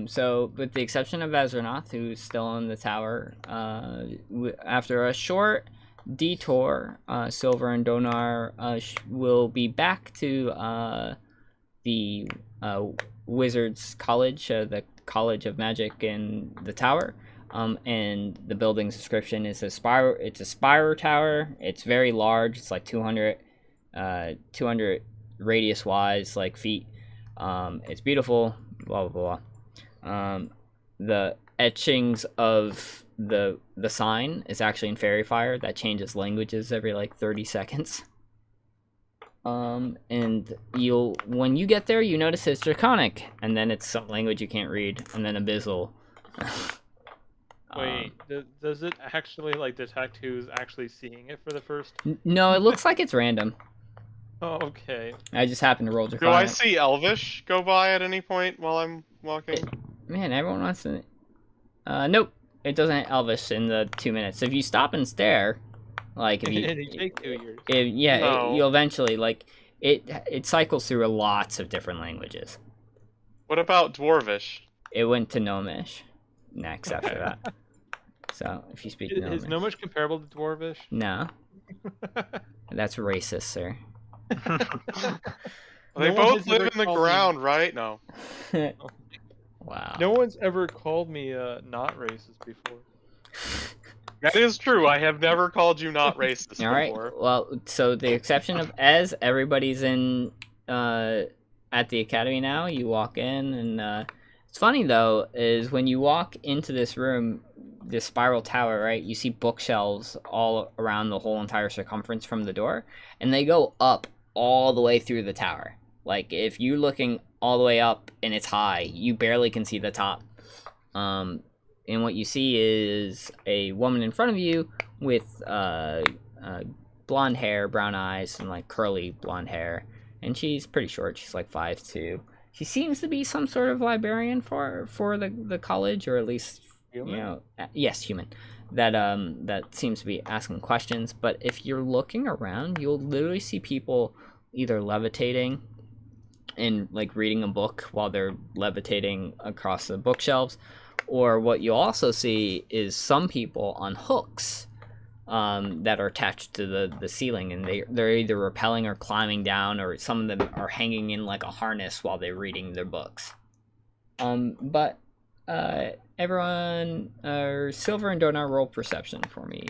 So, with the exception of Ezranoth, who's still in the tower, after a short detour, Silver and Donar will be back to the Wizards College, the College of Magic in the tower. And the building's description is it's a spiral tower. It's very large. It's like 200 radius wise, like feet. It's beautiful. Blah blah blah. The etchings of the sign is actually in Fairy Fire that changes languages every like 30 seconds. And when you get there, you notice it's Draconic, and then it's some language you can't read, and then Abyssal. Wait, does it actually like detect who's actually seeing it for the first? No, it looks like it's random. Oh, okay. I just happened to roll Draconic. Do I see Elvish go by at any point while I'm walking? Man, everyone wants to. Nope, it doesn't Elvish in the 2 minutes. If you stop and stare, like if you, It take 2 years. you'll eventually like it cycles through lots of different languages. What about Dwarvish? It went to Gnomish next after that. So if you speak Gnomish. Is Gnomish comparable to Dwarvish? No. That's racist, sir. They both live in the ground, right? No. Wow. No one's ever called me not racist before. That is true. I have never called you not racist All right. before. Well, so the exception of Ez, everybody's in at the academy now. You walk in, and it's funny though is when you walk into this room, this spiral tower, right? You see bookshelves all around the whole entire circumference from the door, and they go up all the way through the tower. Like if you're looking all the way up and it's high, you barely can see the top. and what you see is a woman in front of you with blonde hair, brown eyes, and like curly blonde hair, and she's pretty short. She's like 5'2". She seems to be some sort of librarian for the college, or at least Human? you know, yes, human. That seems to be asking questions. But if you're looking around, you'll literally see people either levitating and like reading a book while they're levitating across the bookshelves, or what you'll also see is some people on hooks that are attached to the ceiling, and they're either rappelling or climbing down, or some of them are hanging in like a harness while they're reading their books. But everyone, Silver and Donar, roll perception for me.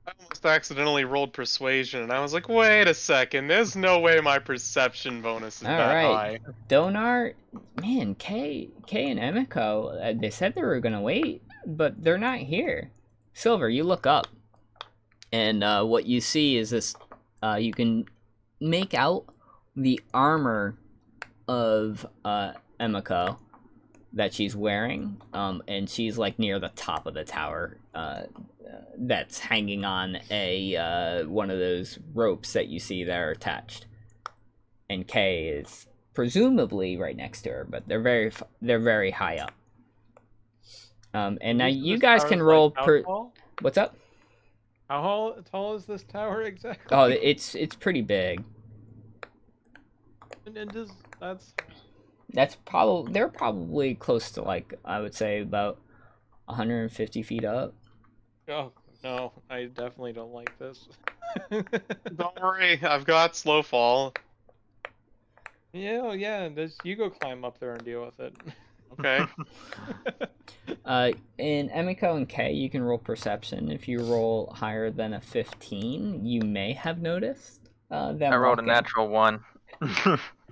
I almost accidentally rolled persuasion, and I was like, wait a second, there's no way my perception bonus is All that right, high. Donar, man, Kay and Emiko, they said they were gonna wait, but they're not here. Silver, you look up, and what you see is this. You can make out the armor of Emiko that she's wearing, and she's like near the top of the tower. That's hanging on a one of those ropes that you see there attached, and Kay is presumably right next to her, but they're very high up. And now you guys can roll per. What's up? How tall is this tower exactly? Oh, it's pretty big. And just They're probably close to, like, I would say about 150 feet up. Oh no, I definitely don't like this. Don't worry, I've got slow fall. Yeah, you go climb up there and deal with it. Okay. In Emiko and Kay, you can roll perception. If you roll higher than a 15, you may have noticed them. I rolled a walking. natural 1.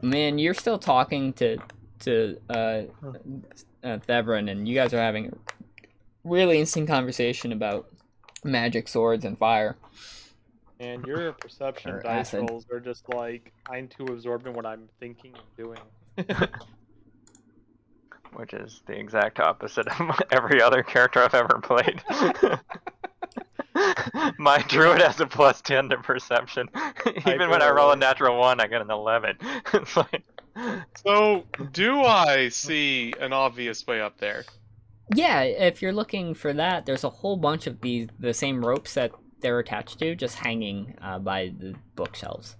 Man, you're still talking to Thevron, and you guys are having a really interesting conversation about magic swords and fire. And your perception Or dice acid. rolls are just like, I'm too absorbed in what I'm thinking and doing. Which is the exact opposite of every other character I've ever played. My druid has a +10 to perception. Even when I roll a natural 1, I get an 11. It's like... So, do I see an obvious way up there? Yeah, if you're looking for that, there's a whole bunch of the same ropes that they're attached to, just hanging by the bookshelves.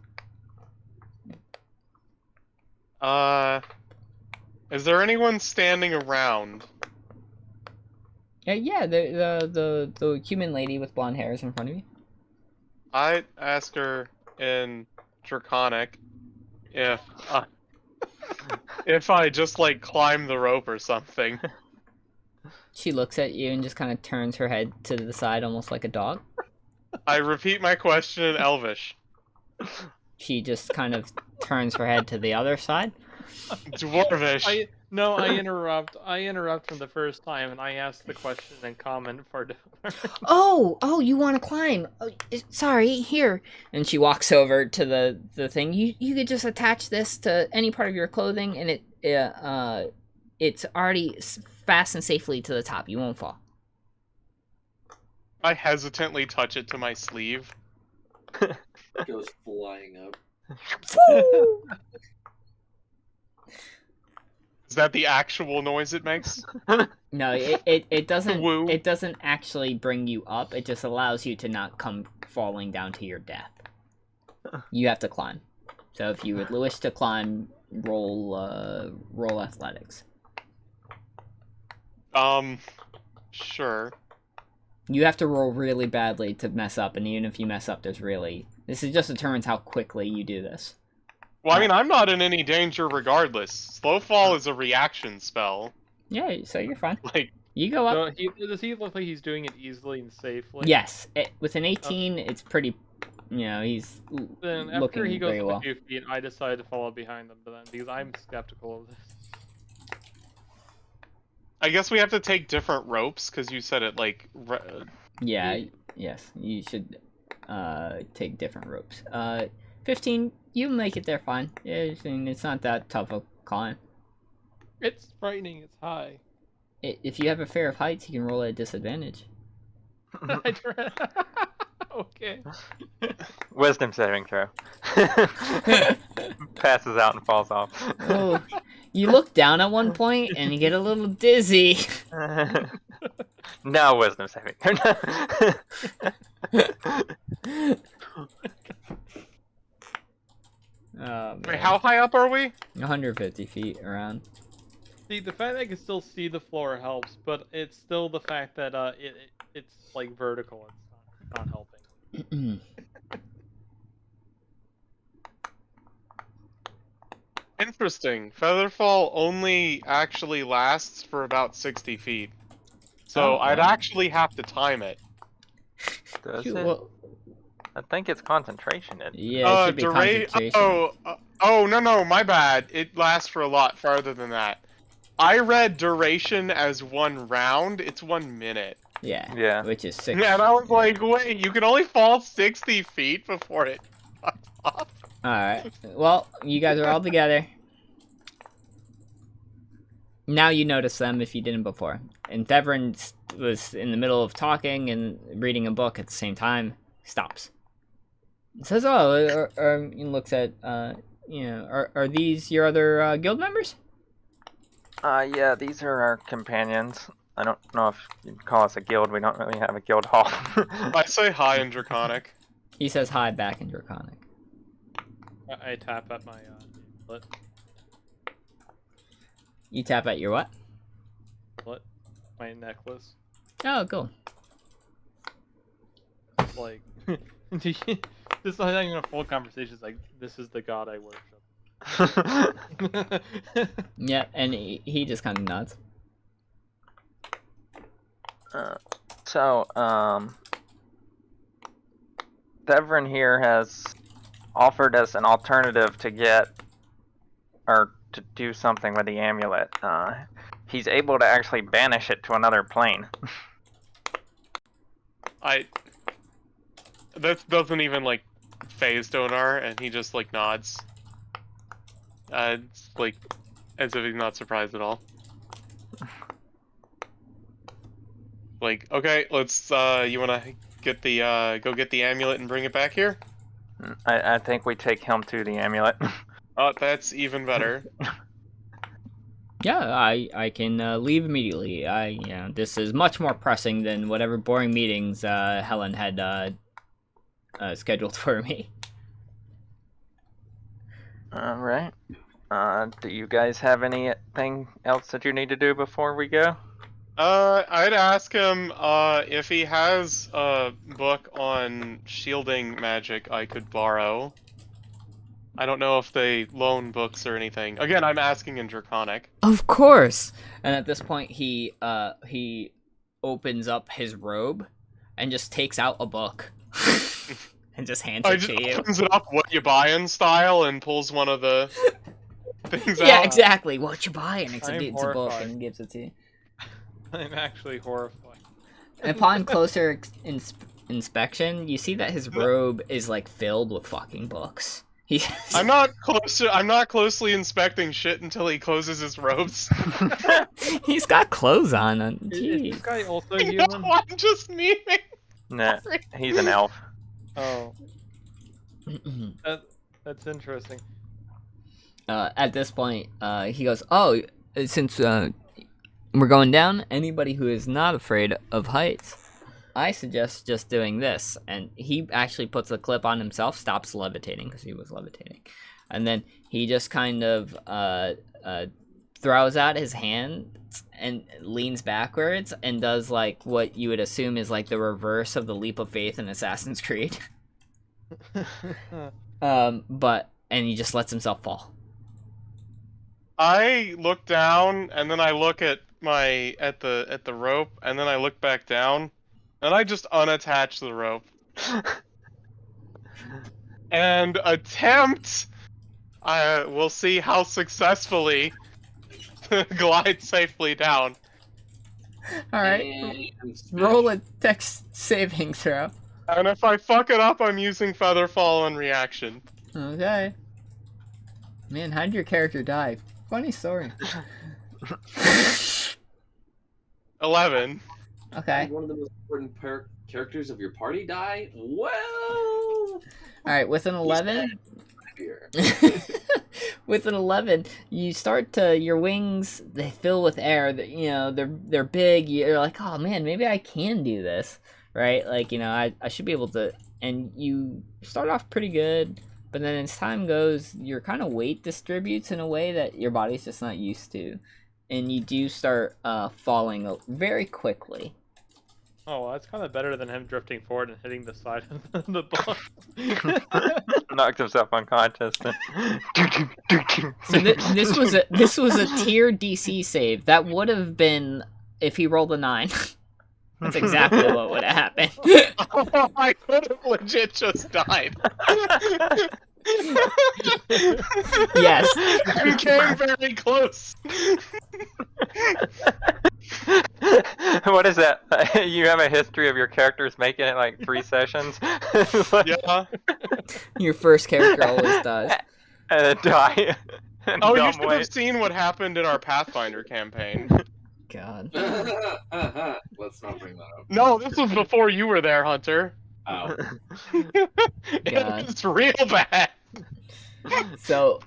Is there anyone standing around? Yeah, the human lady with blonde hair is in front of you. I ask her in Draconic if I just like climb the rope or something. She looks at you and just kind of turns her head to the side, almost like a dog. I repeat my question in Elvish. She just kind of turns her head to the other side. Dwarvish. I interrupt from the first time, and I ask the question and comment for. Oh, you want to climb? Oh, sorry, here. And she walks over to the thing. You could just attach this to any part of your clothing, and it's already fastened safely to the top. You won't fall. I hesitantly touch it to my sleeve. It goes flying up. Is that the actual noise it makes? No, it doesn't. Woo. It doesn't actually bring you up. It just allows you to not come falling down to your death. You have to climb. So if you would wish to climb, roll athletics. Sure. You have to roll really badly to mess up, and even if you mess up, this just determines how quickly you do this. Well, I mean, I'm not in any danger regardless. Slow fall is a reaction spell. Yeah, so you're fine. Like, You go up. So does he look like he's doing it easily and safely? Yes, with an 18, it's pretty. He's Then after looking he goes very up well. a few feet, I decide to follow behind them, because I'm skeptical of this. I guess we have to take different ropes because you said it like. Yeah, yes, you should take different ropes. 15, you make it there fine. It's not that tough a climb. It's frightening. It's high. If you have a fear of heights, you can roll at a disadvantage. Okay. Wisdom saving throw. Passes out and falls off. Oh, you look down at one point and you get a little dizzy. No wisdom saving throw. Oh, Wait, how high up are we? 150 feet around. See, the fact that I can still see the floor helps, but it's still the fact that it's like vertical. It's not helping. Interesting. Featherfall only actually lasts for about 60 feet. So Oh, I'd wow. actually have to time it. Does Shoot, it? well, I think it's concentration. yeah, it should be concentration. Oh, no, my bad. It lasts for a lot farther than that. I read duration as 1 round. It's 1 minute. Yeah. Yeah. Which is 6. And I was like, wait, you can only fall 60 feet before it cuts off. Alright. Well, you guys are all together. Now you notice them if you didn't before. And Devrin was in the middle of talking and reading a book at the same time. Stops. Says, oh, and looks at, are these your other guild members? Yeah, these are our companions. I don't know if you'd call us a guild. We don't really have a guild hall. I say hi in Draconic. He says hi back in Draconic. I tap at my foot. You tap at your what? My necklace. Oh, cool. Like, this is not even a full conversation. It's like, this is the god I worship. Yeah, and he just kind of nods. Devrin here has offered us an alternative to get, or to do something with the amulet. He's able to actually banish it to another plane. That doesn't even, like, phase Donar, and he just, like, nods. It's, like, as if he's not surprised at all. Like, okay, let's, you wanna get the, go get the amulet and bring it back here? I think we take him to the amulet. Oh, that's even better. Yeah, I can leave immediately. This is much more pressing than whatever boring meetings Helen had scheduled for me. Alright. Do you guys have anything else that you need to do before we go? I'd ask him, if he has a book on shielding magic I could borrow. I don't know if they loan books or anything. Again, I'm asking in Draconic. Of course! And at this point, he opens up his robe and just takes out a book. And just hands it to you. Opens it up, what you buying style, and pulls one of the things out. Yeah, exactly. What you buying? It's a book horrified. and gives it to you. I'm actually horrified. Upon closer inspection, you see that his robe is like filled with fucking books. I'm not closely inspecting shit until he closes his robes. He's got clothes on. Is this guy also No, human? I'm just memeing. Nah, he's an elf. Oh. That's interesting. At this point, he goes, "Oh, since we're going down, anybody who is not afraid of heights, I suggest just doing this." And he actually puts the clip on himself, stops levitating because he was levitating, and then he just kind of throws out his hand and leans backwards and does like what you would assume is like the reverse of the leap of faith in Assassin's Creed. And he just lets himself fall. I look down, and then I look at at the rope, and then I look back down, and I just unattach the rope. And attempt, we'll see how successfully glide safely down. Alright, roll a dex saving throw. And if I fuck it up, I'm using Featherfall on reaction. Okay. Man, how did your character die? Funny story. 11. Okay. One of the most important characters of your party die? Well... Alright, with an 11... Here. With an 11, you start to... Your wings, they fill with air. You know, they're big. You're like, oh man, maybe I can do this. Right? Like, you know, I should be able to... And you start off pretty good, but then as time goes, your kind of weight distributes in a way that your body's just not used to. And you do start falling very quickly. Oh, well, that's kind of better than him drifting forward and hitting the side of the boss. Knocked himself unconscious. So this was a tier DC save. That would have been if he rolled a 9. That's exactly what would have happened. Oh, I could have legit just died. Yes. You came very close. What is that? You have a history of your characters making it like 3 sessions? Yeah. Your first character always dies. And then die. Oh, you should have seen what happened in our Pathfinder campaign. God. Let's not bring that up. No, this was before you were there, Hunter. Oh. God. It's real bad. So,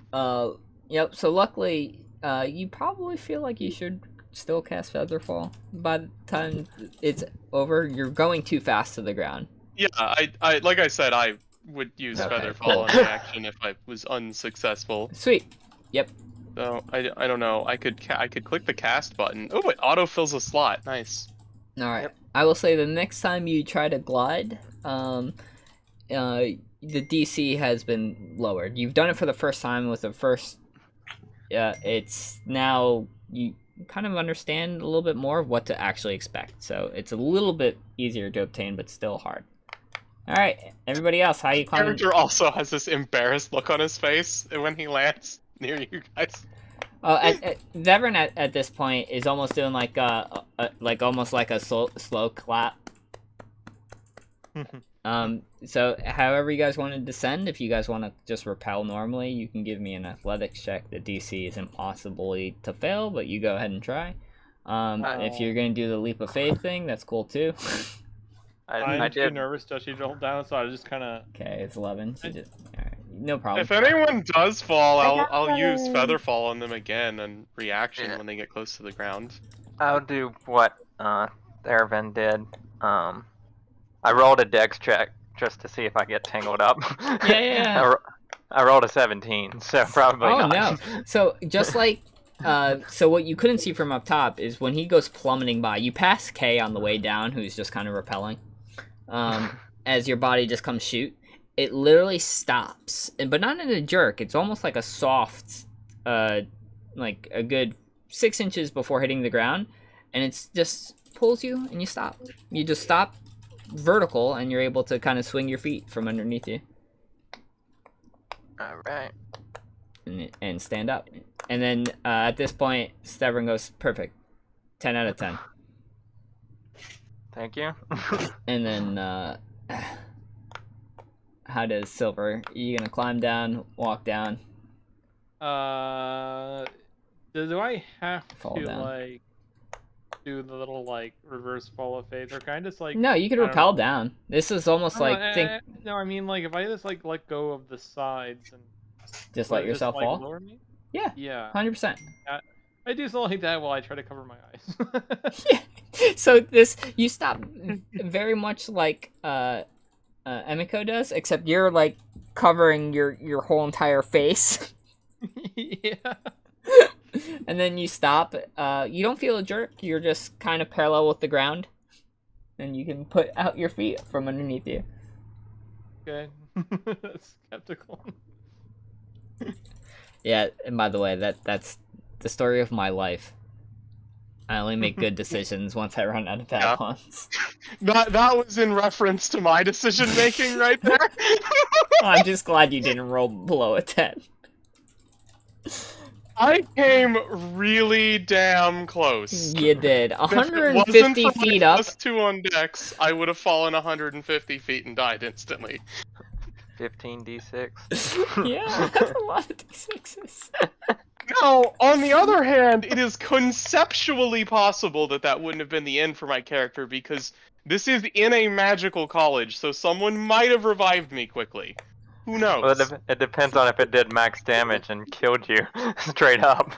yep. So luckily, you probably feel like you should still cast Featherfall. By the time it's over, you're going too fast to the ground. Yeah, I like I said, I would use Okay, Featherfall cool. in action if I was unsuccessful. Sweet. Yep. So I don't know. I could click the cast button. Oh, it autofills a slot. Nice. All right. I will say the next time you try to glide, the DC has been lowered. You've done it for the first time with the first. It's now you kind of understand a little bit more of what to actually expect. So it's a little bit easier to obtain, but still hard. All right, everybody else, how you climbing? Character also has this embarrassed look on his face when he lands near you guys. Oh, Devon at this point is almost doing like almost like a slow clap. So however you guys want to descend, if you guys want to just rappel normally, you can give me an athletics check. The DC is impossibly to fail, but you go ahead and try. If you're gonna do the leap of faith thing, that's cool too. I'm too nervous to actually roll down, so I just kind of... Okay, it's 11. So just, all right, no problem. If anyone does fall, I'll use Featherfall on them again and reaction when they get close to the ground. I'll do what Ervin did. I rolled a dex check just to see if I get tangled up. Yeah. I rolled a 17, so probably not. No. So just like, so what you couldn't see from up top is when he goes plummeting by, you pass Kay on the way down, who's just kind of repelling. As your body just comes shoot, it literally stops, but not in a jerk. It's almost like a soft, like a good 6 inches before hitting the ground, and it's just pulls you and you stop. You just stop vertical, and you're able to kind of swing your feet from underneath you. All right. And stand up. And then at this point, Stavron goes, perfect. 10 out of 10. Thank you. And then, how does Silver? Are you gonna climb down, walk down? Do I have Fall to, down. like, do the little, like, reverse fall of faith? Or can I just, like... No, you can I don't rappel know. down. This is almost like, No, I mean, like, if I just, like, let go of the sides and... just let yourself like, fall? lower me? Yeah. Yeah. 100%. I do something like that while I try to cover my eyes. Yeah. So this, you stop very much like Emiko does, except you're like covering your whole entire face. Yeah. And then you stop. You don't feel a jerk. You're just kind of parallel with the ground, and you can put out your feet from underneath you. Okay. That's skeptical. Yeah, and by the way, that's the story of my life. I only make good decisions once I run out of bad ones. That was in reference to my decision making right there. I'm just glad you didn't roll below a 10. I came really damn close. You did. If it 150 wasn't for my feet up. +2 on Dex, I would have fallen 150 feet and died instantly. 15d6. Yeah, that's a lot of d6s. Now, on the other hand, it is conceptually possible that that wouldn't have been the end for my character because this is in a magical college, so someone might have revived me quickly. Who knows? Well, it depends on if it did max damage and killed you straight up.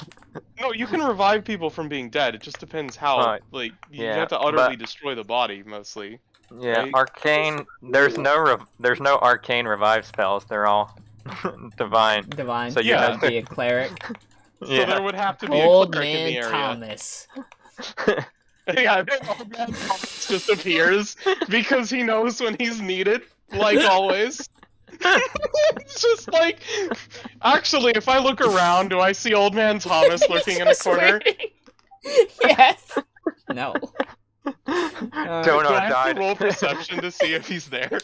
No, you can revive people from being dead. It just depends how. You yeah, have to utterly but- destroy the body mostly. Yeah, Right? arcane. There's no arcane revive spells. They're all divine. Divine. So you Yeah. have Be a cleric. So there would have to be Old a cleric in man the area. Thomas. Yeah, then old man Thomas just appears because he knows when he's needed, like always. It's just like, actually, if I look around, do I see old man Thomas lurking in a Just corner? waiting. Yes. No. Do Donar I have died. to roll perception to see if he's there?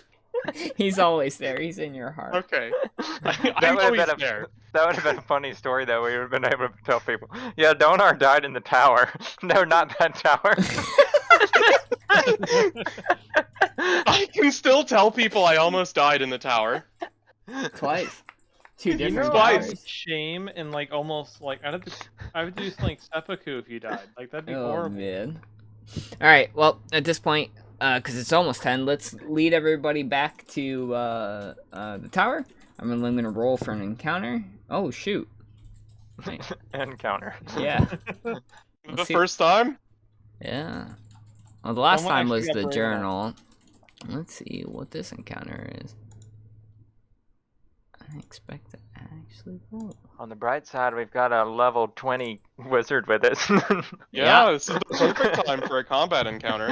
He's always there. He's in your heart. Okay. I That know would have he's been there. That would have been a funny story though. We would have been able to tell people. Yeah, Donar died in the tower. No, not that tower. I can still tell people I almost died in the tower. Twice. Two You different know, Twice. towers. shame and like almost like I would do something like seppuku if you died. Like that'd be Oh horrible. man. All right. Well, at this point, because it's almost 10, let's lead everybody back to the tower. I'm gonna roll for an encounter. Oh shoot. Right. Encounter. Yeah. The Let's see. first time? Yeah. Well, the last Someone time was actually the got very journal. Let's see what this encounter is. I expect to actually roll. On the bright side, we've got a level 20 wizard with us. Yeah, this is the perfect time for a combat encounter.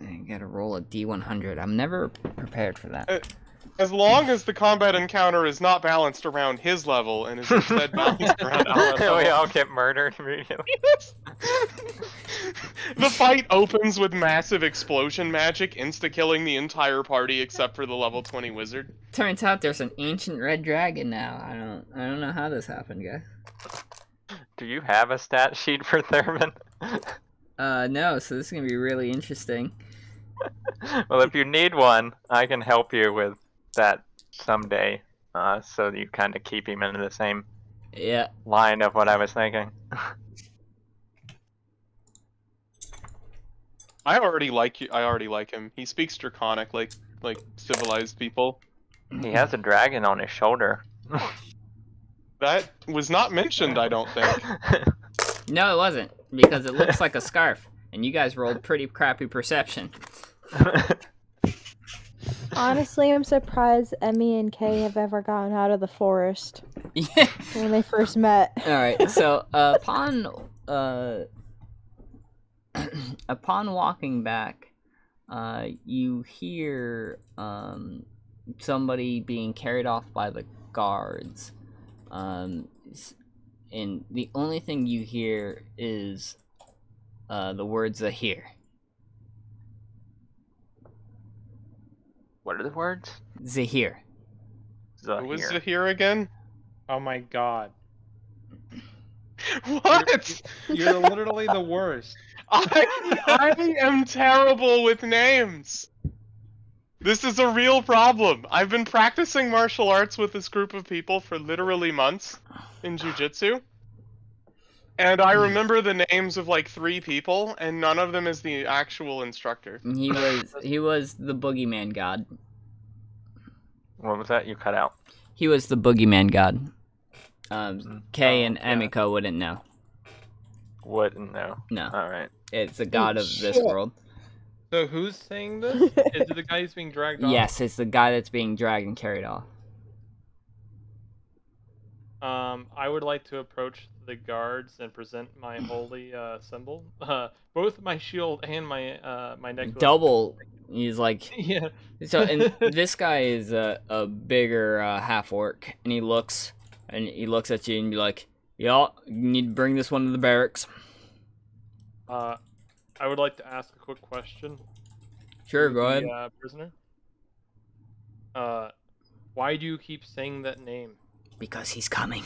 I gotta roll a D100. I'm never prepared for that. As long as the combat encounter is not balanced around his level and is instead balanced around our level. We all get murdered immediately. The fight opens with massive explosion magic, insta-killing the entire party except for the level 20 wizard. Turns out there's an ancient red dragon now. I don't know how this happened, guys. Do you have a stat sheet for Thurman? No, so this is gonna be really interesting. Well, if you need one, I can help you with that someday, so you kind of keep him in the same Yeah. line of what I was thinking. I already like him. He speaks Draconic like civilized people. He has a dragon on his shoulder. That was not mentioned, I don't think. No, it wasn't, because it looks like a scarf, and you guys rolled pretty crappy perception. Honestly, I'm surprised Emmy and Kay have ever gotten out of the forest Yeah. when they first met. All right. So upon walking back, you hear somebody being carried off by the guards, and the only thing you hear is the words "Zahir." What are the words? Zahir. Who was Zahir. here again? Oh my god. What? You're literally the worst. I am terrible with names. This is a real problem. I've been practicing martial arts with this group of people for literally months in jiu-jitsu. And I remember the names of like 3 people, and none of them is the actual instructor. He was the boogeyman god. What was that? You cut out. He was the boogeyman god. Kay and yeah. Emiko wouldn't know. Wouldn't know. No, Alright. it's a god of this shit. world. So who's saying this? Is it the guy who's being dragged off? Yes, it's the guy that's being dragged and carried off. I would like to approach the guards and present my holy symbol. Both my shield and my my necklace. Double. He's like, Yeah. so, and this guy is a bigger half orc, and he looks at you and be like, "Yeah, you need to bring this one to the barracks." I would like to ask a quick question. Sure, to go the, ahead. Prisoner. Why do you keep saying that name? Because he's coming.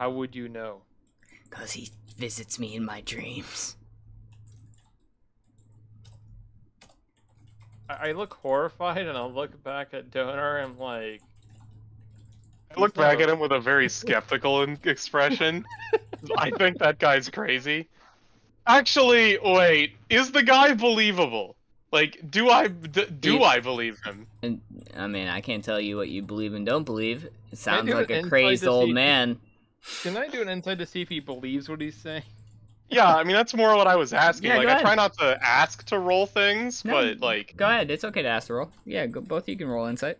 How would you know? Because he visits me in my dreams. I look horrified, and I'll look back at Donor, and I'm like... I look back at him with a very skeptical expression. I think that guy's crazy. Actually, wait, is the guy believable? Like, do I believe him? And I mean, I can't tell you what you believe and don't believe. It sounds do like an a insight crazed to old see- man. Can I do an insight to see if he believes what he's saying? Yeah, I mean, that's more what I was asking. Yeah, like, go I ahead. try not to ask to roll things, No, but, like... Go ahead, it's okay to ask the roll. Yeah, both of you can roll insight.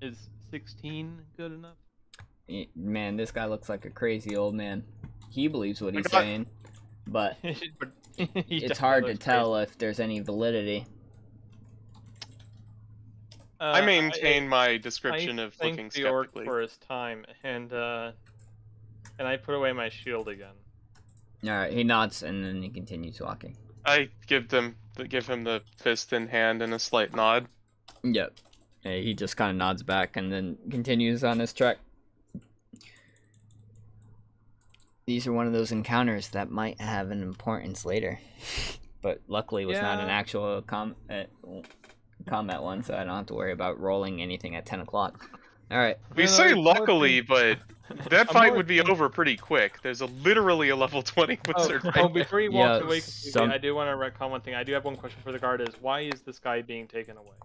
Is 16 good enough? Man, this guy looks like a crazy old man. He believes what he's God. saying, but But he it's definitely hard to looks tell if there's any validity. crazy. I maintain my description of thank looking the orc skeptically. for his time, and I put away my shield again. Alright, he nods and then he continues walking. I give him the fist in hand and a slight nod. Yep. He just kind of nods back and then continues on his trek. These are one of those encounters that might have an importance later. But luckily it was not an Yeah. actual combat one, so I don't have to worry about rolling anything at 10 o'clock. Alright. We No, say it's more luckily, but that I'm fight more would be thinking- over pretty quick. There's literally a level 20 wizard right there. Before you Yeah, walk away completely, I do want to retcon one thing. I do have one question for the guard: is why is this guy being taken away?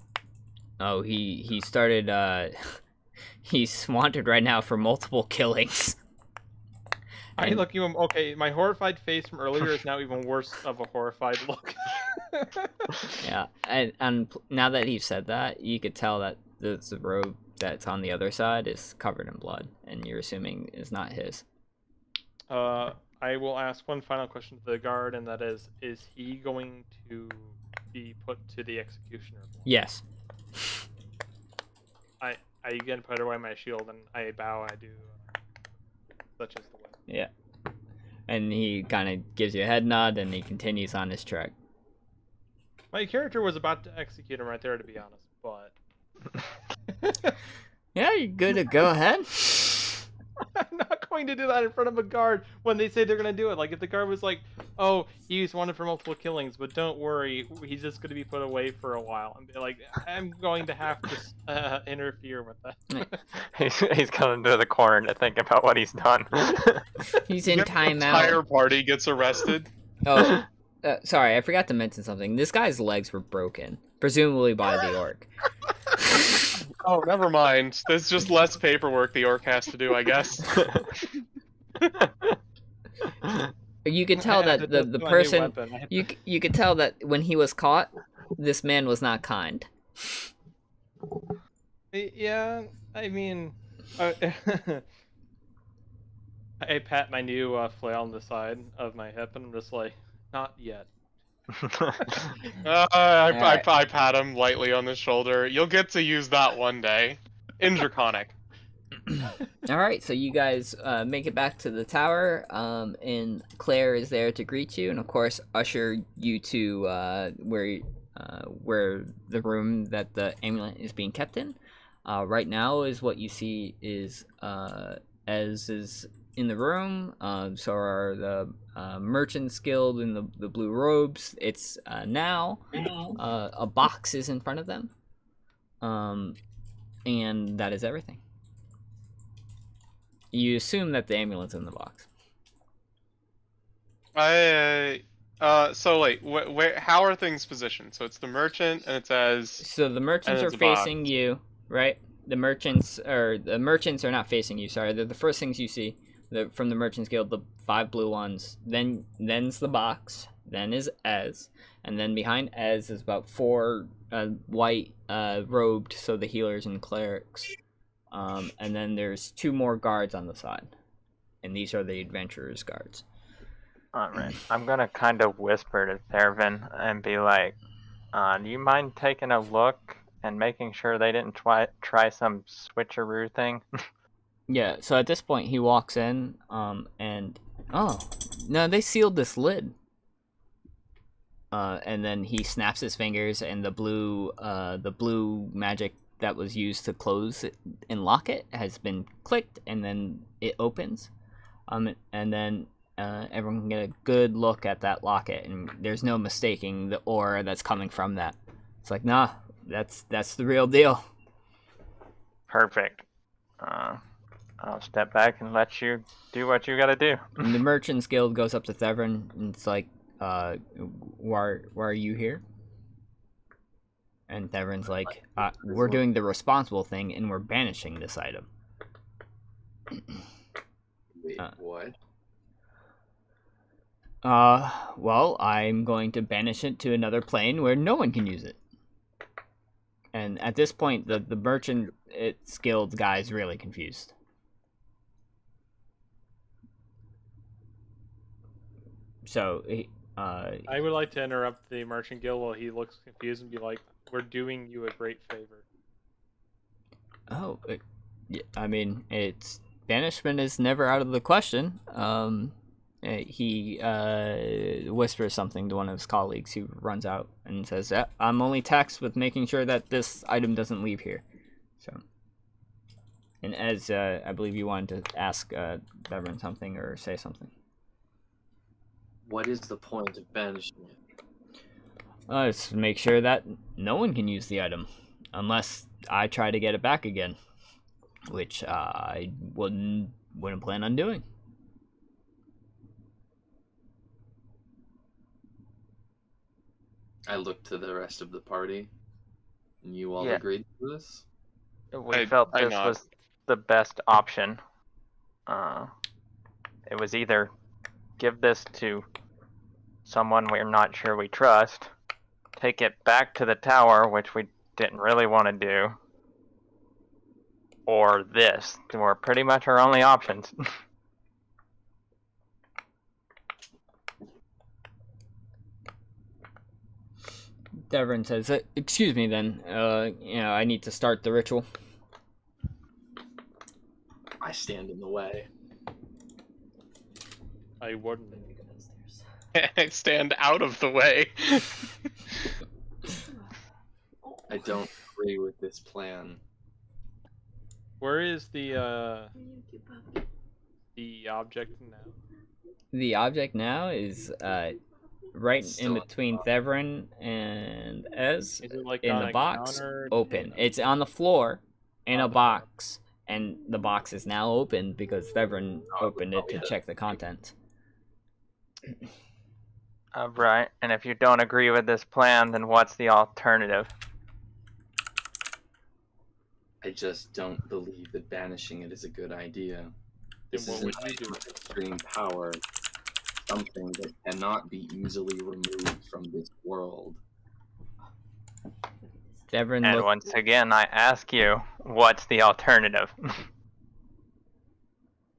Oh, he started, he's wanted right now for multiple killings. I And- look even okay. My horrified face from earlier is now even worse of a horrified look. Yeah, and now that you've said that, you could tell that the robe that's on the other side is covered in blood, and you're assuming is not his. I will ask one final question to the guard, and that is he going to be put to the executioner? Yes. I again put away my shield, and I bow. I do such as the way. Yeah. And he kind of gives you a head nod, and he continues on his trek. My character was about to execute him right there, to be honest, but Yeah, you're good to go ahead. I'm not going to do that in front of a guard when they say they're going to do it. Like, if the guard was like, oh, he's wanted for multiple killings, but don't worry, he's just going to be put away for a while. And be like, I'm going to have to interfere with that. He's coming to the corner to think about what he's done. He's in The entire timeout. party gets arrested. Oh, sorry, I forgot to mention something. This guy's legs were broken, presumably by the orc. Oh, never mind. There's just less paperwork the orc has to do, I guess. You could tell that the That's my new person weapon. I have to- you could tell that when he was caught, this man was not kind. Yeah, I mean, I pat my new flail on the side of my hip, and I'm just like, not yet. I pat him lightly on the shoulder. You'll get to use that one day. In Draconic. All right, so you guys make it back to the tower, and Claire is there to greet you, and of course usher you to where the room that the amulet is being kept in. Right now is what you see is as is in the room. So are the merchants guild in the blue robes. It's now a box is in front of them, and that is everything. You assume that the amulet's in the box. So wait, where? How are things positioned? So it's the merchant, and it's as. So the merchants And are it's a box. facing you, right? The merchants are not facing you. Sorry, they're the first things you see. From the Merchants Guild, the 5 blue ones. Then's the box. Then is Ez, and then behind Ez is about 4 white robed, so the healers and clerics. And then there's 2 more guards on the side, and these are the adventurers' guards. Alright, I'm gonna kind of whisper to Thervin and be like, do you mind taking a look and making sure they didn't try some switcheroo thing? Yeah, so at this point he walks in, and oh no, they sealed this lid. And then he snaps his fingers, and the blue magic that was used to close it and lock it has been clicked, and then it opens. And then everyone can get a good look at that locket, and there's no mistaking the aura that's coming from that. It's like, nah, that's the real deal. Perfect. I'll step back and let you do what you gotta do. And the Merchants Guild goes up to Thevron, and it's like, why are you here? And Thevron's like, we're doing the responsible thing, and we're banishing this item. Wait, what? Well, I'm going to banish it to another plane where no one can use it. And at this point, the Merchant Guild guy is really confused. So, I would like to interrupt the Merchant Guild while he looks confused and be like, we're doing you a great favor. Oh, I mean, banishment is never out of the question. He whispers something to one of his colleagues who runs out and says, I'm only taxed with making sure that this item doesn't leave here. So, and as I believe you wanted to ask Bevan something or say something. What is the point of banishing it? It's to make sure that no one can use the item unless I try to get it back again, which I wouldn't plan on doing. I looked to the rest of the party, and you all Yeah. agreed to this? We felt this nod. was the best option. It was either give this to someone we're not sure we trust, take it back to the tower, which we didn't really want to do, or this. They were pretty much our only options. Devon says, excuse me then, I need to start the ritual. I stand in the way. I wouldn't. Stand out of the way. I don't agree with this plan. Where is the object now? The object now is right It's in still between Thevron and Ez, Is it like in on the a box, counter? open. It's on the floor in On a the box, and the box is now open because Thevron opened it to yeah. check the content. Right, and if you don't agree with this plan, then what's the alternative? I just don't believe that banishing it is a good idea. This what is an would you item do? of extreme power, something that cannot be easily removed from this world. Thevron And looked, once again, I ask you, what's the alternative?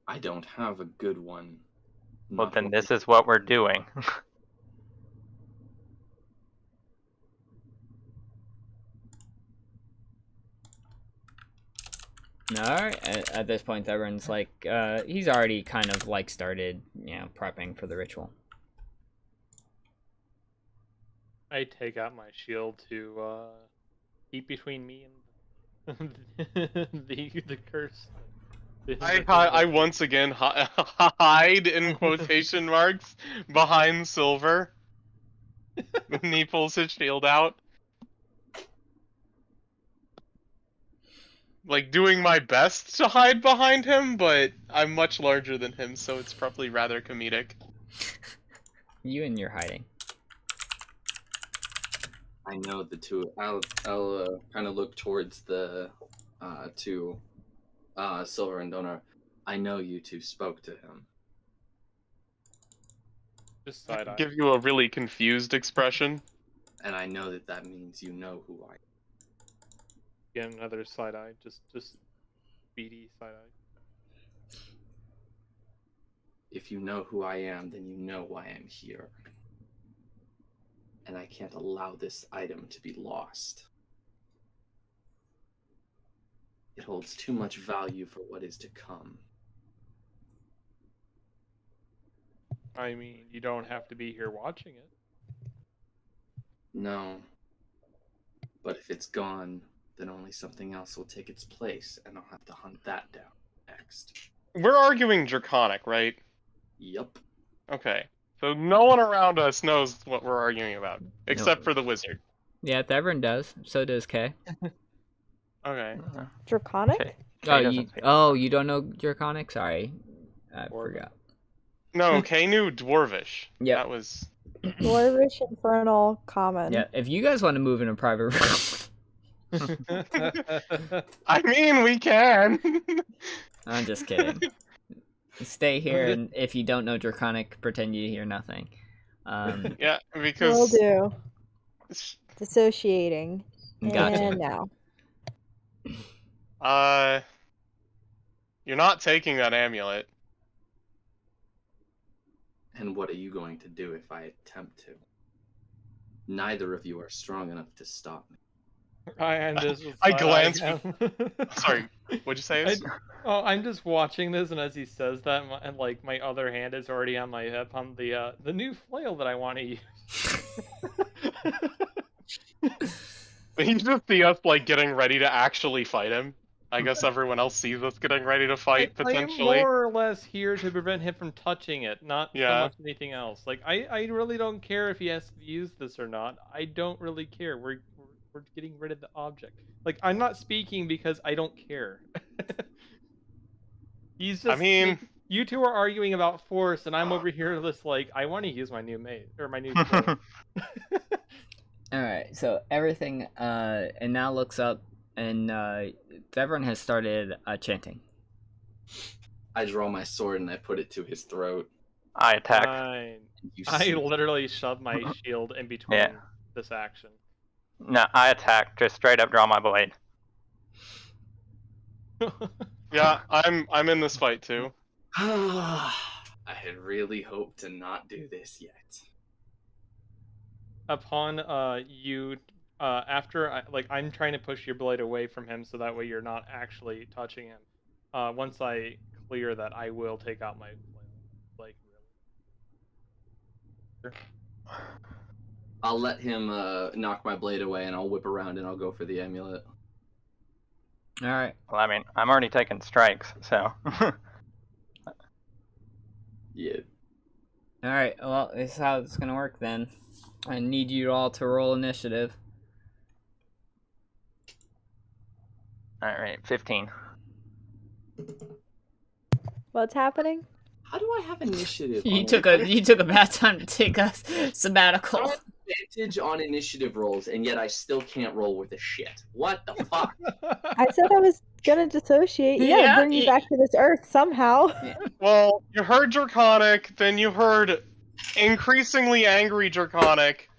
I don't have a good one. Well, Not then one- this is what we're doing. Alright, at this point Thevron's like, he's already kind of like started, prepping for the ritual. I take out my shield to keep between me and the curse. I once again hide in quotation marks behind Silver when he pulls his shield out. Like, doing my best to hide behind him, but I'm much larger than him, so it's probably rather comedic. You and your hiding. I know the two. I'll kind of look towards the two, Silver and Donor. I know you two spoke to him. Just side eye. Give you a really confused expression. And I know that that means you know who I am. Again, another side eye. Just beady side eye. If you know who I am, then you know why I'm here. And I can't allow this item to be lost. It holds too much value for what is to come. I mean, you don't have to be here watching it. No. But if it's gone, then only something else will take its place, and I'll have to hunt that down next. We're arguing Draconic, right? Yup. Okay. So no one around us knows what we're arguing about, except for the wizard. Yeah, Thevron does. So does Kay. Okay. Draconic? You don't know Draconic? Sorry, I forgot. No, Kay knew Dwarvish. Yep. That was... Dwarvish, Infernal, Common. Yeah, if you guys want to move in a private room. I mean, we can. I'm just kidding. Stay here, and if you don't know Draconic, pretend you hear nothing. Yeah, because... Will do. Dissociating. Gotcha. And now. You're not taking that amulet. And what are you going to do if I attempt to? Neither of you are strong enough to stop me. I glanced. Sorry, what'd you say? I'm just watching this, and as he says that, and like my other hand is already on my hip on the new flail that I want to use. You just see us like getting ready to actually fight him. I guess everyone else sees us getting ready to fight potentially. I am more or less here to prevent him from touching it, not so much anything else. Like I really don't care if he has to use this or not. I don't really care. We're getting rid of the object. Like I'm not speaking because I don't care. He's just. I mean, you two are arguing about force, and I'm over here just like I want to use my new mate or my new. All right, so everything and now looks up, and Thevron has started chanting. I draw my sword and I put it to his throat. I attack. I literally shove my shield in between this action. No, I attack. Just straight up draw my blade. Yeah, I'm in this fight too. I had really hoped to not do this yet. Upon you after I'm trying to push your blade away from him so that way you're not actually touching him. Once I clear that, I will take out my blade. Really. I'll let him knock my blade away, and I'll whip around and I'll go for the amulet. All right. Well, I mean, I'm already taking strikes, so. Yeah. All right. Well, this is how it's gonna work then. I need you all to roll initiative. All right, 15. What's happening? How do I have initiative? You took a bad time to take a sabbatical. I have advantage on initiative rolls, and yet I still can't roll with a shit. What the fuck? I said I was gonna dissociate. Yeah, bring me back to this earth somehow. Well, you heard Draconic, then you heard increasingly angry Draconic.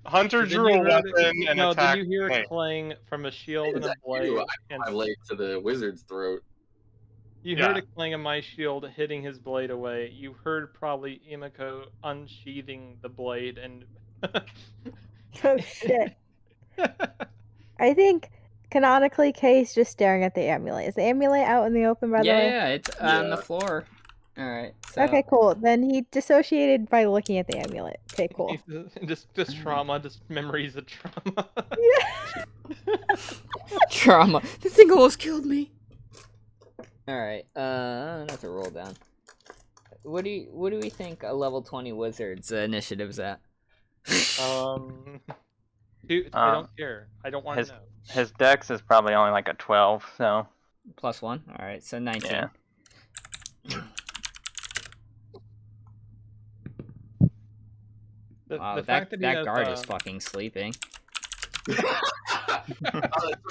Hunter drew a weapon and attacked. Did you hear it clang from a shield and a blade? I my blade to the wizard's throat. You heard it clang of my shield hitting his blade away. You heard probably Imiko unsheathing the blade and... Oh shit. I think canonically Kay's just staring at the amulet. Is the amulet out in the open, by the way? Yeah, it's on the floor. Alright, so... Okay, cool. Then he dissociated by looking at the amulet. Okay, cool. Just trauma, just memories of trauma. Trauma. The thing almost killed me. Alright, I have to roll down. What do we think a level 20 wizard's initiative's at? Dude, I don't care. I don't want to know. His dex is probably only like a 12, so... +1? Alright, so 19. Yeah. Wow, that guard is fucking sleeping. I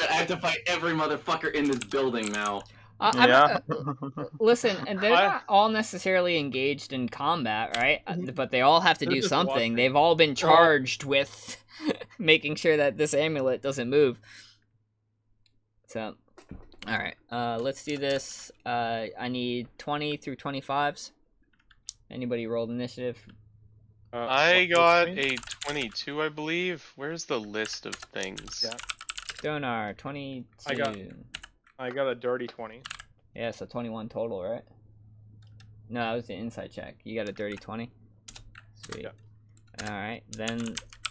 have to fight every motherfucker in this building now. Listen, and they're not all necessarily engaged in combat, right? But they all have to do something. Watching. They've all been charged with making sure that this amulet doesn't move. So, alright, let's do this. I need 20 through 25s. Anybody rolled initiative? I got a 22, I believe. Where's the list of things? Yeah. Donar, 22. I got a dirty 20. Yeah, so 21 total, right? No, that was the inside check. You got a dirty 20? Sweet. Yeah. Alright, then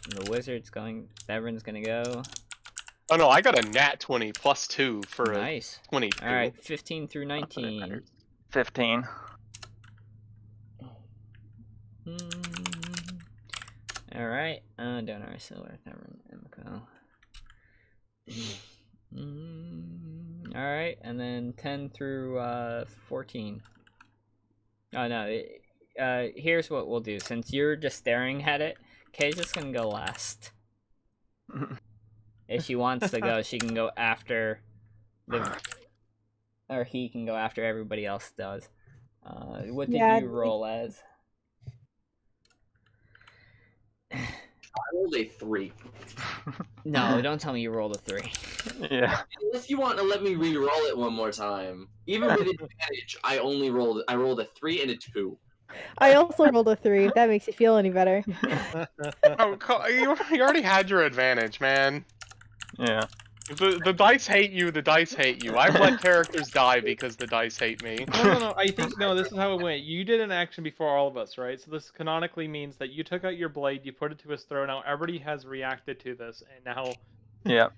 the wizard's going... Thevron's gonna go. Oh no, I got a nat 20 plus 2 for nice. A 22. Alright, 15 through 19. 15. Alright, Donor, Silver, Tavern, Emiko. Alright, and then 10 through 14. Oh no, here's what we'll do. Since you're just staring at it, Kay's just gonna go last. If she wants to go, she can go after or he can go after everybody else does. What did you roll as? I rolled a 3. No, don't tell me you rolled a 3. Yeah. Unless you want to let me re-roll it one more time. Even with advantage, I rolled a 3 and a 2. I also rolled a 3, if that makes you feel any better. Oh, you already had your advantage, man. Yeah. The dice hate you, the dice hate you. I've let characters die because the dice hate me. No. I think this is how it went. You did an action before all of us, right? So this canonically means that you took out your blade, you put it to his throat. Now everybody has reacted to this, and now. Yep.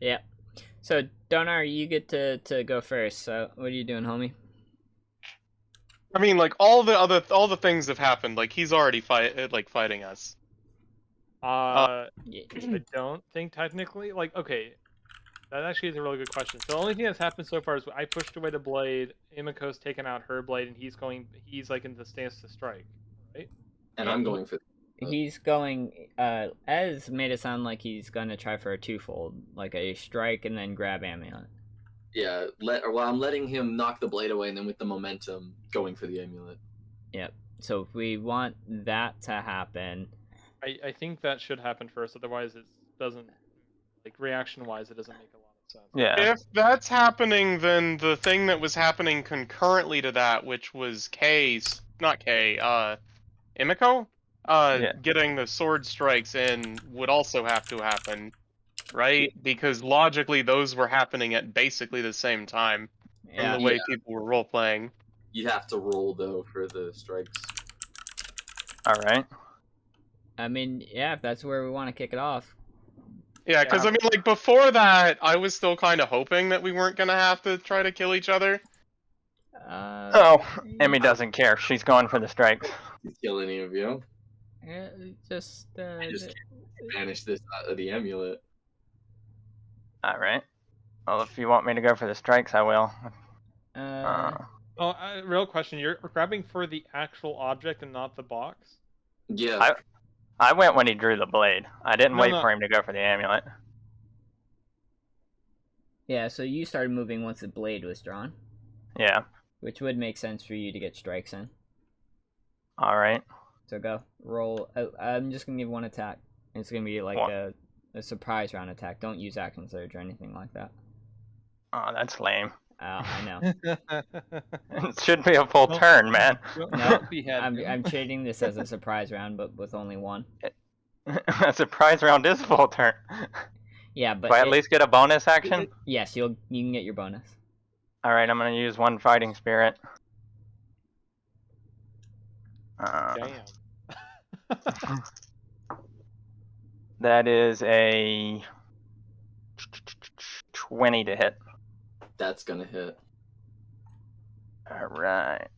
Yep. So Donar, you get to go first. So what are you doing, homie? I mean, like all the things have happened. Like he's already fighting us. I don't think technically. Like, okay, that actually is a really good question. So the only thing that's happened so far is I pushed away the blade. Imiko's taken out her blade, and he's like in the stance to strike, right? And I'm going for. He's going. Ez made it sound like he's gonna try for a twofold, like a strike and then grab amulet. Yeah, I'm letting him knock the blade away, and then with the momentum, going for the amulet. Yep. So if we want that to happen, I think that should happen first. Otherwise, it doesn't. Like reaction-wise, it doesn't make a lot of sense. Yeah. If that's happening, then the thing that was happening concurrently to that, which was Imiko, getting the sword strikes in, would also have to happen, right? Because logically, those were happening at basically the same time. yeah. From the way people were role playing. You'd have to roll though for the strikes. All right. I mean, yeah, if that's where we want to kick it off. Yeah, because I mean, like before that, I was still kind of hoping that we weren't gonna have to try to kill each other. Emmy doesn't care. She's going for the strikes. Kill any of you? Yeah, just I just can't banish this out of the amulet. All right. Well, if you want me to go for the strikes, I will. Real question: you're grabbing for the actual object and not the box? Yeah. I went when he drew the blade. I didn't wait for him to go for the amulet. Yeah, so you started moving once the blade was drawn. Yeah. Which would make sense for you to get strikes in. All right. So go. Roll. I'm just going to give one attack. It's going to be like a surprise round attack. Don't use action surge or anything like that. Oh, that's lame. I know. It should be a full turn, man. No, I'm treating this as a surprise round, but with only one. A surprise round is full turn. Yeah, but do I at least get a bonus action? Yes, you can get your bonus. All right, I'm gonna use one fighting spirit. Damn. That is a 20 to hit. That's gonna hit. Alright.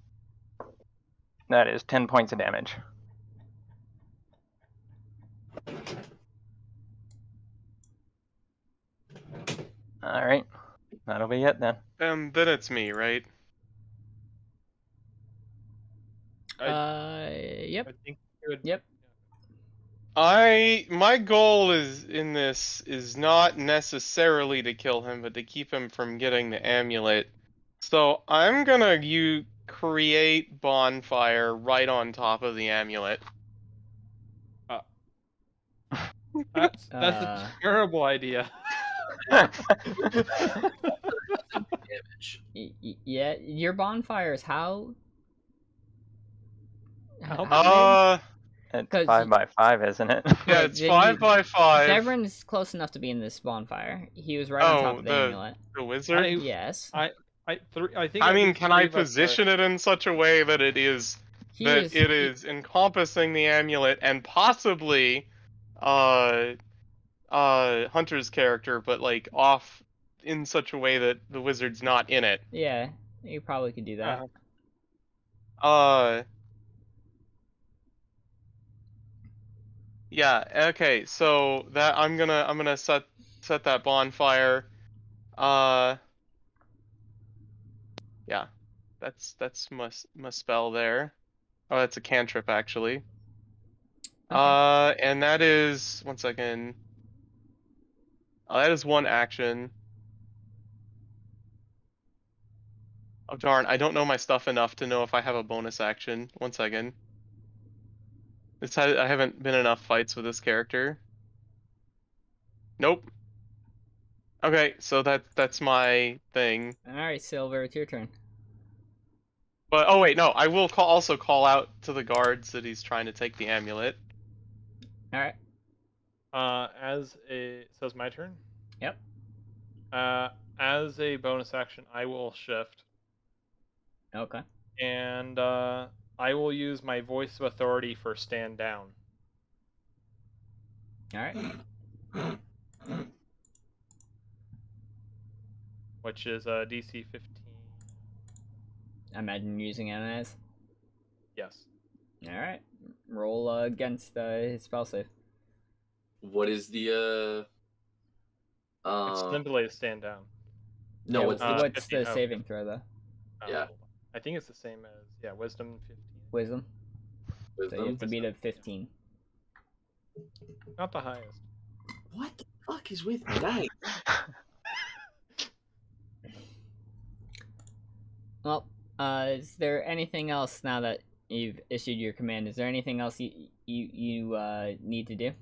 That is 10 points of damage. Alright. That'll be it then. Then it's me, right? Yep. I think it would... Yep. My goal is not necessarily to kill him, but to keep him from getting the amulet. So I'm gonna create bonfire right on top of the amulet. That's a terrible idea. Yeah, your bonfires. How It's 5 by 5, isn't it? Yeah, it's 5 by 5. Devrin's close enough to be in this bonfire. He was right on top of the amulet. The wizard? Yes. I think. I mean, can I position it in such a way that it is encompassing the amulet and possibly Hunter's character, but like off in such a way that the wizard's not in it? Yeah, you probably could do that. Yeah. Okay. So that I'm gonna set that bonfire. Yeah. That's my spell there. Oh, that's a cantrip actually. Okay. And that is 1 second. Oh, that is one action. Oh darn, I don't know my stuff enough to know if I have a bonus action. 1 second. I haven't been in enough fights with this character. Nope. Okay, so that's my thing. All right, Silver, it's your turn. But oh wait, no, I will also call out to the guards that he's trying to take the amulet. All right. So it's my turn. Yep. As a bonus action, I will shift, Okay. and I will use my voice of authority for stand down. All right. Which is DC 15. I imagine you're using MS. Yes. All right. Roll against his spell save. What is the It's simply to stand down. No, Yeah, what's the what's 15? the saving throw though? Yeah. I think it's the same as Wisdom 15. Wisdom. So you wisdom? have to beat a 15. Not the highest. What the fuck is with me, guys? Well, is there anything else now that you've issued your command? Is there anything else you need to do?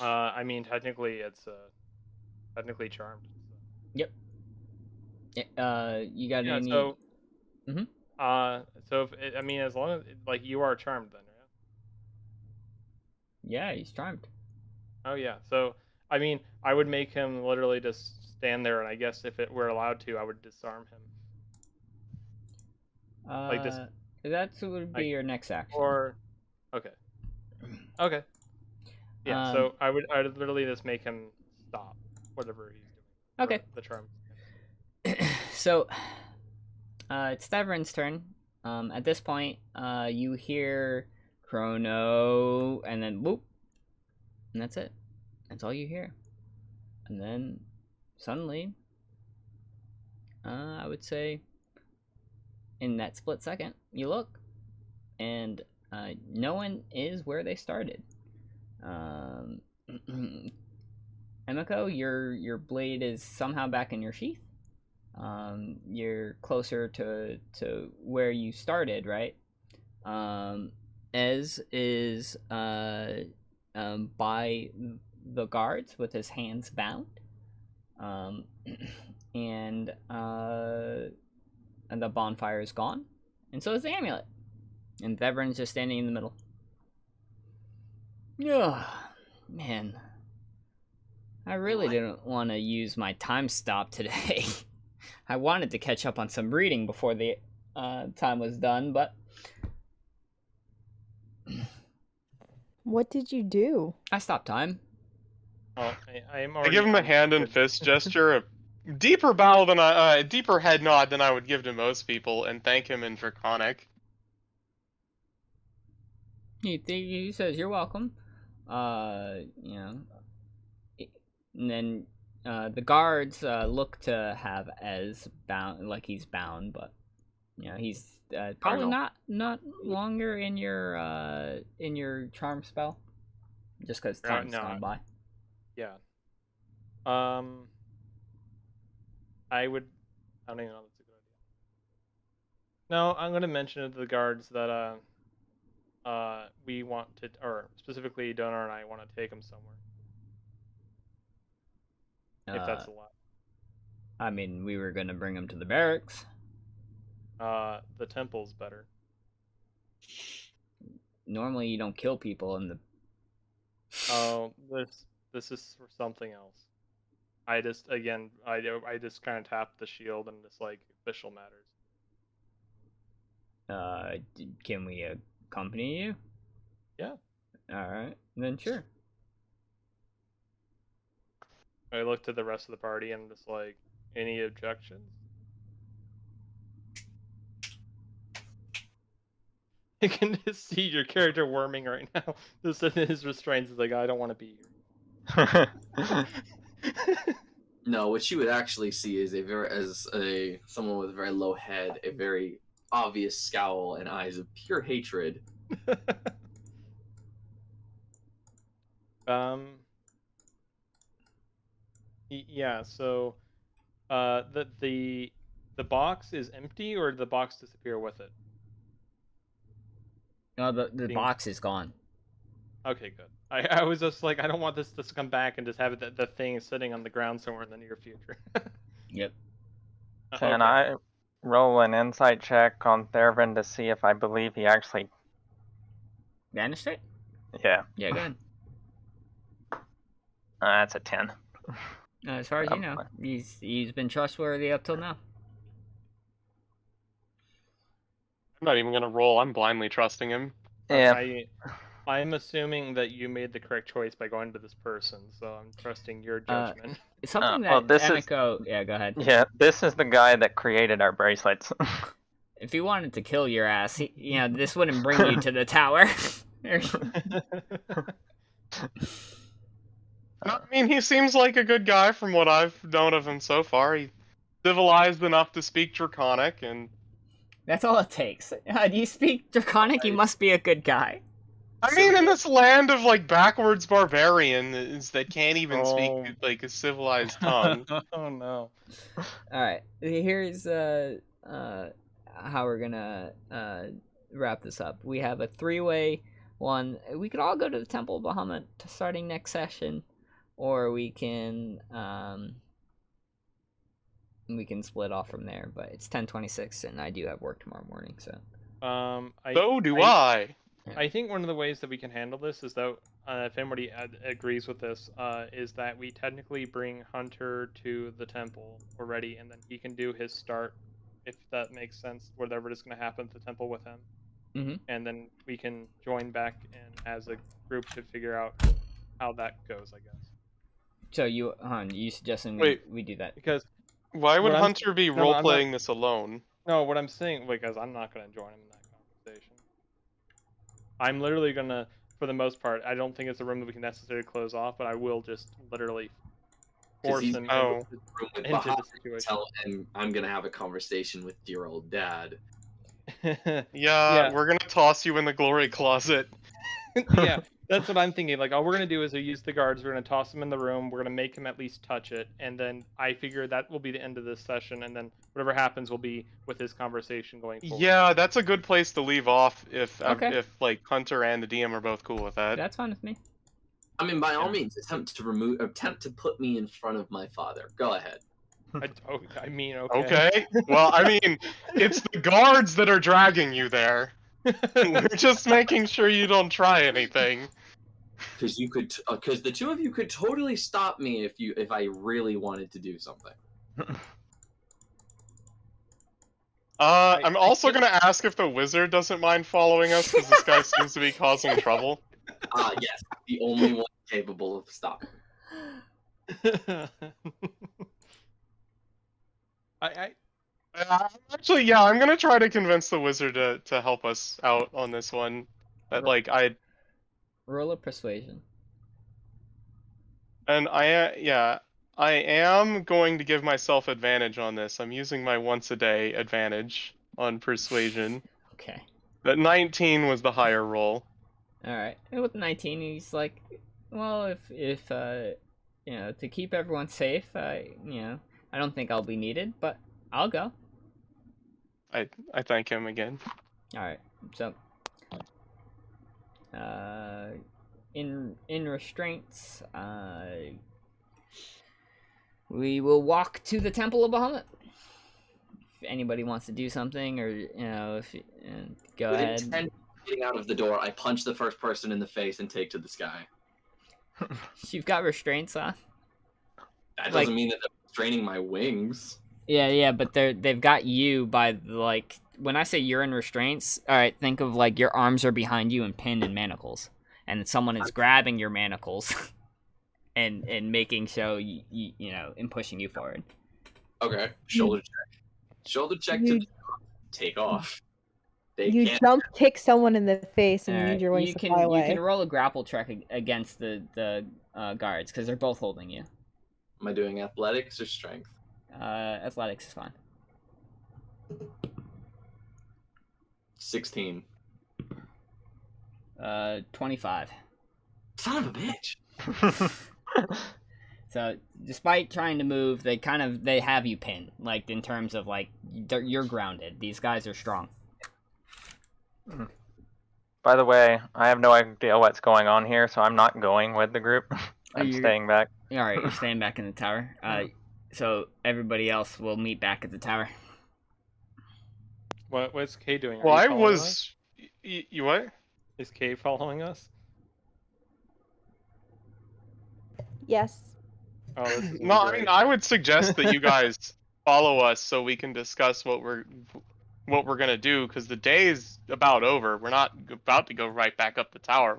I mean, technically, it's technically charmed. Yep. You got Yeah. any? So. Mhm. So if I mean, as long as like you are charmed, then, right? Yeah, he's charmed. Oh yeah. So I mean, I would make him literally just stand there, and I guess if it were allowed to, I would disarm him. Like this. That would be like, your next action. Or, okay. Okay. Yeah. So I'd literally just make him stop whatever he's doing. Okay. The charm. So, it's Stavron's turn. At this point, you hear Chrono, and then whoop, and that's it. That's all you hear. And then, suddenly, I would say, in that split second, you look, and no one is where they started. Emiko, your blade is somehow back in your sheath. You're closer to where you started, right? Ez is by the guards with his hands bound, and the bonfire is gone, and so is the amulet, and Theverin's just standing in the middle. Yeah, man, I really didn't want to use my time stop today. I wanted to catch up on some reading before the time was done, but... What did you do? I stopped time. Oh, I give him a hand and fist gesture, a deeper bow than a deeper head nod than I would give to most people, and thank him in Draconic. He says, "You're welcome." You know, and then the guards look to have Ez bound, like he's bound, but you know he's probably not longer in your charm spell, just because time's gone by. Yeah. I don't even know if that's a good idea. No, I'm gonna mention to the guards that we want to, or specifically Donor and I want to take him somewhere. If that's allowed. I mean, we were gonna bring him to the barracks. The temple's better. Normally, you don't kill people in the. Oh, this is for something else. I just kind of tapped the shield and just like official matters. Can we accompany you? Yeah. All right, then sure. I looked at the rest of the party and just like, any objections? I can just see your character worming right now. Just in his restraints is like, I don't want to be here. No, what you would actually see is someone with a very low head, a very obvious scowl, and eyes of pure hatred. Yeah. So, the box is empty, or did the box disappear with it? No, the box is gone. Okay, good. I was just like, I don't want this to come back and just have it, the thing sitting on the ground somewhere in the near future. Yep. Can I roll an insight check on Thervin to see if I believe he actually... Vanished it? Yeah. Yeah, go ahead. That's a 10. As far as you know, he's been trustworthy up till now. I'm not even gonna roll. I'm blindly trusting him. Yeah. I'm assuming that you made the correct choice by going to this person, so I'm trusting your judgment. It's something that well, this Emiko... Yeah, go ahead. Yeah, this is the guy that created our bracelets. If he wanted to kill your ass, this wouldn't bring you to the tower. I mean, he seems like a good guy from what I've known of him so far. He's civilized enough to speak Draconic, and... That's all it takes. Do you speak Draconic? You must be a good guy. I mean, in this land of, like, backwards barbarians that can't even speak, like, a civilized tongue. Oh, no. Alright, here's how we're gonna wrap this up. We have a 3-way one. We could all go to the Temple of Bahamut starting next session, or we can split off from there, but it's 10:26 and I do have work tomorrow morning, so. So do I. I think one of the ways that we can handle this is that, if anybody agrees with this, is that we technically bring Hunter to the temple already, and then he can do his start, if that makes sense, whatever is going to happen at the temple with him. Mm-hmm. And then we can join back and as a group to figure out how that goes, I guess. So you suggesting we do that? Because why would Hunter be role-playing this alone? No, what I'm saying, because I'm not going to join him in that conversation. I'm literally going to, for the most part, I don't think it's a room that we can necessarily close off, but I will just literally force him into the situation. Tell him I'm going to have a conversation with dear old dad. Yeah, we're going to toss you in the glory closet. Yeah, that's what I'm thinking. Like, all we're going to do is use the guards, we're going to toss him in the room, we're going to make him at least touch it, and then I figure that will be the end of this session, and then whatever happens will be with his conversation going forward. Yeah, that's a good place to leave off if like Hunter and the DM are both cool with that. That's fine with me. I mean, by all means, attempt to put me in front of my father. Go ahead. I mean, okay. Well, I mean, it's the guards that are dragging you there. We're just making sure you don't try anything. Because the two of you could totally stop me if I really wanted to do something. I'm also gonna ask if the wizard doesn't mind following us, because this guy seems to be causing trouble. Yes, the only one capable of stopping. Actually, yeah, I'm gonna try to convince the wizard to help us out on this one. That roll a persuasion. And I am going to give myself advantage on this. I'm using my once a day advantage on persuasion. Okay. That 19 was the higher roll. All right. And with 19, he's like, well, if to keep everyone safe, I don't think I'll be needed, but I'll go. I thank him again. All right. So, in restraints, we will walk to the Temple of Bahamut. If anybody wants to do something, or go ahead. Getting out of the door, I punch the first person in the face and take to the sky. You've got restraints on. That doesn't mean that they're restraining my wings. Yeah, but they've got you by when I say you're in restraints, all right, think of like your arms are behind you and pinned in manacles, and someone is grabbing your manacles and making so and pushing you forward. Okay, shoulder check to take off. They You can't. jump kick someone in the face and you use your wings you to can fly away. you can roll a grapple check against the guards because they're both holding you. Am I doing athletics or strength? Athletics is fine. 16. 25. Son of a bitch. So despite trying to move, they have you pinned. Like in terms of like you're grounded. These guys are strong. By the way, I have no idea what's going on here, so I'm not going with the group. I'm staying back. All right, you're staying back in the tower. So everybody else will meet back at the tower. What's Kay doing? Well, Are you I following was. us? You what? Is Kay following us? Yes. Oh, this is No, I great. mean, I would suggest that you guys follow us so we can discuss what we're gonna do, because the day is about over. We're not about to go right back up the tower.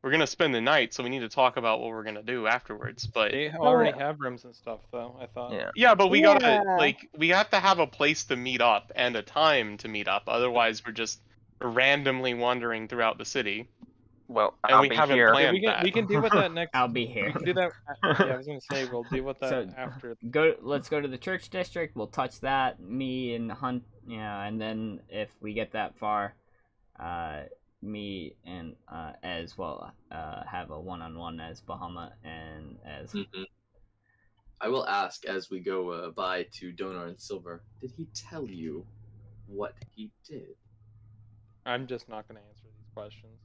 We're gonna spend the night, so we need to talk about what we're gonna do afterwards. But They already have rooms and stuff, though. I thought. Yeah. yeah, but we gotta Yeah. we have to have a place to meet up and a time to meet up. Otherwise, we're just randomly wandering throughout the city, Well, and I'll we be haven't here. planned we that. can deal with that next. I'll be here. We can do that. Yeah, I was gonna say we'll deal with that So, after. Let's go to the church district. We'll touch that. Me and Hunt. Yeah, and then if we get that far, me and Ez will have a one-on-one as Bahamut and as. Mm-hmm. I will ask as we go by to Donar and Silver. Did he tell you what he did? I'm just not gonna answer these questions.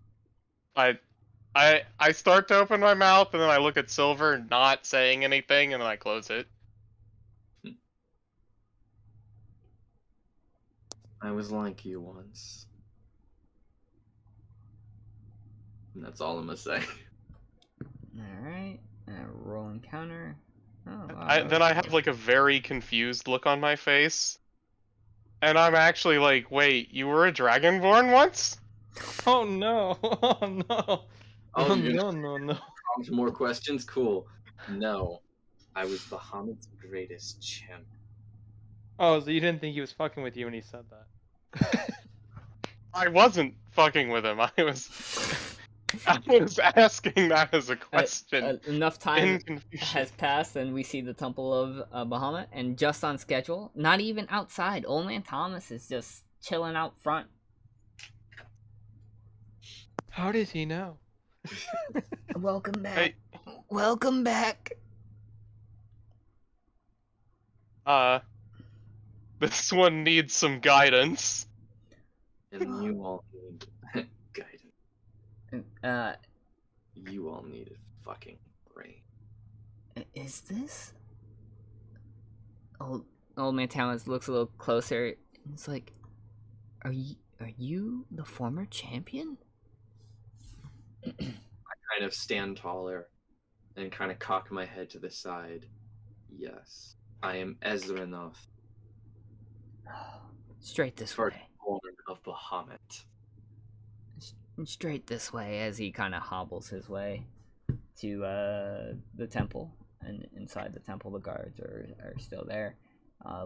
I start to open my mouth, and then I look at Silver, not saying anything, and then I close it. I was like you once. And that's all I'm gonna say. Alright. Roll encounter. Oh, Then I have like a very confused look on my face. And I'm actually like, wait, you were a Dragonborn once? Oh no! Oh no! Oh, you're no! gonna some more questions? Cool. No. I was Bahamut's greatest champion. Oh, so you didn't think he was fucking with you when he said that? I wasn't fucking with him. I was asking that as a question. Enough time in confusion. has passed, and we see the Temple of Bahamut, and just on schedule, not even outside. Old Man Thomas is just chilling out front. How did he know? Welcome back. Hey. Welcome back. This one needs some guidance. And you all need guidance. You all need a fucking brain. Is this? Old Man Thomas looks a little closer. It's like, are you the former champion? I kind of stand taller and kind of cock my head to the side. Yes, I am Ezranoth, Straight this first way. born of Bahamut. Straight this way, as he kind of hobbles his way to the temple. And inside the temple, the guards are still there.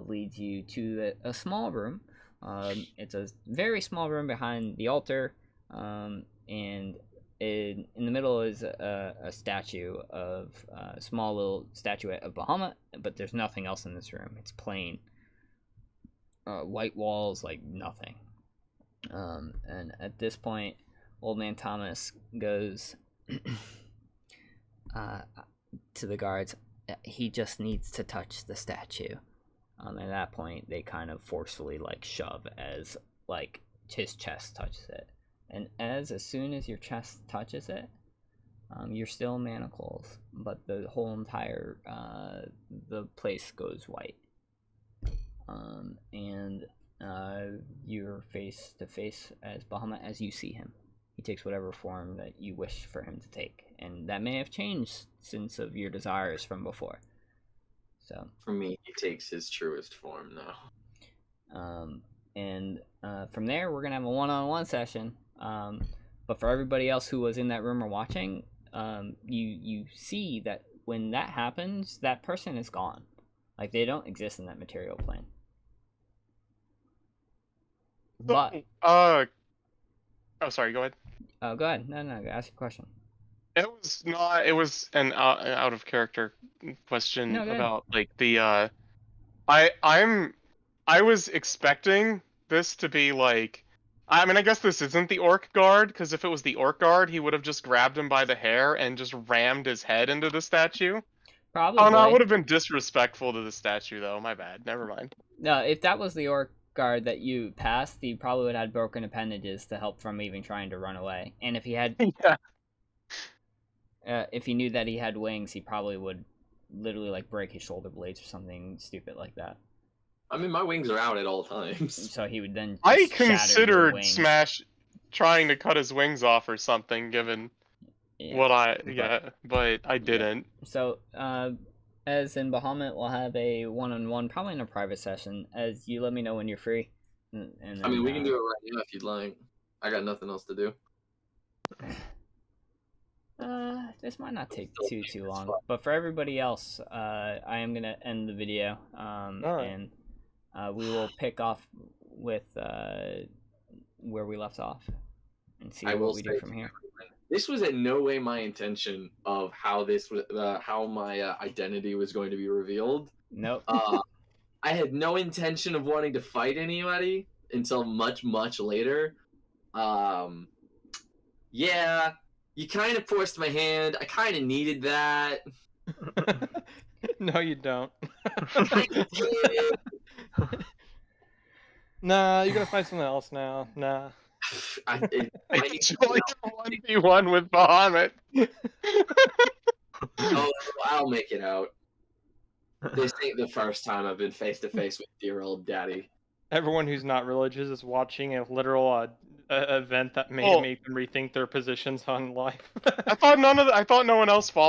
Leads you to a small room. It's a very small room behind the altar. And in the middle is a statue of a small little statuette of Bahamut, but there's nothing else in this room. It's plain. White walls, like nothing. And at this point, Old Man Thomas goes to the guards. He just needs to touch the statue. At that point, they kind of forcefully like shove as like his chest touches it. And as soon as your chest touches it, you're still manacles, but the whole entire the place goes white. And you're face to face as Bahamut as you see him. He takes whatever form that you wish for him to take, and that may have changed since of your desires from before. So for me, he takes his truest form now. And from there, we're gonna have a one-on-one session. But for everybody else who was in that room or watching, you see that when that happens, that person is gone. Like they don't exist in that material plane. But Oh, sorry. Go ahead. go ahead. No, ask your question. It was not. It was an out of character question No, go ahead. about like the. I was expecting this to be like. I mean, I guess this isn't the orc guard, because if it was the orc guard, he would have just grabbed him by the hair and just rammed his head into the statue. Probably. Oh no, it would have been disrespectful to the statue, though. My bad. Never mind. No, if that was the orc guard that you passed, he probably would have had broken appendages to help from even trying to run away. And if he had, if he knew that he had wings, he probably would literally like break his shoulder blades or something stupid like that. I mean, my wings are out at all times. So he would then. I just shatter your considered wings. Smash trying to cut his wings off or something, given what but I didn't. So, as in Bahamut, we'll have a one-on-one, probably in a private session, as you let me know when you're free. And then, I mean, we can do it right now if you'd like. I got nothing else to do. This might not take too long, but for everybody else, I am gonna end the video, and we will pick off with where we left off and see what we do from here. This was in no way my intention of how this was, how my identity was going to be revealed. Nope. I had no intention of wanting to fight anybody until much later. Yeah, you kind of forced my hand. I kind of needed that. No, you don't. I did. Nah, you gotta find something else now. Nah. I enjoy 1v1 with Bahamut. Oh, I'll make it out. This ain't the first time I've been face to face with dear old daddy. Everyone who's not religious is watching a literal event that may make them rethink their positions on life. I thought no one else followed.